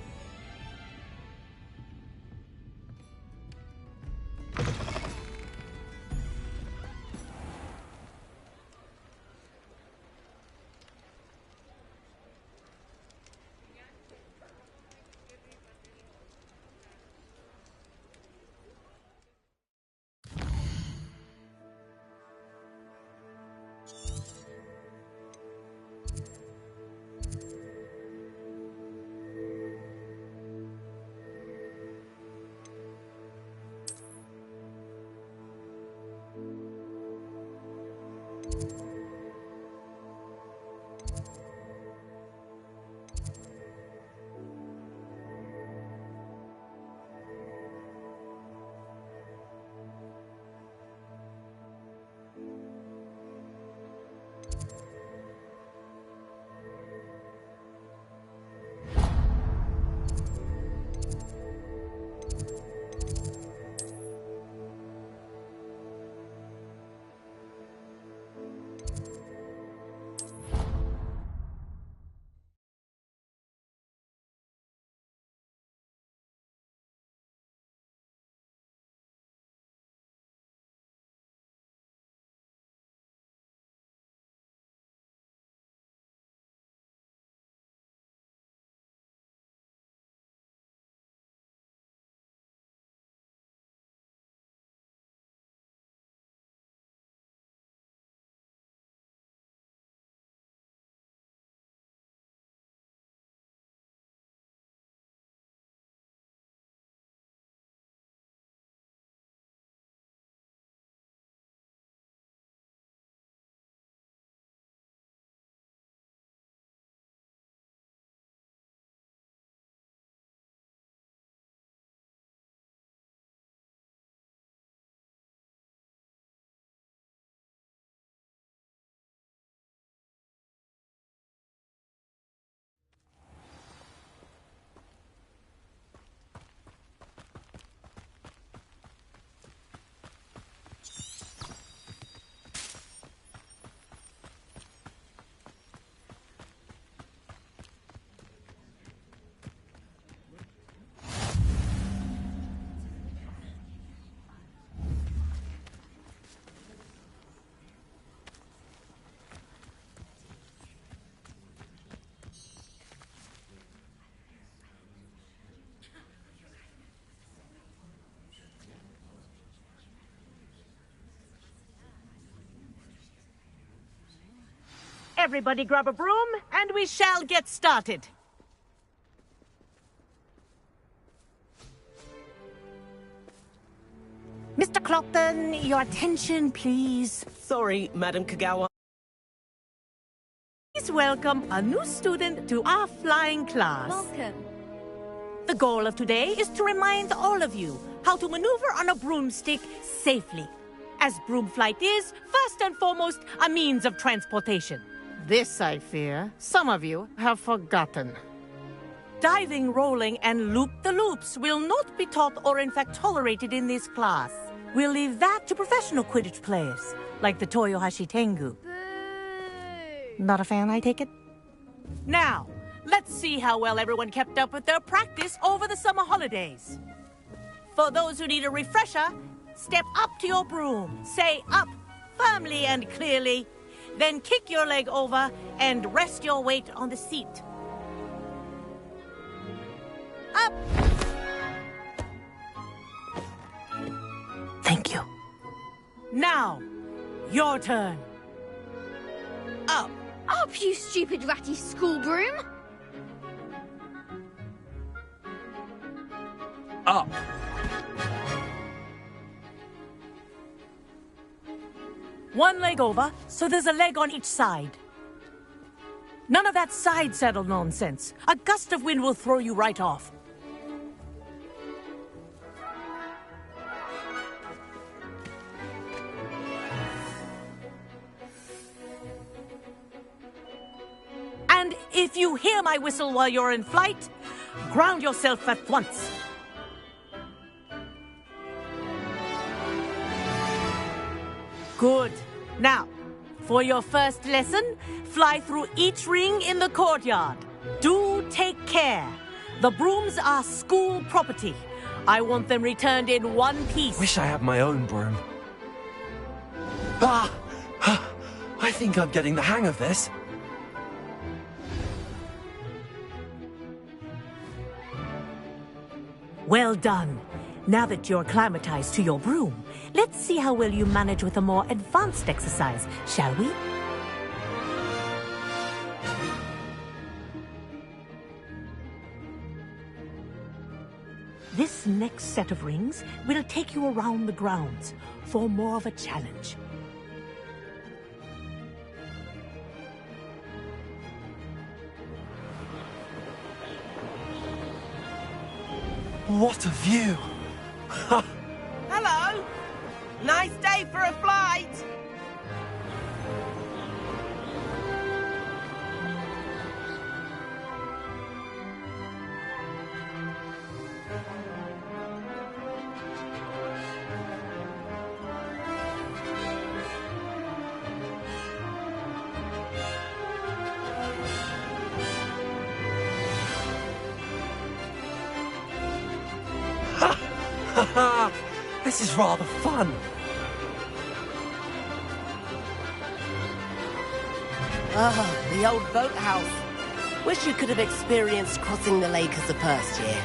Everybody grab a broom, and we shall get started. Mr. Clockton, your attention, please. Sorry, Madam Kagawa. Please welcome a new student to our flying class. Welcome. The goal of today is to remind all of you how to maneuver on a broomstick safely, as broom flight is, first and foremost, a means of transportation. This, I fear, some of you have forgotten. Diving, rolling, and loop-the-loops will not be taught or in fact tolerated in this class. We'll leave that to professional Quidditch players, like the Toyohashi Tengu. Not a fan, I take it? Now, let's see how well everyone kept up with their practice over the summer holidays. For those who need a refresher, step up to your broom, say up firmly and clearly, then kick your leg over and rest your weight on the seat. Up! Thank you. Now, your turn. Up. Up, you stupid ratty school broom! Up. One leg over, so there's a leg on each side. None of that side saddle nonsense. A gust of wind will throw you right off. And if you hear my whistle while you're in flight, ground yourself at once. Good. Now, for your first lesson, fly through each ring in the courtyard. Do take care. The brooms are school property. I want them returned in one piece. Wish I had my own broom. Ah! I think I'm getting the hang of this. Well done. Now that you're acclimatized to your broom, let's see how well you manage with a more advanced exercise, shall we? This next set of rings will take you around the grounds for more of a challenge. What a view! Hello! Nice day for a flight! This is rather fun. Ah, the old boathouse. Wish you could have experienced crossing the lake as a first year.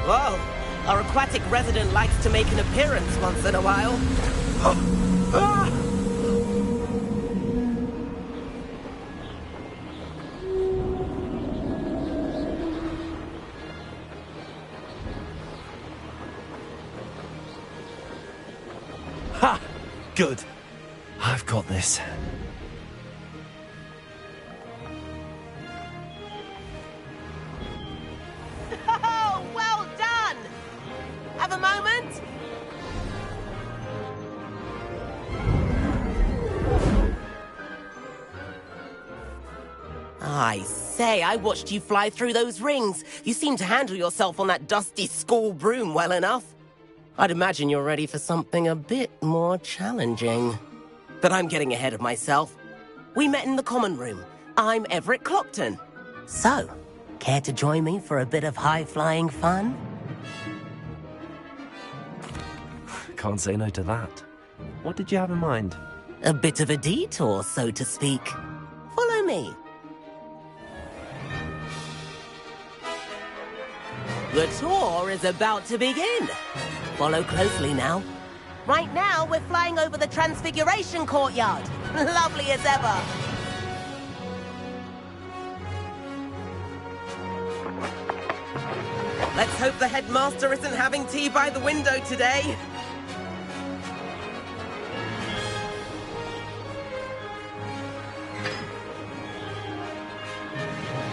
Whoa! Our aquatic resident likes to make an appearance once in a while. Ha! Good. I've got this. Oh, well done! Have a moment? I say, I watched you fly through those rings. You seem to handle yourself on that dusty school broom well enough. I'd imagine you're ready for something a bit more challenging. But I'm getting ahead of myself. We met in the common room. I'm Everett Clockton. So, care to join me for a bit of high-flying fun? Can't say no to that. What did you have in mind? A bit of a detour, so to speak. me. The tour is about to begin. Follow closely now. Right now, we're flying over the Transfiguration Courtyard. Lovely as ever. Let's hope the headmaster isn't having tea by the window today.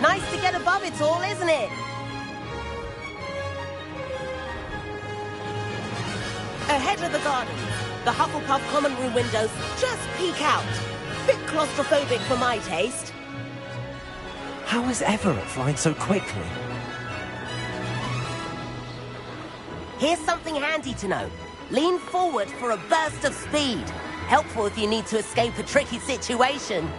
Nice to get above it all, isn't it? Ahead of the garden, the Hufflepuff common room windows just peek out. Bit claustrophobic for my taste. How is Everett flying so quickly? Here's something handy to know. Lean forward for a burst of speed. Helpful if you need to escape a tricky situation.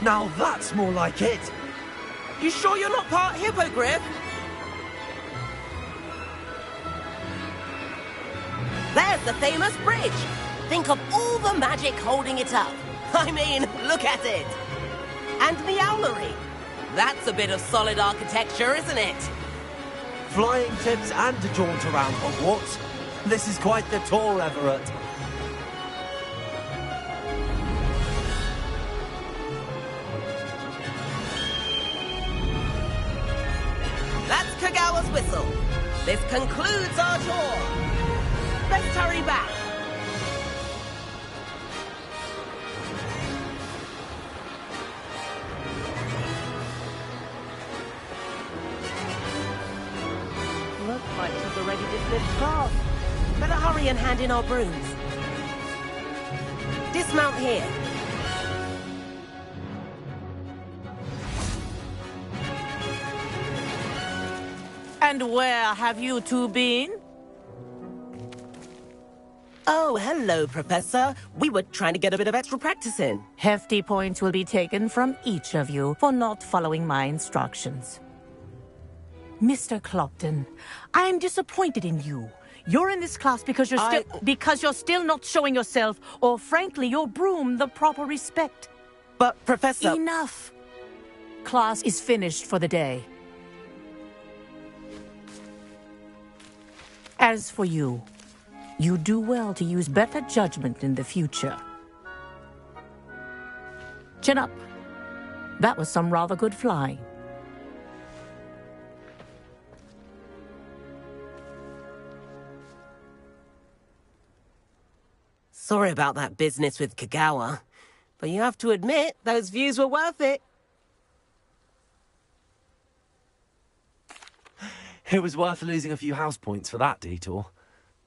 Now that's more like it. You sure you're not part hippogriff? There's the famous bridge. Think of all the magic holding it up. I mean, look at it. And the owlery. That's a bit of solid architecture, isn't it? Flying tips and a jaunt around Hogwarts. This is quite the tour, Everett. That's Kagawa's whistle. This concludes our tour. Let's hurry back. Looks like she's already dismissed class. Better hurry and hand in our brooms. Dismount here. And where have you two been? Oh, hello, Professor. We were trying to get a bit of extra practice in. Hefty points will be taken from each of you for not following my instructions. Mr. Clopton, I am disappointed in you. You're in this class because you're still not showing yourself, or frankly, your broom the proper respect. But, Professor... Enough. Class is finished for the day. As for you, you do well to use better judgment in the future. Chin up. That was some rather good flying. Sorry about that business with Kagawa, but you have to admit, those views were worth it. It was worth losing a few house points for that detour.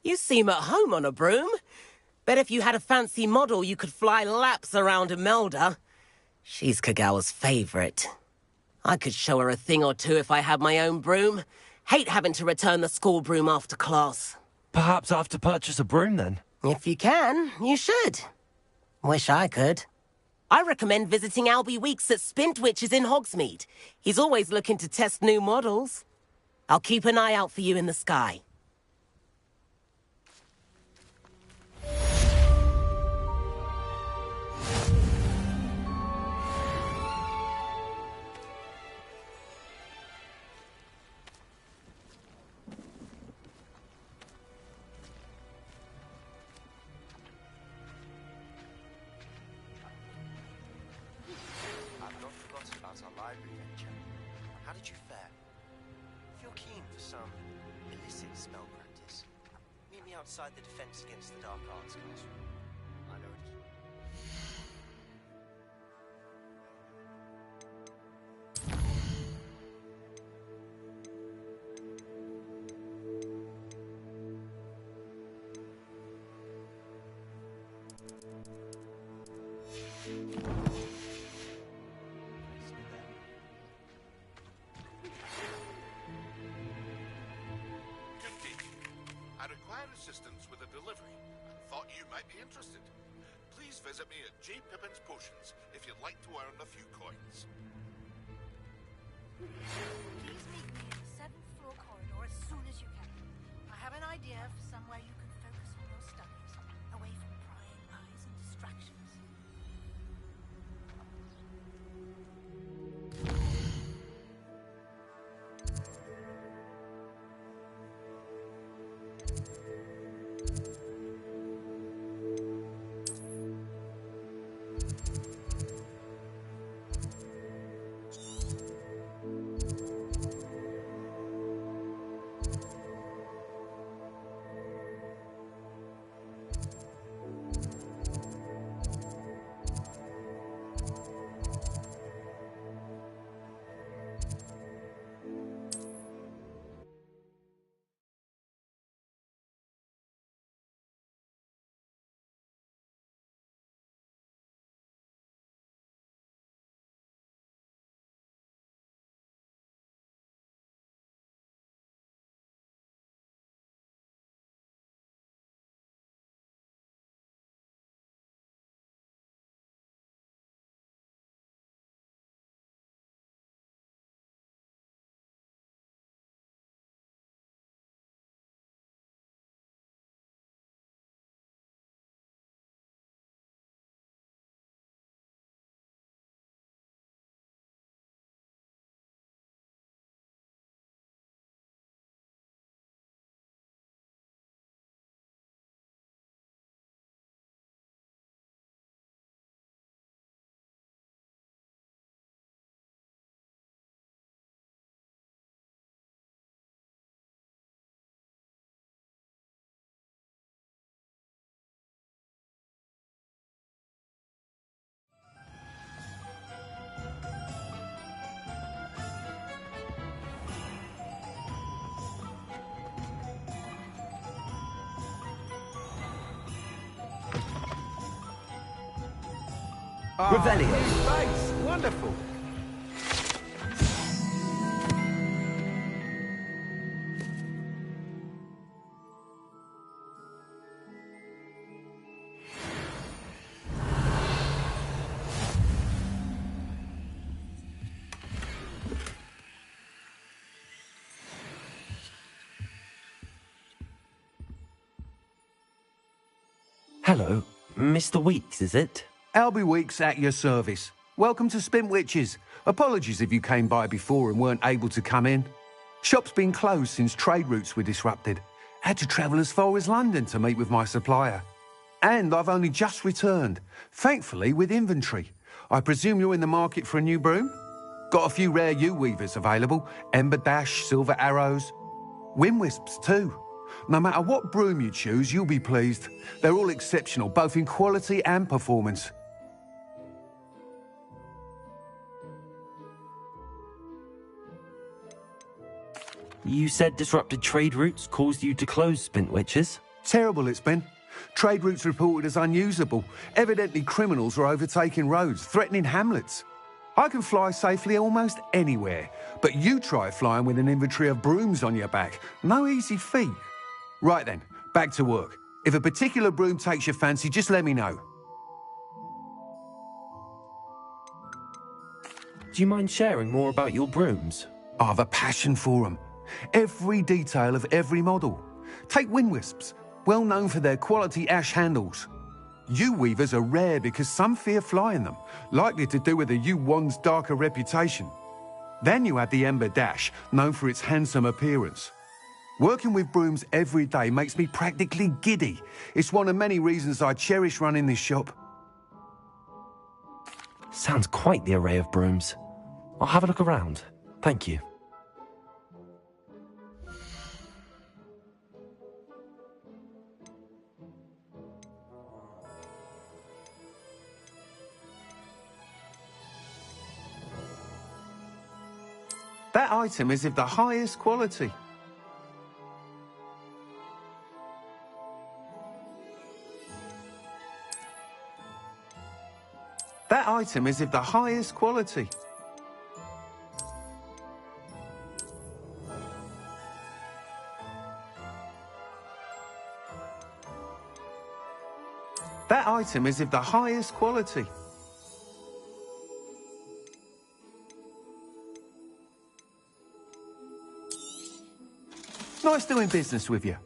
You seem at home on a broom. Bet if you had a fancy model, you could fly laps around Imelda. She's Kagawa's favorite. I could show her a thing or two if I had my own broom. Hate having to return the school broom after class. Perhaps I have to purchase a broom then? If you can, you should. Wish I could. I recommend visiting Albie Weeks at Spintwitches in Hogsmeade. He's always looking to test new models. I'll keep an eye out for you in the sky. Outside the defense against the dark arts classroom. I know it. I require assistance with a delivery and thought you might be interested. Please visit me at J. Pippin's Potions if you'd like to earn a few coins. Please meet me in the 7th floor corridor as soon as you can. I have an idea for somewhere you can focus on your studies, away from prying minds. distractions. Revelio. New face. Wonderful. Hello, Mr. Weeks, is it? Albie Weeks at your service. Welcome to Spintwitches. Apologies if you came by before and weren't able to come in. Shop's been closed since trade routes were disrupted. Had to travel as far as London to meet with my supplier. And I've only just returned, thankfully with inventory. I presume you're in the market for a new broom? Got a few rare U-weavers available. Ember Dash, Silver Arrows. Wind Wisps too. No matter what broom you choose, you'll be pleased. They're all exceptional, both in quality and performance. You said disrupted trade routes caused you to close Spintwitches? Terrible it's been. Trade routes reported as unusable. Evidently criminals are overtaking roads, threatening hamlets. I can fly safely almost anywhere, but you try flying with an inventory of brooms on your back. No easy feat. Right then, back to work. If a particular broom takes your fancy, just let me know. Do you mind sharing more about your brooms? I have a passion for them. Every detail of every model. Take Wind Wisps, well known for their quality ash handles. U-weavers are rare because some fear flying them, likely to do with the U-wand's darker reputation. Then you have the Ember Dash, known for its handsome appearance. Working with brooms every day makes me practically giddy. It's one of many reasons I cherish running this shop. Sounds quite the array of brooms. I'll have a look around. Thank you. That item is of the highest quality. That item is of the highest quality. That item is of the highest quality. Nice doing business with you.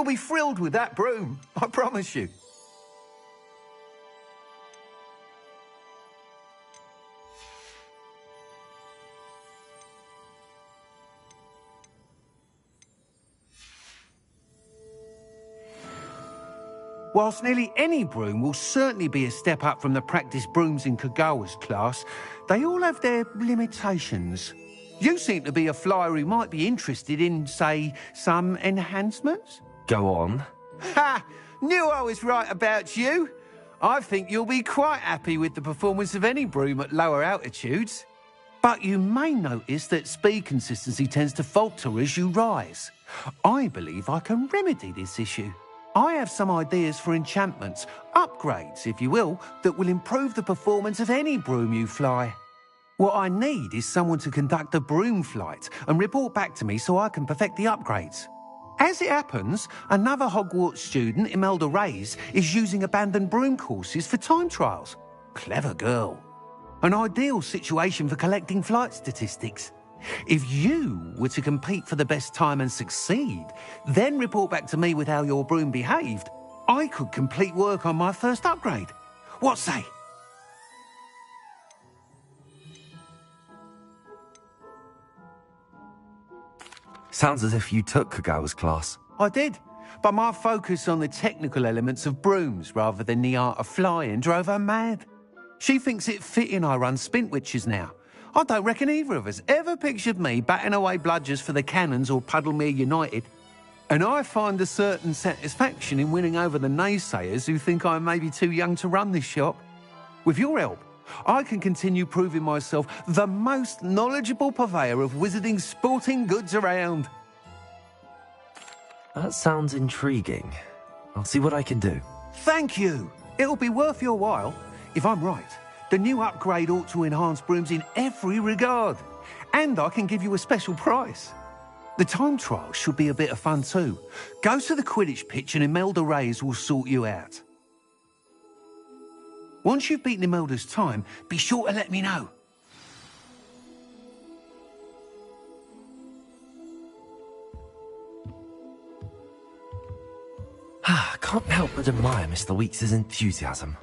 You'll be thrilled with that broom, I promise you. Whilst nearly any broom will certainly be a step up from the practice brooms in Kagawa's class, they all have their limitations. You seem to be a flyer who might be interested in, say, some enhancements? Go on. Ha! Knew I was right about you. I think you'll be quite happy with the performance of any broom at lower altitudes. But you may notice that speed consistency tends to falter as you rise. I believe I can remedy this issue. I have some ideas for enchantments, upgrades, if you will, that will improve the performance of any broom you fly. What I need is someone to conduct a broom flight and report back to me so I can perfect the upgrades. As it happens, another Hogwarts student, Imelda Reyes, is using abandoned broom courses for time trials. Clever girl. An ideal situation for collecting flight statistics. If you were to compete for the best time and succeed, then report back to me with how your broom behaved, I could complete work on my first upgrade. What say? Sounds as if you took Kagawa's class. I did, but my focus on the technical elements of brooms rather than the art of flying drove her mad. She thinks it fitting I run Spintwitches now. I don't reckon either of us ever pictured me batting away bludgers for the Cannons or Puddlemere United. And I find a certain satisfaction in winning over the naysayers who think I may be too young to run this shop. With your help, I can continue proving myself the most knowledgeable purveyor of wizarding sporting goods around. That sounds intriguing. I'll see what I can do. Thank you. It'll be worth your while. If I'm right, the new upgrade ought to enhance brooms in every regard. And I can give you a special price. The time trial should be a bit of fun too. Go to the Quidditch pitch and Imelda Reyes will sort you out. Once you've beaten Imelda's time, be sure to let me know. I can't help but admire Mr. Weeks' enthusiasm.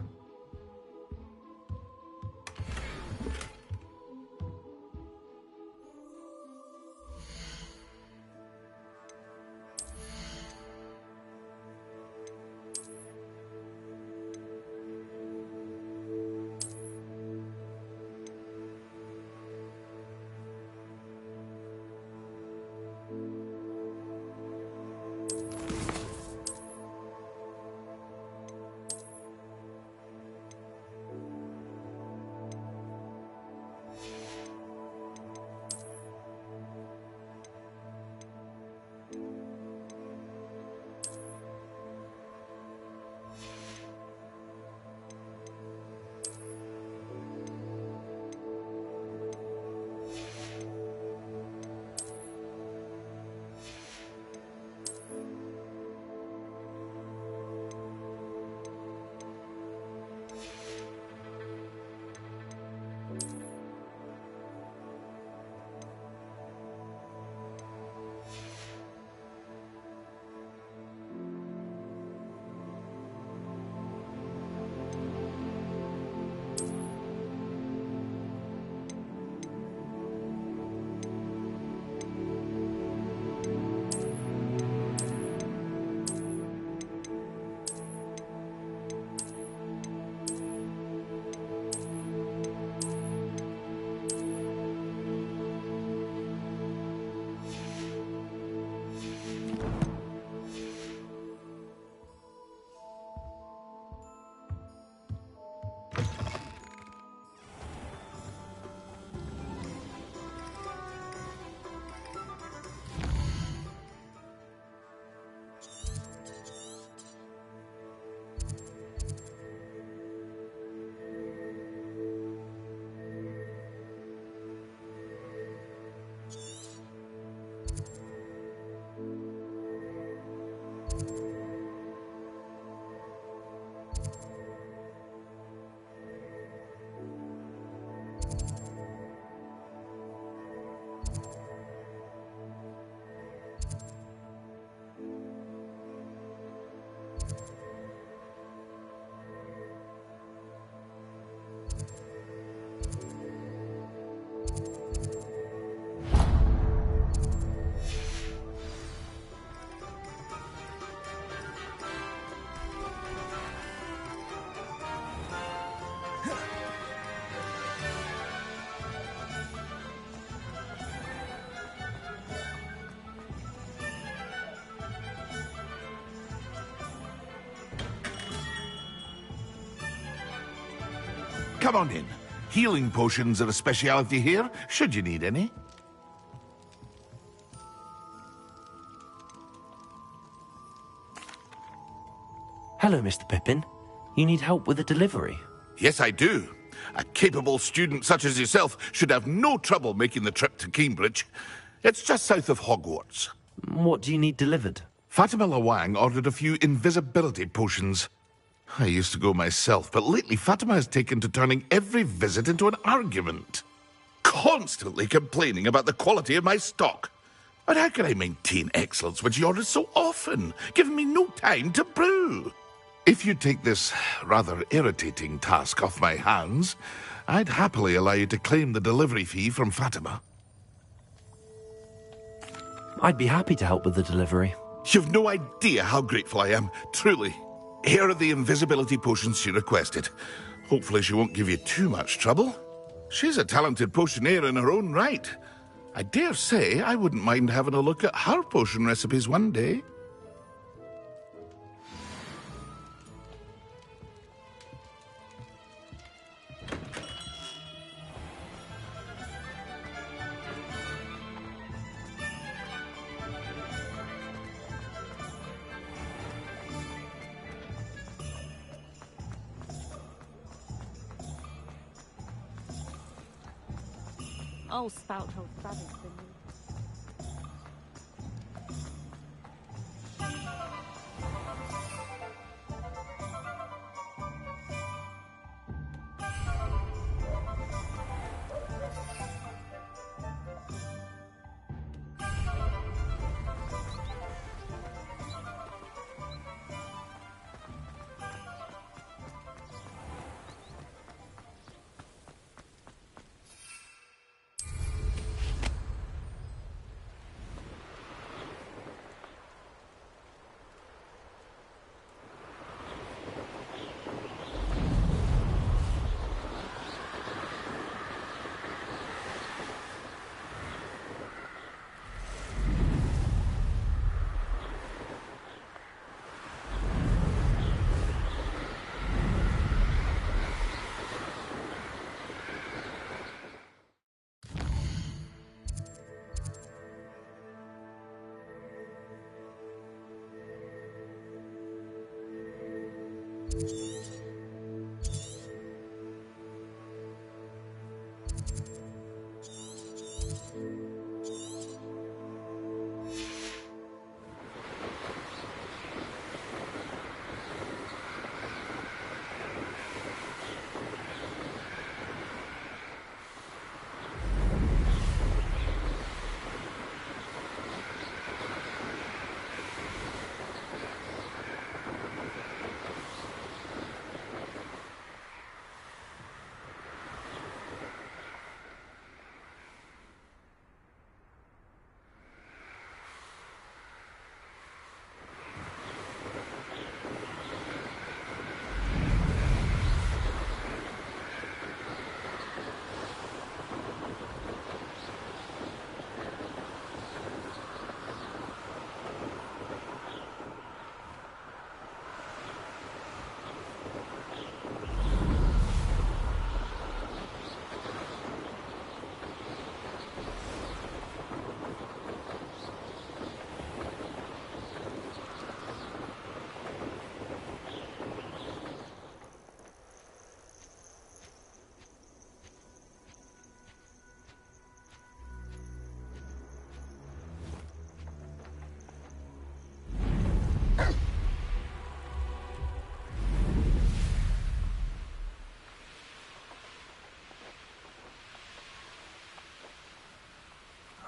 Come on in. Healing potions are a speciality here, should you need any. Hello, Mr. Pippin. You need help with a delivery? Yes, I do. A capable student such as yourself should have no trouble making the trip to Cambridge. It's just south of Hogwarts. What do you need delivered? Fatima Lawang ordered a few invisibility potions. I used to go myself, but lately Fatima has taken to turning every visit into an argument. Constantly complaining about the quality of my stock. But how can I maintain excellence when she orders so often, giving me no time to brew? If you take this rather irritating task off my hands, I'd happily allow you to claim the delivery fee from Fatima. I'd be happy to help with the delivery. You've no idea how grateful I am, truly. Here are the invisibility potions she requested. Hopefully she won't give you too much trouble. She's a talented potioneer in her own right. I dare say I wouldn't mind having a look at her potion recipes one day. Oh, spout how savage the new.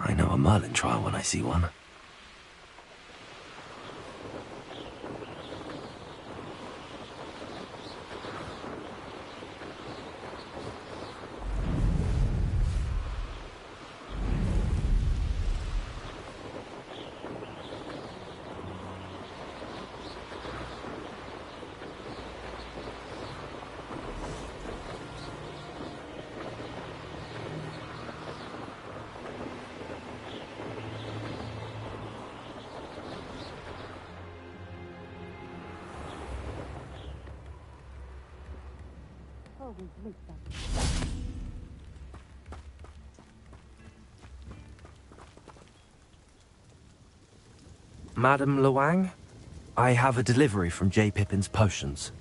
I know a Merlin trial when I see one. always listen. Madam Luang, I have a delivery from J. Pippin's Potions.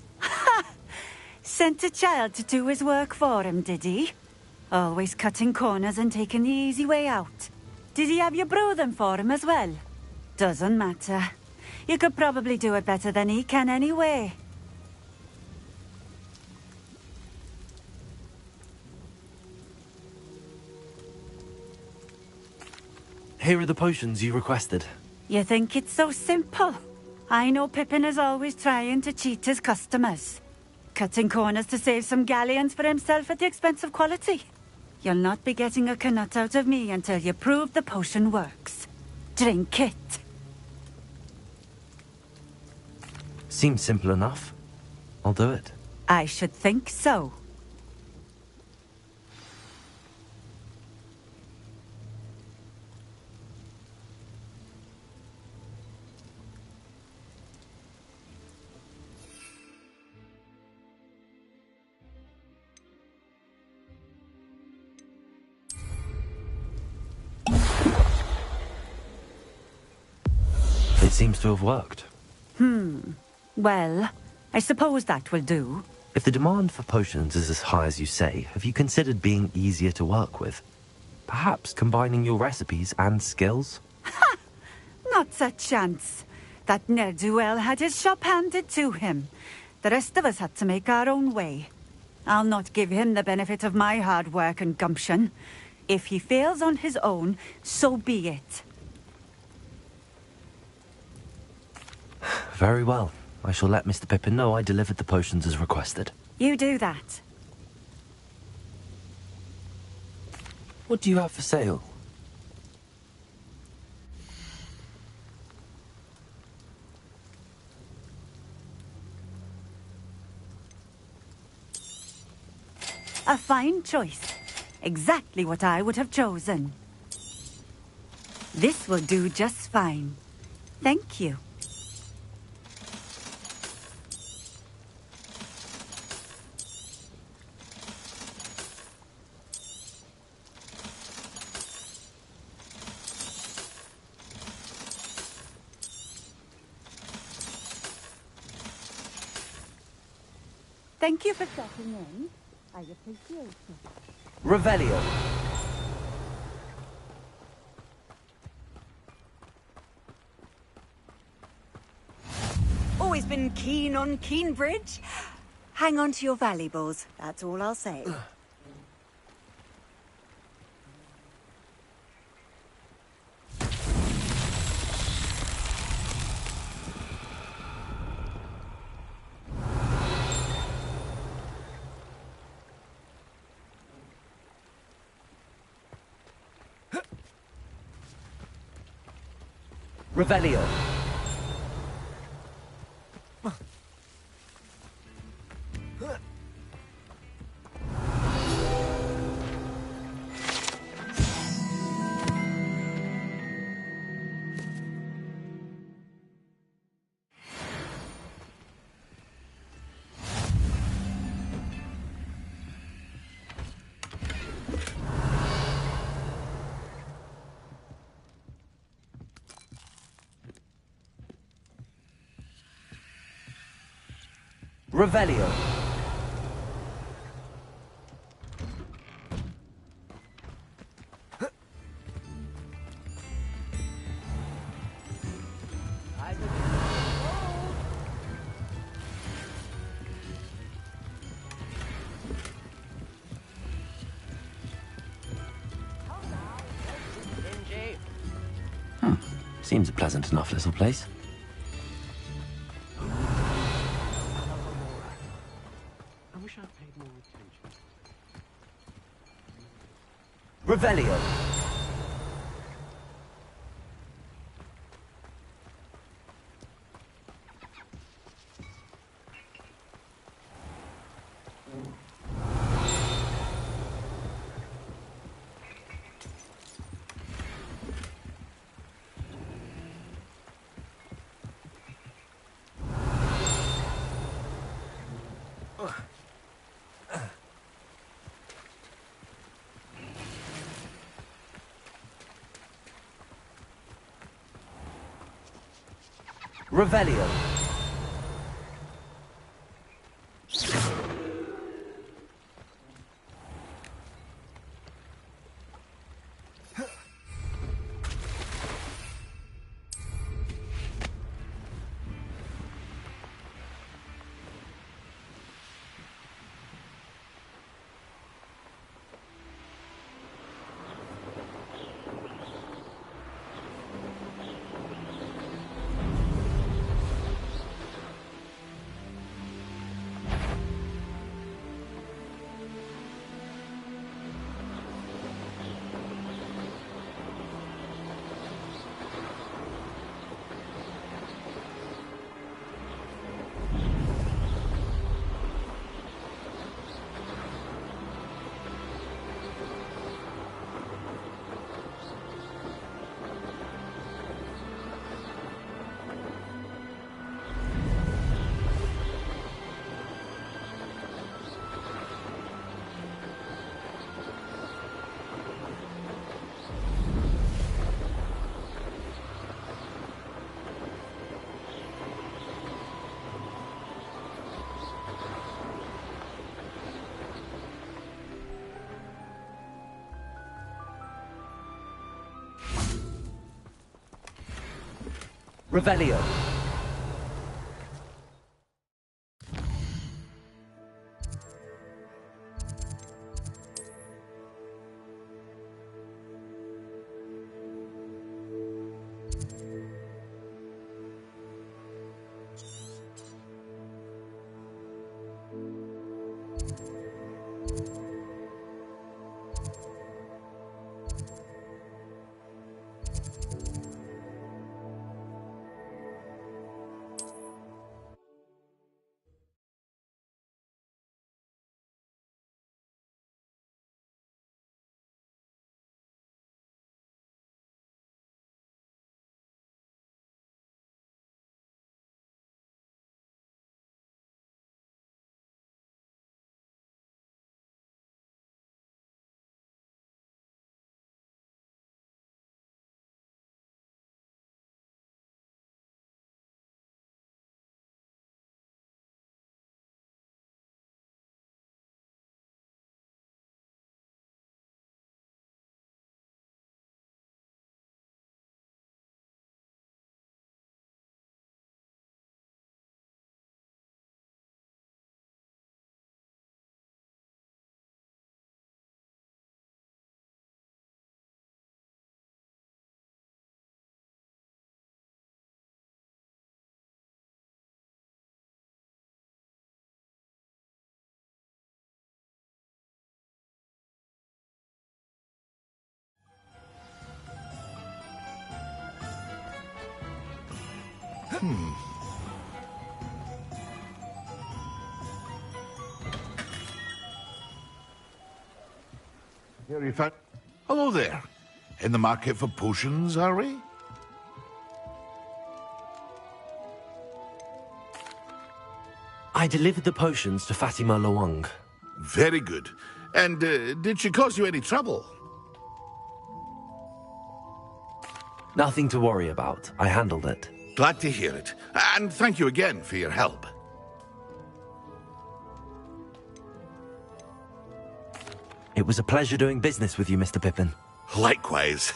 Sent a child to do his work for him, did he? Always cutting corners and taking the easy way out. Did he have you brew them for him as well? Doesn't matter. You could probably do it better than he can anyway. Here are the potions you requested. You think it's so simple? I know Pippin is always trying to cheat his customers. Cutting corners to save some galleons for himself at the expense of quality. You'll not be getting a canut out of me until you prove the potion works. Drink it. Seems simple enough. I'll do it. I should think so. It seems to have worked. Well, I suppose that will do. If the demand for potions is as high as you say, have you considered being easier to work with? Perhaps combining your recipes and skills? Not a chance. That ne'er-do-well had his shop handed to him. The rest of us had to make our own way. I'll not give him the benefit of my hard work and gumption. If he fails on his own, so be it. Very well. I shall let Mr. Pippin know I delivered the potions as requested. You do that. What do you have for sale? A fine choice. Exactly what I would have chosen. This will do just fine. Thank you. Thank you for stopping in. I appreciate it. Revelio. Always been keen on Keenbridge. Hang on to your valuables, that's all I'll say. Revelio. Revelio. Seems a pleasant enough little place. Revelio. Revelio. Revelio. Here you found... Hello there. In the market for potions, are we? I delivered the potions to Fatima Lawang. Very good. And did she cause you any trouble? Nothing to worry about. I handled it. Glad to hear it. And thank you again for your help. It was a pleasure doing business with you, Mr. Pippin. Likewise.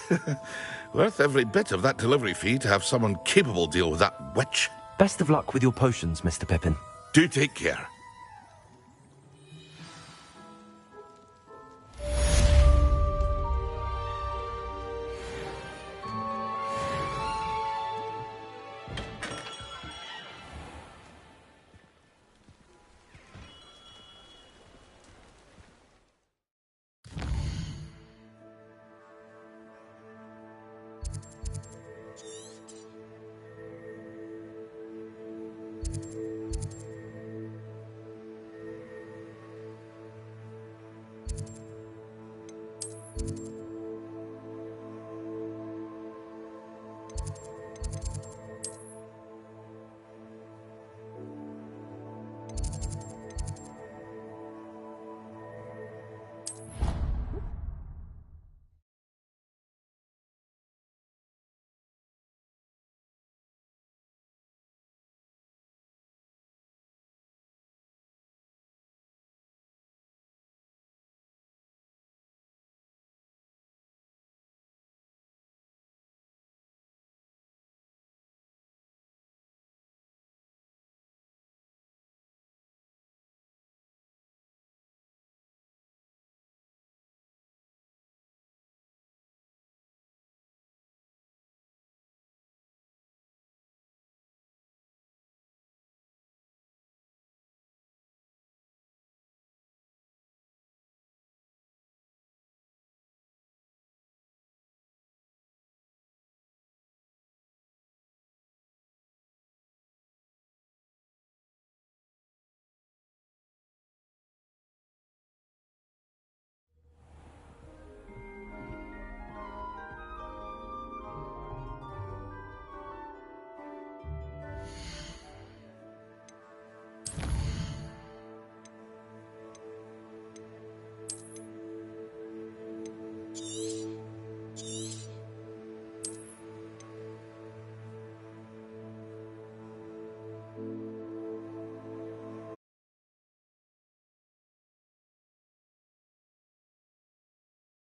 Worth every bit of that delivery fee to have someone capable deal with that witch. Best of luck with your potions, Mr. Pippin. Do take care.